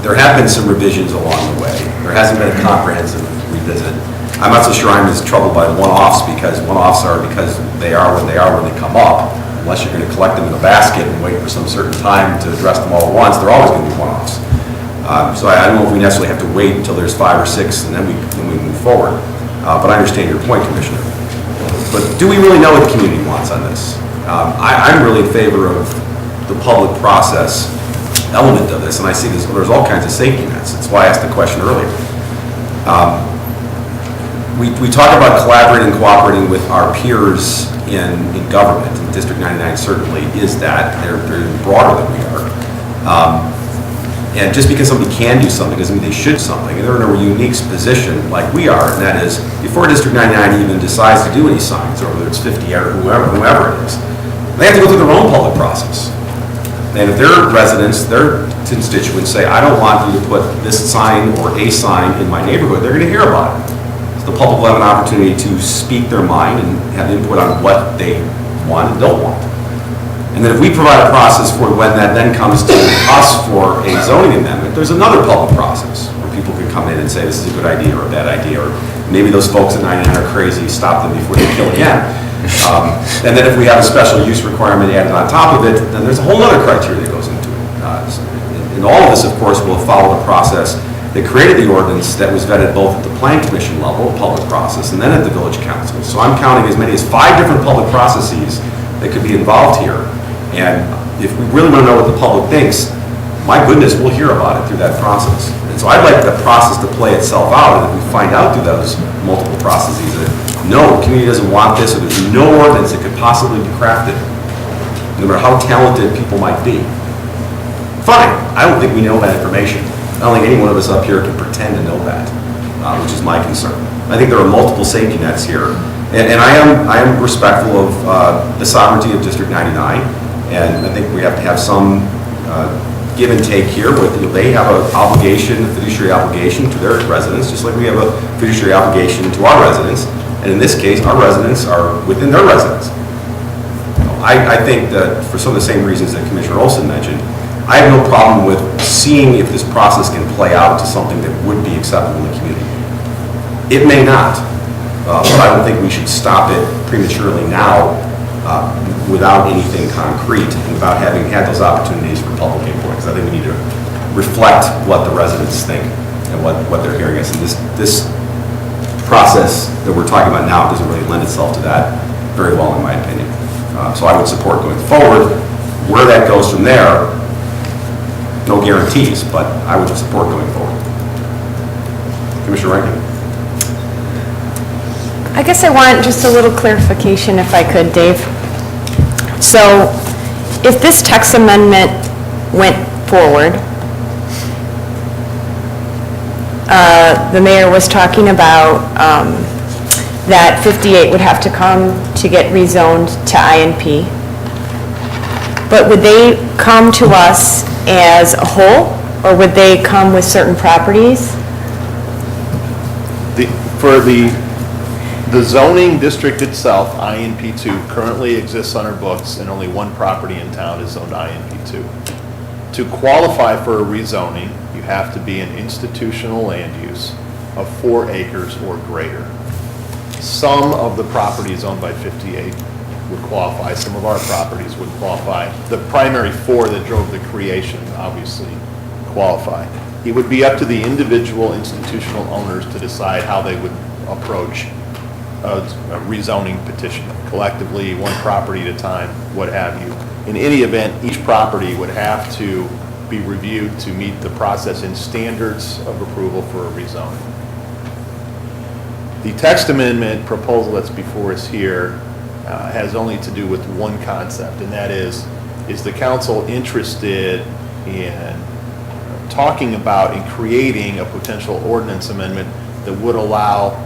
There have been some revisions along the way. There hasn't been a comprehensive revisit. I'm not so sure I'm as troubled by one-offs, because one-offs are because they are when they come up. Unless you're going to collect them in a basket and wait for some certain time to address them all at once, they're always going to be one-offs. So I don't know if we necessarily have to wait until there's 5 or 6 and then we move forward. But I understand your point, Commissioner. But do we really know what the community wants on this? I'm really in favor of the public process element of this, and I see there's all kinds of safety nets. That's why I asked the question earlier. We talk about collaborating and cooperating with our peers in government, and District 99 certainly is that. They're broader than we are. And just because somebody can do something doesn't mean they should do something. And they're in a unique position like we are, and that is, before District 99 even decides to do any signs, or whether it's 50 or whoever it is, they have to go through their own public process. And if their residents, their constituents say, I don't want you to put this sign or a sign in my neighborhood, they're going to hear about it. So the public will have an opportunity to speak their mind and have input on what they want and don't want. And then if we provide a process for when that then comes to us for a zoning amendment, there's another public process where people can come in and say this is a good idea or a bad idea, or maybe those folks at 99 are crazy, stop them before they kill again. And then if we have a special use requirement added on top of it, then there's a whole other criteria that goes into it. And all of this, of course, will follow the process that created the ordinance that was vetted both at the Plan Commission level, public process, and then at the Village Council. So I'm counting as many as 5 different public processes that could be involved here. And if we really want to know what the public thinks, my goodness, we'll hear about it through that process. And so I'd like the process to play itself out, and if we find out through those multiple processes that no, the community doesn't want this, or there's no ordinance that could possibly be crafted, no matter how talented people might be. Fine, I don't think we know that information. I don't think any one of us up here can pretend to know that, which is my concern. I think there are multiple safety nets here, and I am respectful of the sovereignty of District 99, and I think we have to have some give and take here. With they have an obligation, a fiduciary obligation to their residents, just like we have a fiduciary obligation to our residents. And in this case, our residents are within their residence. I think that for some of the same reasons that Commissioner Olson mentioned, I have no problem with seeing if this process can play out to something that would be acceptable in the community. It may not, but I don't think we should stop it prematurely now without anything concrete and without having had those opportunities for public input. Because I think we need to reflect what the residents think and what they're hearing us. And this process that we're talking about now doesn't really lend itself to that very well, in my opinion. So I would support going forward. Where that goes from there, no guarantees, but I would support going forward. Commissioner Rankin. I guess I want just a little clarification if I could, Dave. So if this text amendment went forward, the mayor was talking about that 58 would have to come to get rezoned to INP. But would they come to us as a whole, or would they come with certain properties? For the zoning district itself, INP2, currently exists on our books, and only one property in town is zoned INP2. To qualify for a rezoning, you have to be an institutional land use of 4 acres or greater. Some of the properties owned by 58 would qualify, some of our properties would qualify. The primary 4 that drove the creation obviously qualify. It would be up to the individual institutional owners to decide how they would approach a rezoning petition, collectively, one property at a time, what have you. In any event, each property would have to be reviewed to meet the process and standards of approval for a rezoning. The text amendment proposal that's before us here has only to do with one concept, and that is the council interested in talking about and creating a potential ordinance amendment that would allow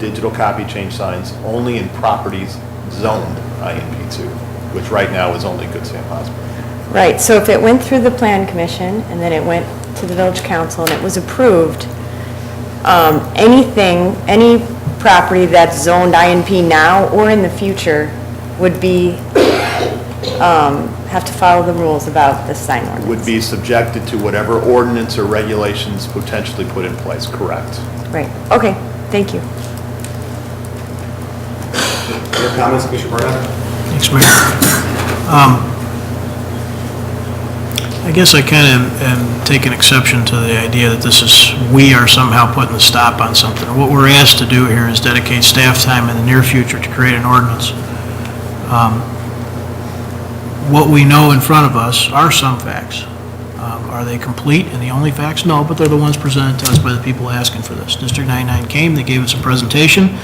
digital copy change signs only in properties zoned INP2, which right now is only Good Sam Hospital. Right, so if it went through the Plan Commission and then it went to the Village Council and it was approved, any property that's zoned INP now or in the future would be, have to follow the rules about the sign ordinance. Would be subjected to whatever ordinance or regulations potentially put in place, correct? Right, okay, thank you. Other comments, Commissioner Barnett? Thanks, Mayor. I guess I kind of am taking exception to the idea that we are somehow putting the stop on something. What we're asked to do here is dedicate staff time in the near future to create an ordinance. What we know in front of us are some facts. Are they complete and the only facts? No, but they're the ones presented to us by the people asking for this. District 99 came, they gave us a presentation,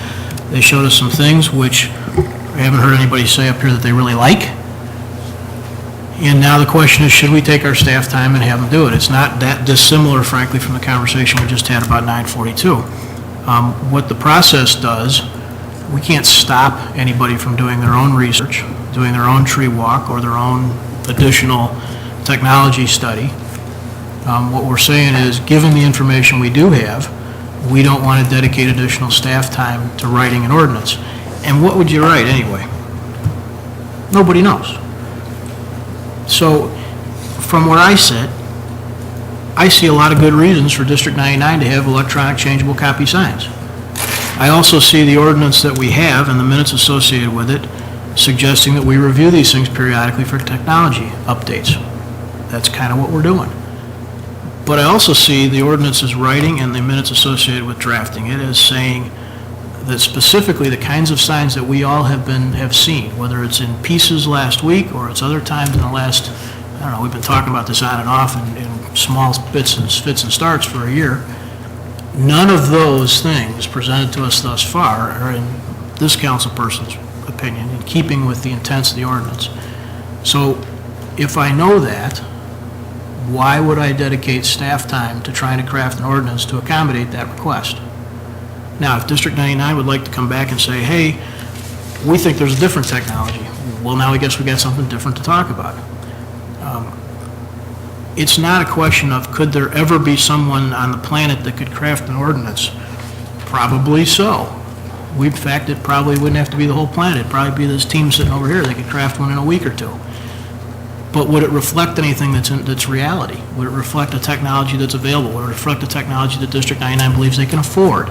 they showed us some things which I haven't heard anybody say up here that they really like. And now the question is, should we take our staff time and have them do it? It's not that dissimilar, frankly, from the conversation we just had about 942. What the process does, we can't stop anybody from doing their own research, doing their own tree walk, or their own additional technology study. What we're saying is, given the information we do have, we don't want to dedicate additional staff time to writing an ordinance. And what would you write anyway? Nobody knows. So, from where I sit, I see a lot of good reasons for District 99 to have electronic changeable copy signs. I also see the ordinance that we have and the minutes associated with it suggesting that we review these things periodically for technology updates. That's kind of what we're doing. But I also see the ordinance's writing and the minutes associated with drafting it as saying that specifically the kinds of signs that we all have seen, whether it's in pieces last week or it's other times in the last, I don't know, we've been talking about this on and off in small bits and fits and starts for a year. None of those things presented to us thus far are, in this council person's opinion, in keeping with the intents of the ordinance. So if I know that, why would I dedicate staff time to trying to craft an ordinance to accommodate that request? Now, if District 99 would like to come back and say, hey, we think there's a different technology, well, now I guess we got something different to talk about. It's not a question of could there ever be someone on the planet that could craft an ordinance? Probably so. In fact, it probably wouldn't have to be the whole planet. It'd probably be this team sitting over here. They could craft one in a week or two. But would it reflect anything that's reality? Would it reflect a technology that's available? Would it reflect a technology that District 99 believes they can afford?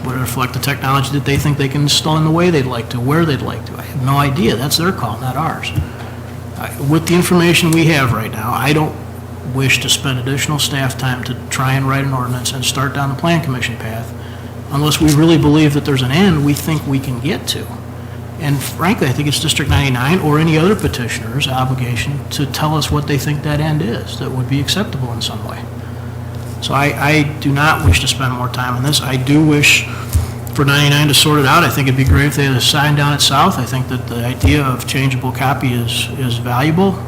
Would it reflect the technology that they think they can install in the way they'd like to, where they'd like to? I have no idea. That's their call, not ours. With the information we have right now, I don't wish to spend additional staff time to try and write an ordinance and start down the Plan Commission path unless we really believe that there's an end we think we can get to. And frankly, I think it's District 99 or any other petitioner's obligation to tell us what they think that end is that would be acceptable in some way. So I do not wish to spend more time on this. I do wish for 99 to sort it out. I think it'd be great if they had a sign down at South. I think that the idea of changeable copy is valuable.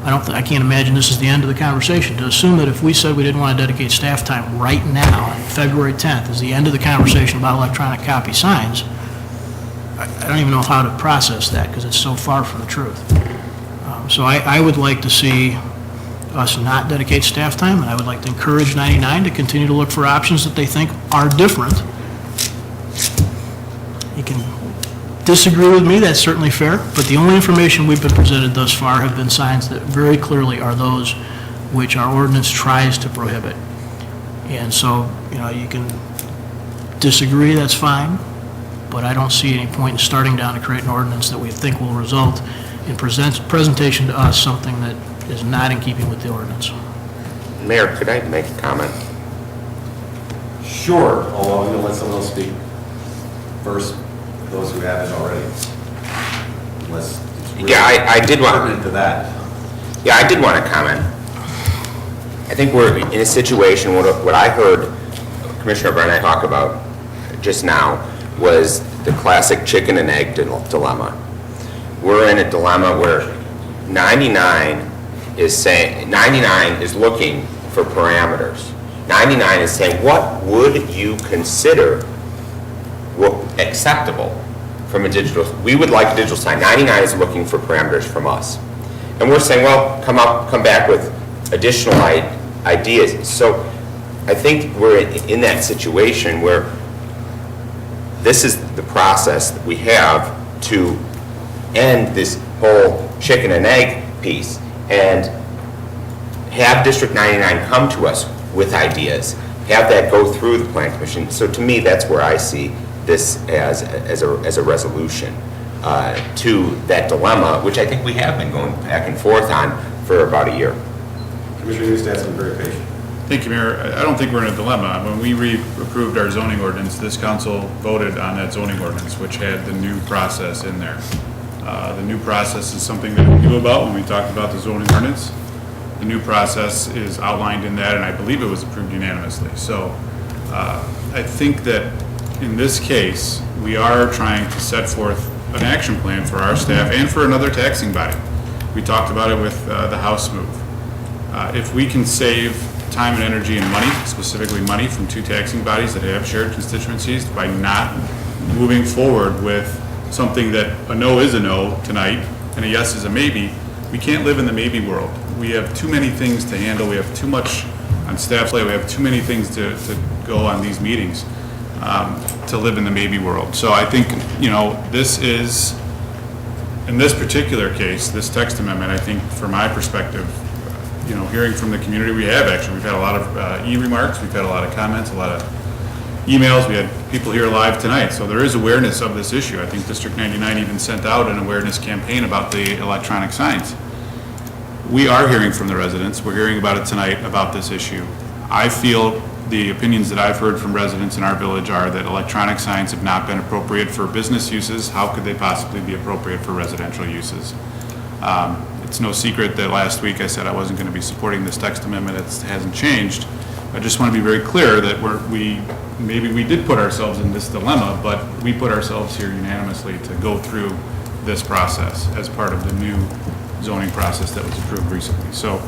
I can't imagine this is the end of the conversation. To assume that if we said we didn't want to dedicate staff time right now, on February 10th, is the end of the conversation about electronic copy signs, I don't even know how to process that because it's so far from the truth. So I would like to see us not dedicate staff time, and I would like to encourage 99 to continue to look for options that they think are different. You can disagree with me, that's certainly fair, but the only information we've been presented thus far have been signs that very clearly are those which our ordinance tries to prohibit. And so, you can disagree, that's fine, but I don't see any point in starting down to create an ordinance that we think will result in presentation to us something that is not in keeping with the ordinance. Mayor, could I make a comment? Sure, although I'm going to let someone else speak first, those who haven't already. Unless it's really I did want pertinent to that. Yeah, I did want to comment. I think we're in a situation, what I heard Commissioner Burnett talk about just now was the classic chicken and egg dilemma. We're in a dilemma where 99 is looking for parameters. 99 is saying, what would you consider acceptable from a digital? We would like a digital sign. 99 is looking for parameters from us. And we're saying, well, come back with additional ideas. So I think we're in that situation where this is the process that we have to end this whole chicken and egg piece and have District 99 come to us with ideas, have that go through the Plan Commission. So to me, that's where I see this as a resolution to that dilemma, which I think we have been going back and forth on for about a year. Commissioner Newstad's been very patient. Thank you, Mayor. I don't think we're in a dilemma. When we approved our zoning ordinance, this council voted on that zoning ordinance, which had the new process in there. The new process is something that we knew about when we talked about the zoning ordinance. The new process is outlined in that, and I believe it was approved unanimously. So I think that in this case, we are trying to set forth an action plan for our staff and for another taxing body. We talked about it with the House move. If we can save time and energy and money, specifically money from two taxing bodies that have shared constituencies by not moving forward with something that a no is a no tonight and a yes is a maybe, we can't live in the maybe world. We have too many things to handle. We have too much on staff's plate. We have too many things to go on these meetings to live in the maybe world. So I think, this is, in this particular case, this text amendment, I think from my perspective, hearing from the community, we've had a lot of e-remarks, we've had a lot of comments, a lot of emails, we had people here live tonight, so there is awareness of this issue. I think District 99 even sent out an awareness campaign about the electronic signs. We are hearing from the residents, we're hearing about it tonight, about this issue. I feel the opinions that I've heard from residents in our village are that electronic signs have not been appropriate for business uses. How could they possibly be appropriate for residential uses? It's no secret that last week I said I wasn't going to be supporting this text amendment. It hasn't changed. I just want to be very clear that maybe we did put ourselves in this dilemma, but we put ourselves here unanimously to go through this process as part of the new zoning process that was approved recently. So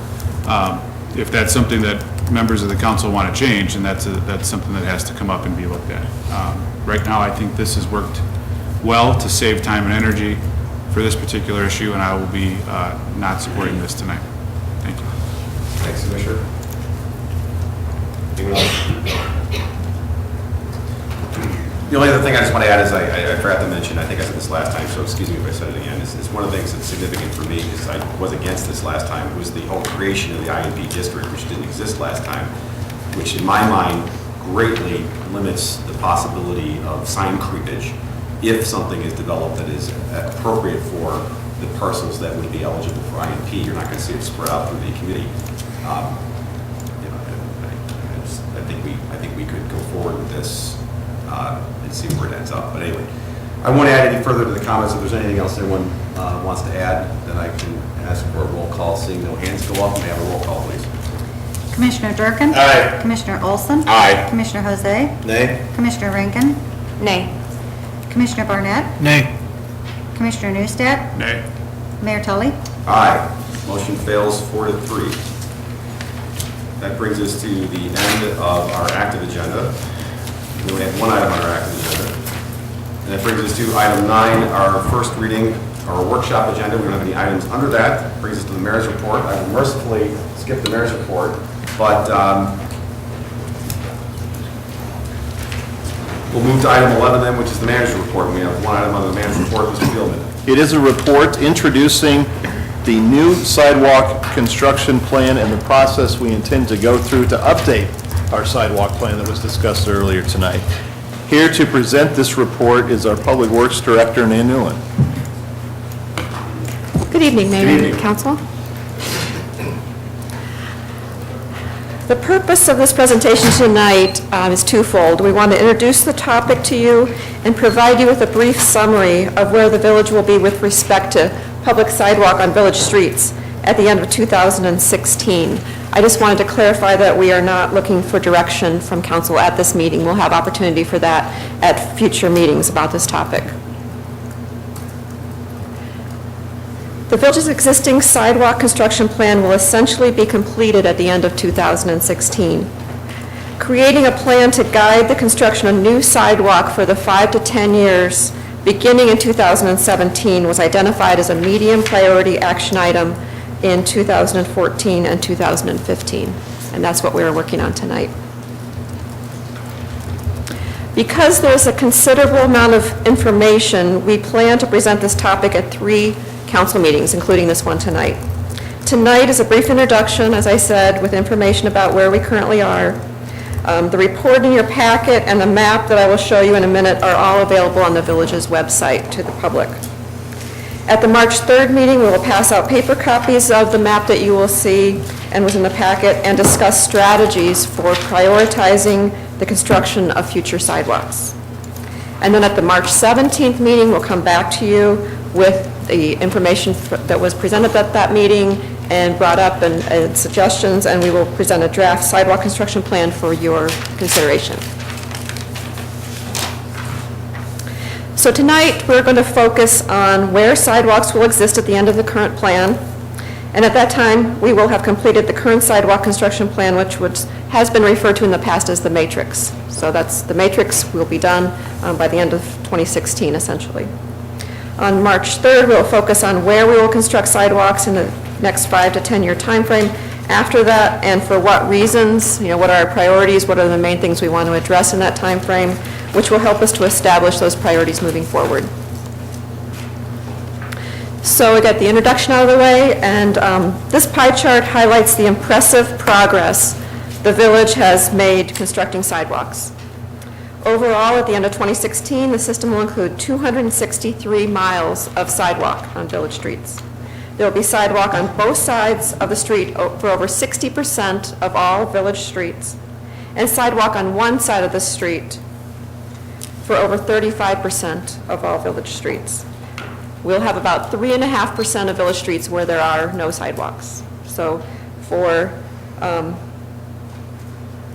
if that's something that members of the council want to change, then that's something that has to come up and be looked at. Right now, I think this has worked well to save time and energy for this particular issue, and I will be not supporting this tonight. Thank you. Thanks, Commissioner. Anyone else? The only other thing I just want to add is I forgot to mention, I think I said this last time, so excuse me if I said it again, is one of the things that's significant for me is I was against this last time. It was the whole creation of the INP district, which didn't exist last time, which in my mind greatly limits the possibility of sign creepage if something is developed that is appropriate for the parcels that would be eligible for INP. You're not going to see it spread out through the community. I think we could go forward with this and see where it ends up. But anyway, I won't add any further to the comments. If there's anything else anyone wants to add, then I can ask for a roll call. Seeing no hands go up, may I have a roll call, please? Commissioner Durkin? Aye. Commissioner Olson? Aye. Commissioner Jose? Nay. Commissioner Rankin? Nay. Commissioner Barnett? Nay. Commissioner Newstat? Nay. Mayor Tully? Aye. Motion fails 4-3. That brings us to the end of our active agenda. We only have one item on our active agenda. And that brings us to item 9, our first reading, our workshop agenda. We don't have any items under that. Brings us to the mayor's report. I will mercifully skip the mayor's report, but we'll move to item 11 then, which is the manager's report. And we have one item on the manager's report, Mr. Fieldman. It is a report introducing the new sidewalk construction plan and the process we intend to go through to update our sidewalk plan that was discussed earlier tonight. Here to present this report is our Public Works Director, Nan Newland. Good evening, Mayor and Council. The purpose of this presentation tonight is twofold. We want to introduce the topic to you and provide you with a brief summary of where the village will be with respect to public sidewalk on village streets at the end of 2016. I just wanted to clarify that we are not looking for direction from council at this meeting. We'll have opportunity for that at future meetings about this topic. The village's existing sidewalk construction plan will essentially be completed at the end of 2016. Creating a plan to guide the construction of new sidewalk for the 5 to 10 years beginning in 2017 was identified as a medium priority action item in 2014 and 2015, and that's what we are working on tonight. Because there's a considerable amount of information, we plan to present this topic at 3 council meetings, including this one tonight. Tonight is a brief introduction, as I said, with information about where we currently are. The report in your packet and the map that I will show you in a minute are all available on the village's website to the public. At the March 3rd meeting, we will pass out paper copies of the map that you will see and was in the packet, and discuss strategies for prioritizing the construction of future sidewalks. And then at the March 17th meeting, we'll come back to you with the information that was presented at that meeting and brought up and suggestions, and we will present a draft sidewalk construction plan for your consideration. So tonight, we're going to focus on where sidewalks will exist at the end of the current plan. And at that time, we will have completed the current sidewalk construction plan, which has been referred to in the past as the matrix. So that's, the matrix will be done by the end of 2016, essentially. On March 3rd, we'll focus on where we will construct sidewalks in the next 5 to 10-year time frame. After that, and for what reasons, what are our priorities, what are the main things we want to address in that time frame, which will help us to establish those priorities moving forward. So we got the introduction out of the way, and this pie chart highlights the impressive progress the village has made constructing sidewalks. Overall, at the end of 2016, the system will include 263 miles of sidewalk on village streets. There will be sidewalk on both sides of the street for over 60% of all village streets, and sidewalk on one side of the street for over 35% of all village streets. We'll have about 3.5% of village streets where there are no sidewalks. So for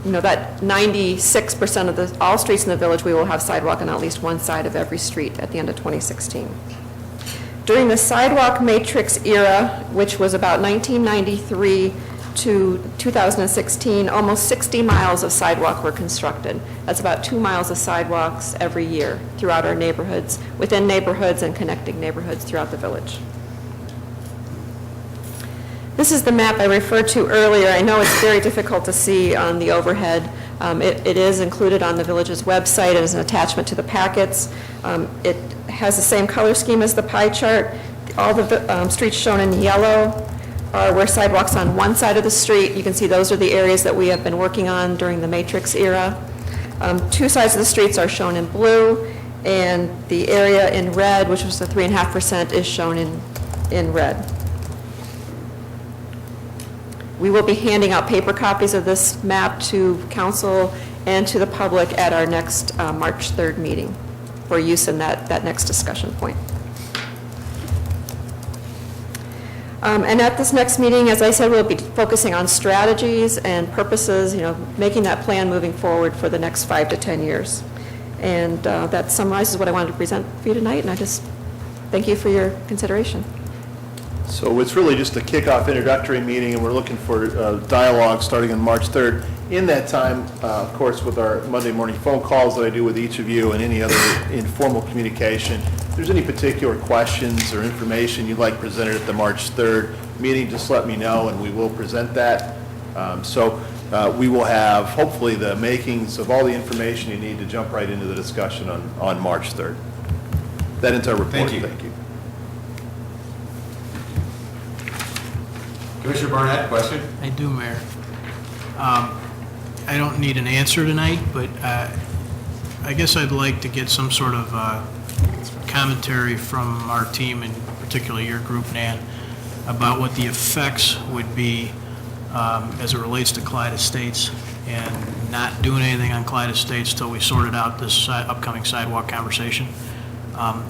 that 96% of all streets in the village, we will have sidewalk on at least one side of every street at the end of 2016. During the sidewalk matrix era, which was about 1993 to 2016, almost 60 miles of sidewalk were constructed. That's about 2 miles of sidewalks every year throughout our neighborhoods, within neighborhoods and connecting neighborhoods throughout the village. This is the map I referred to earlier. I know it's very difficult to see on the overhead. It is included on the village's website as an attachment to the packets. It has the same color scheme as the pie chart. All the streets shown in yellow are where sidewalks on one side of the street. You can see those are the areas that we have been working on during the matrix era. Two sides of the streets are shown in blue, and the area in red, which was the 3.5%, is shown in red. We will be handing out paper copies of this map to council and to the public at our next March 3rd meeting for use in that next discussion point. And at this next meeting, as I said, we'll be focusing on strategies and purposes, making that plan moving forward for the next 5 to 10 years. And that summarizes what I wanted to present for you tonight, and I just thank you for your consideration. So it's really just a kickoff introductory meeting, and we're looking for dialogue starting on March 3rd. In that time, of course, with our Monday morning phone calls that I do with each of you and any other informal communication, if there's any particular questions or information you'd like presented at the March 3rd meeting, just let me know and we will present that. We will have, hopefully, the makings of all the information you need to jump right into the discussion on March 3rd. That ends our report. Thank you. Thank you. Commissioner Barnett, question? I do, Mayor. I don't need an answer tonight, but I guess I'd like to get some sort of commentary from our team, and particularly your group, Nan, about what the effects would be as it relates to Clyde Estates, and not doing anything on Clyde Estates till we sorted out this upcoming sidewalk conversation. I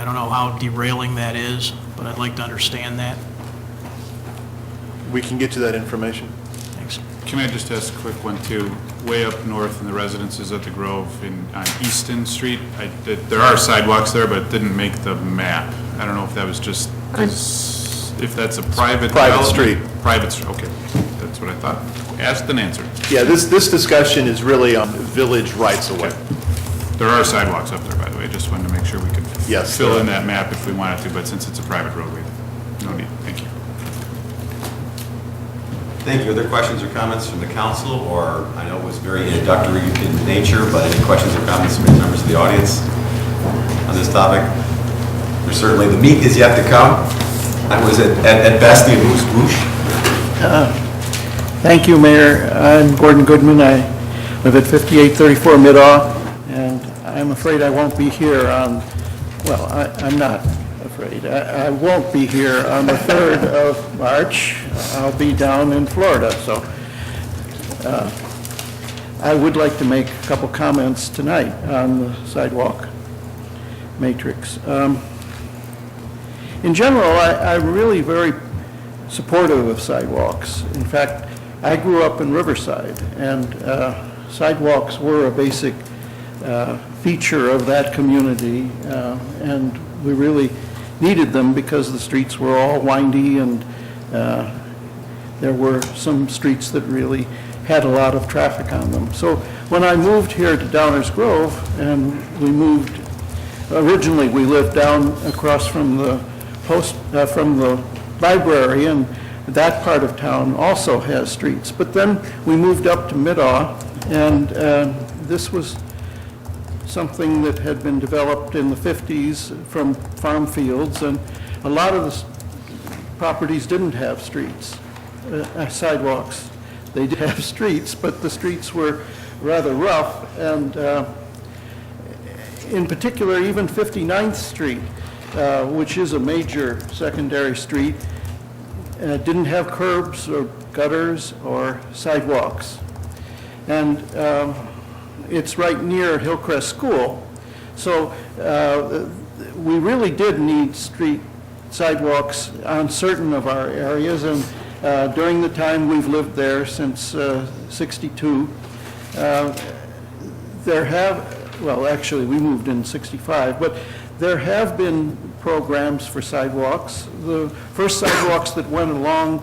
don't know how derailing that is, but I'd like to understand that. We can get you that information. Thanks. Can I just ask a quick one too? Way up north in the residences at the Grove on Easton Street, there are sidewalks there, but it didn't make the map. I don't know if that was just, if that's a private street. Private street, okay. That's what I thought. Asked and answered. Yeah, this discussion is really on village rights of way. There are sidewalks up there, by the way. Just wanted to make sure we could fill in that map if we wanted to, but since it's a private roadway, no need. Thank you. Thank you. Other questions or comments from the council? Or I know it was very introductory in nature, but any questions or comments from members of the audience on this topic? There's certainly, the meat is yet to come. I was at best the moose whoosh. Thank you, Mayor. I'm Gordon Goodman. I live at 5834 Midaw, and I'm afraid I won't be here on, well, I'm not afraid. great. I won't be here on the 3rd of March. I'll be down in Florida, so I would like to make a couple comments tonight on the sidewalk matrix. In general, I'm really very supportive of sidewalks. In fact, I grew up in Riverside, and sidewalks were a basic feature of that community, and we really needed them because the streets were all windy, and there were some streets that really had a lot of traffic on them. So when I moved here to Downers Grove, and we moved, originally we lived down across from the library, and that part of town also has streets. But then we moved up to Middaugh, and this was something that had been developed in the 50s from farm fields, and a lot of the properties didn't have streets, sidewalks. They did have streets, but the streets were rather rough, and in particular, even 59th Street, which is a major secondary street, didn't have curbs or gutters or sidewalks. And it's right near Hillcrest School. So we really did need street sidewalks on certain of our areas, and during the time we've lived there since '62, there have, well, actually we moved in '65, but there have been programs for sidewalks. The first sidewalks that went along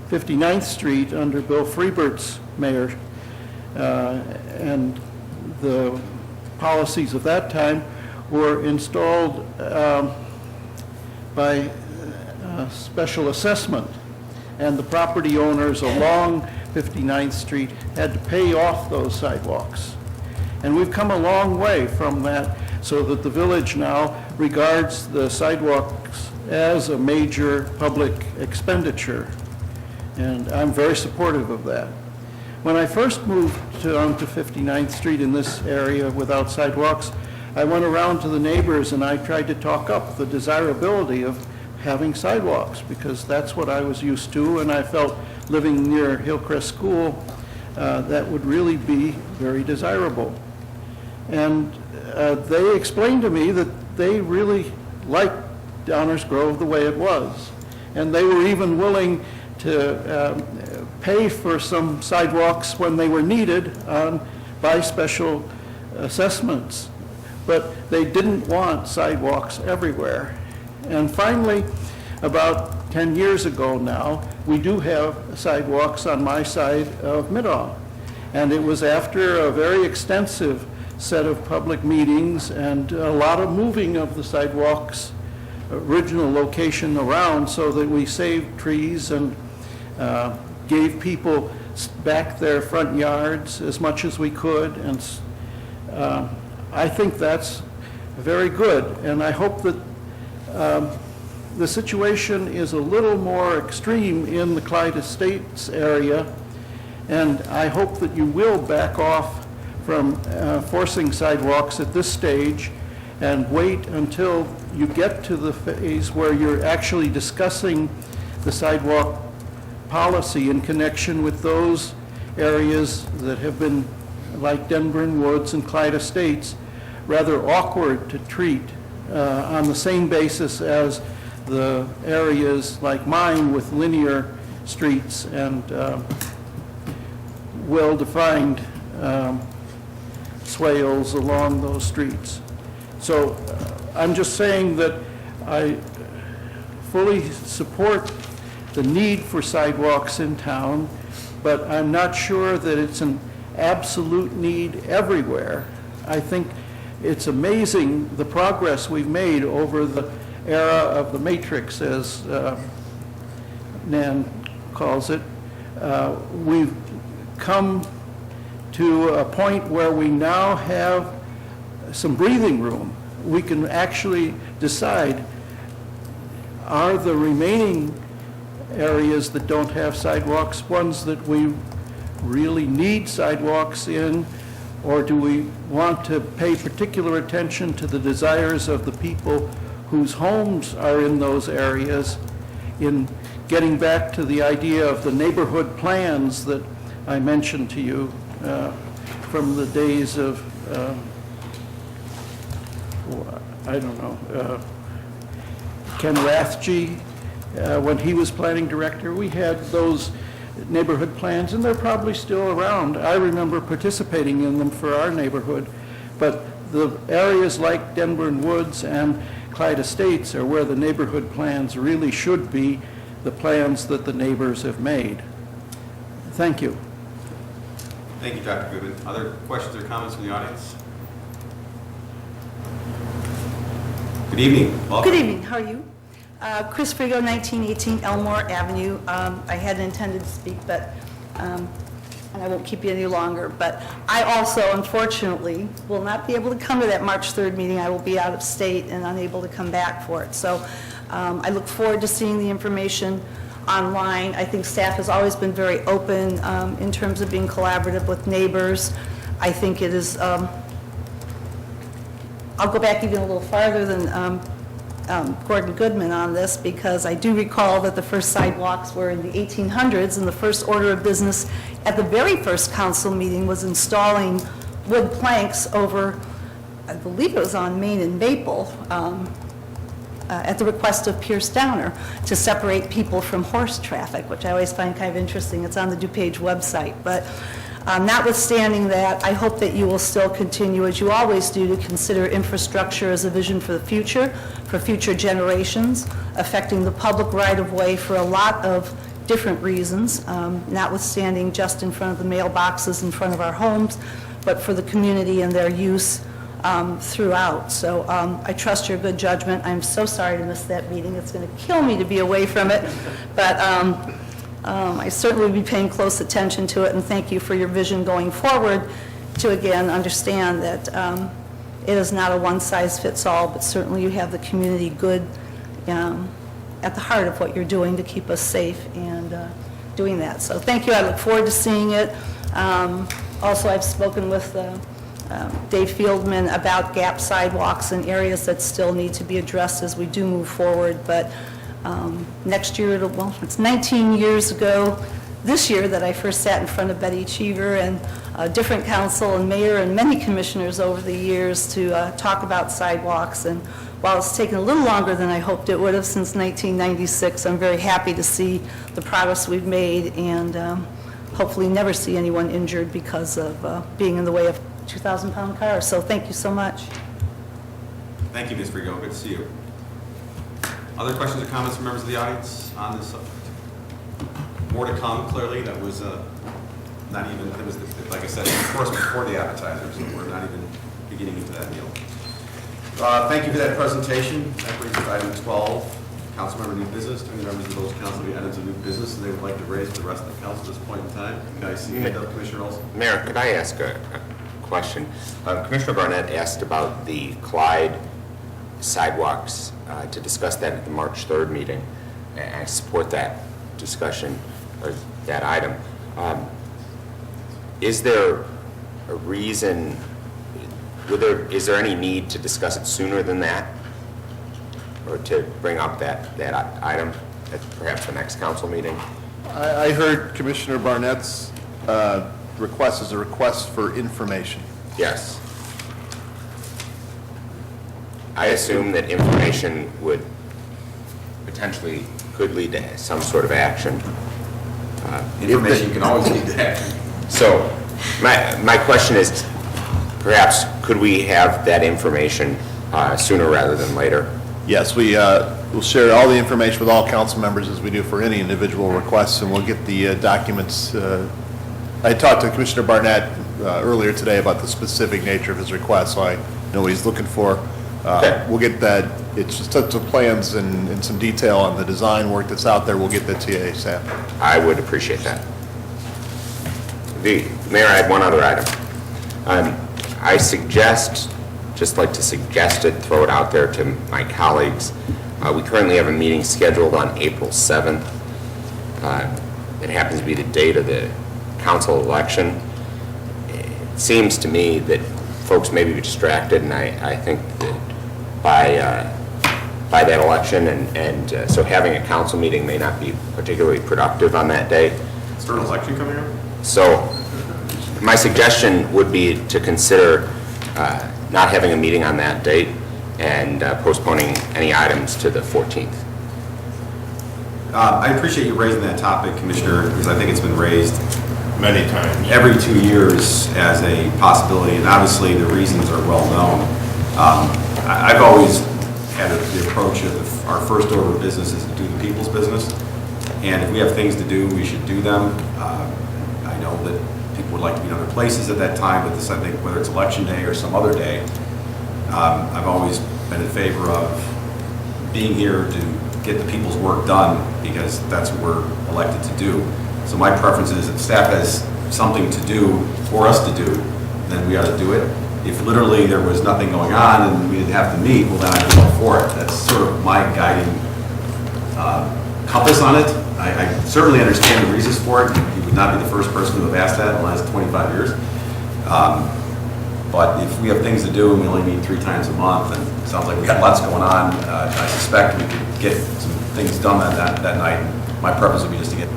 59th Street under Bill Freebert's mayor, and the policies of that time were installed by special assessment, and the property owners along 59th Street had to pay off those sidewalks. And we've come a long way from that, so that the village now regards the sidewalks as a major public expenditure, and I'm very supportive of that. When I first moved onto 59th Street in this area without sidewalks, I went around to the neighbors and I tried to talk up the desirability of having sidewalks, because that's what I was used to, and I felt living near Hillcrest School, that would really be very desirable. And they explained to me that they really liked Downers Grove the way it was, and they were even willing to pay for some sidewalks when they were needed by special assessments, but they didn't want sidewalks everywhere. And finally, about 10 years ago now, we do have sidewalks on my side of Middaugh, and it was after a very extensive set of public meetings and a lot of moving of the sidewalks' original location around, so that we saved trees and gave people back their front yards as much as we could, and I think that's very good, and I hope that the situation is a little more extreme in the Clyde Estates area, and I hope that you will back off from forcing sidewalks at this stage and wait until you get to the phase where you're actually discussing the sidewalk policy in connection with those areas that have been, like Denburn Woods and Clyde Estates, rather awkward to treat on the same basis as the areas like mine with linear streets and well-defined swales along those streets. So I'm just saying that I fully support the need for sidewalks in town, but I'm not sure that it's an absolute need everywhere. I think it's amazing the progress we've made over the era of the matrix, as Nan calls it. We've come to a point where we now have some breathing room. We can actually decide, are the remaining areas that don't have sidewalks ones that we really need sidewalks in, Or do we want to pay particular attention to the desires of the people whose homes are in those areas in getting back to the idea of the neighborhood plans that I mentioned to you from the days of, I don't know, Ken Rathje, when he was planning director. We had those neighborhood plans, and they're probably still around. I remember participating in them for our neighborhood, but the areas like Denburn Woods and Clyde Estates are where the neighborhood plans really should be, the plans that the neighbors have made. Thank you. Thank you, Dr. Goodman. Other questions or comments from the audience? Good evening. Welcome. Good evening. How are you? Chris Frigo, 1918 Elmore Avenue. I hadn't intended to speak, but, and I won't keep you any longer, but I also, unfortunately, will not be able to come to that March 3rd meeting. I will be out of state and unable to come back for it. So I look forward to seeing the information online. I think staff has always been very open in terms of being collaborative with neighbors. I think it is, I'll go back even a little farther than Gordon Goodman on this, because I do recall that the first sidewalks were in the 1800s, and the first order of business at the very first council meeting was installing wood planks over, I believe it was on Main and Maple, at the request of Pierce Downer, to separate people from horse traffic, which I always find kind of interesting. It's on the DuPage website. But notwithstanding that, I hope that you will still continue, as you always do, to consider infrastructure as a vision for the future, for future generations, affecting the public right-of-way for a lot of different reasons, notwithstanding just in front of the mailboxes in front of our homes, but for the community and their use throughout. So I trust your good judgment. I'm so sorry to miss that meeting. It's going to kill me to be away from it, but I certainly will be paying close attention to it, and thank you for your vision going forward to, again, understand that it is not a one-size-fits-all, but certainly you have the community good at the heart of what you're doing to keep us safe and doing that. So thank you. I look forward to seeing it. Also, I've spoken with Dave Fieldman about gap sidewalks and areas that still need to be addressed as we do move forward. But next year, well, it's 19 years ago this year that I first sat in front of Betty Cheever and a different council and mayor and many commissioners over the years to talk about sidewalks. And while it's taken a little longer than I hoped it would have since 1996, I'm very happy to see the progress we've made and hopefully never see anyone injured because of being in the way of 2,000-pound cars. So thank you so much. Thank you, Ms. Frigo. Good to see you. Other questions or comments from members of the audience on this subject? More to come, clearly. That was not even, it was, like I said, of course, before the advertisers, so we're not even beginning into that deal. Thank you for that presentation. That brings us to item 12, councilmember new business. Do any members of those council have items of new business that they would like to raise to the rest of the council at this point in time? Can I see Commissioner Olson? Mayor, could I ask a question? Commissioner Barnett asked about the Clyde sidewalks, to discuss that at the March 3rd meeting, and I support that discussion, or that item. Is there a reason, is there any need to discuss it sooner than that? Or to bring up that item at perhaps the next council meeting? I heard Commissioner Barnett's request as a request for information. Yes. I assume that information would potentially could lead to some sort of action. Information can always lead to action. So my question is, perhaps could we have that information sooner rather than later? Yes, we'll share all the information with all council members as we do for any individual requests, and we'll get the documents. I talked to Commissioner Barnett earlier today about the specific nature of his request, so I know what he's looking for. We'll get that. It's just sets of plans and some detail on the design work that's out there. We'll get that to you ASAP. I would appreciate that. Mayor, I had one other item. I suggest, just like to suggest it, throw it out there to my colleagues. We currently have a meeting scheduled on April 7th. It happens to be the date of the council election. seems to me that folks may be distracted, and I think that by that election, and so having a council meeting may not be particularly productive on that day. Is there an election coming up? So my suggestion would be to consider not having a meeting on that date and postponing any items to the 14th. I appreciate you raising that topic, Commissioner, because I think it's been raised Many times. every 2 years as a possibility, and obviously the reasons are well known. I've always had the approach of our first order of business is to do the people's business, and if we have things to do, we should do them. I know that people would like to be in other places at that time, but this, I think, whether it's election day or some other day, I've always been in favor of being here to get the people's work done, because that's what we're elected to do. So my preference is if staff has something to do for us to do, then we ought to do it. If literally there was nothing going on and we didn't have to meet, well, then I'd go for it. That's sort of my guiding compass on it. I certainly understand the reasons for it. You would not be the first person to have asked that in the last 25 years. But if we have things to do and we only meet 3 times a month, and it sounds like we got lots going on, I suspect we could get some things done that night. My preference would be just to get,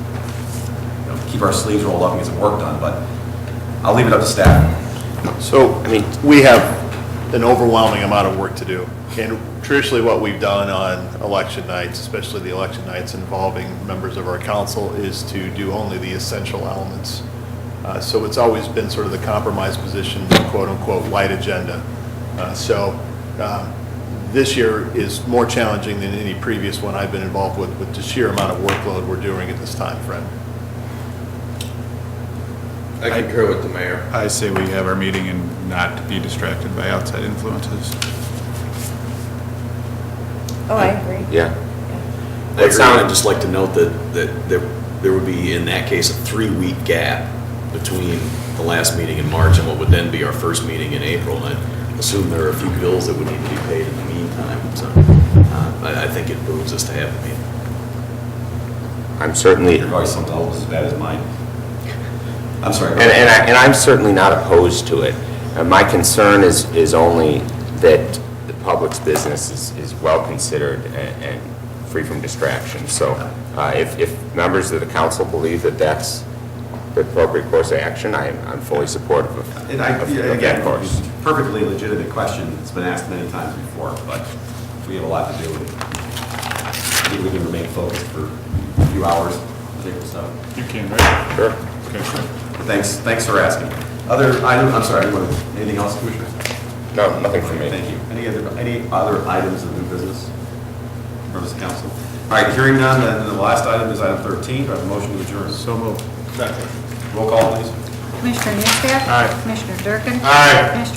keep our sleeves rolled up and get some work done, but I'll leave it up to staff. So, I mean, we have an overwhelming amount of work to do. And traditionally, what we've done on election nights, especially the election nights involving members of our council, is to do only the essential elements. So it's always been sort of the compromise position, quote-unquote, light agenda. This year is more challenging than any previous one I've been involved with the sheer amount of workload we're doing at this time, Fred. I concur with the mayor. I say we have our meeting and not to be distracted by outside influences. Oh, I agree. Yeah. I agree. I'd just like to note that there would be, in that case, a 3-week gap between the last meeting in March and what would then be our first meeting in April. And I assume there are a few bills that would need to be paid in the meantime. So I think it behooves us to have the meeting. I'm certainly... Your voice something else as bad as mine. I'm sorry. And I'm certainly not opposed to it. My concern is only that the public's business is well considered and free from distraction. So if members of the council believe that that's the appropriate course of action, I'm fully supportive of that course. Perfectly legitimate question. It's been asked many times before, but we have a lot to do. I think we can remain focused for a few hours. I think so. You can, right? Sure. Okay, sure. Thanks for asking. Other item? I'm sorry. Anything else, Commissioner? No, nothing for me. Thank you. Any other items of new business? Members of council. All right. Hearing none. Then the last item is item 13. Do I have a motion to adjourn? So moved. Roll call, please. Commissioner Newstead? Aye. Commissioner Durkin? Aye. Commissioner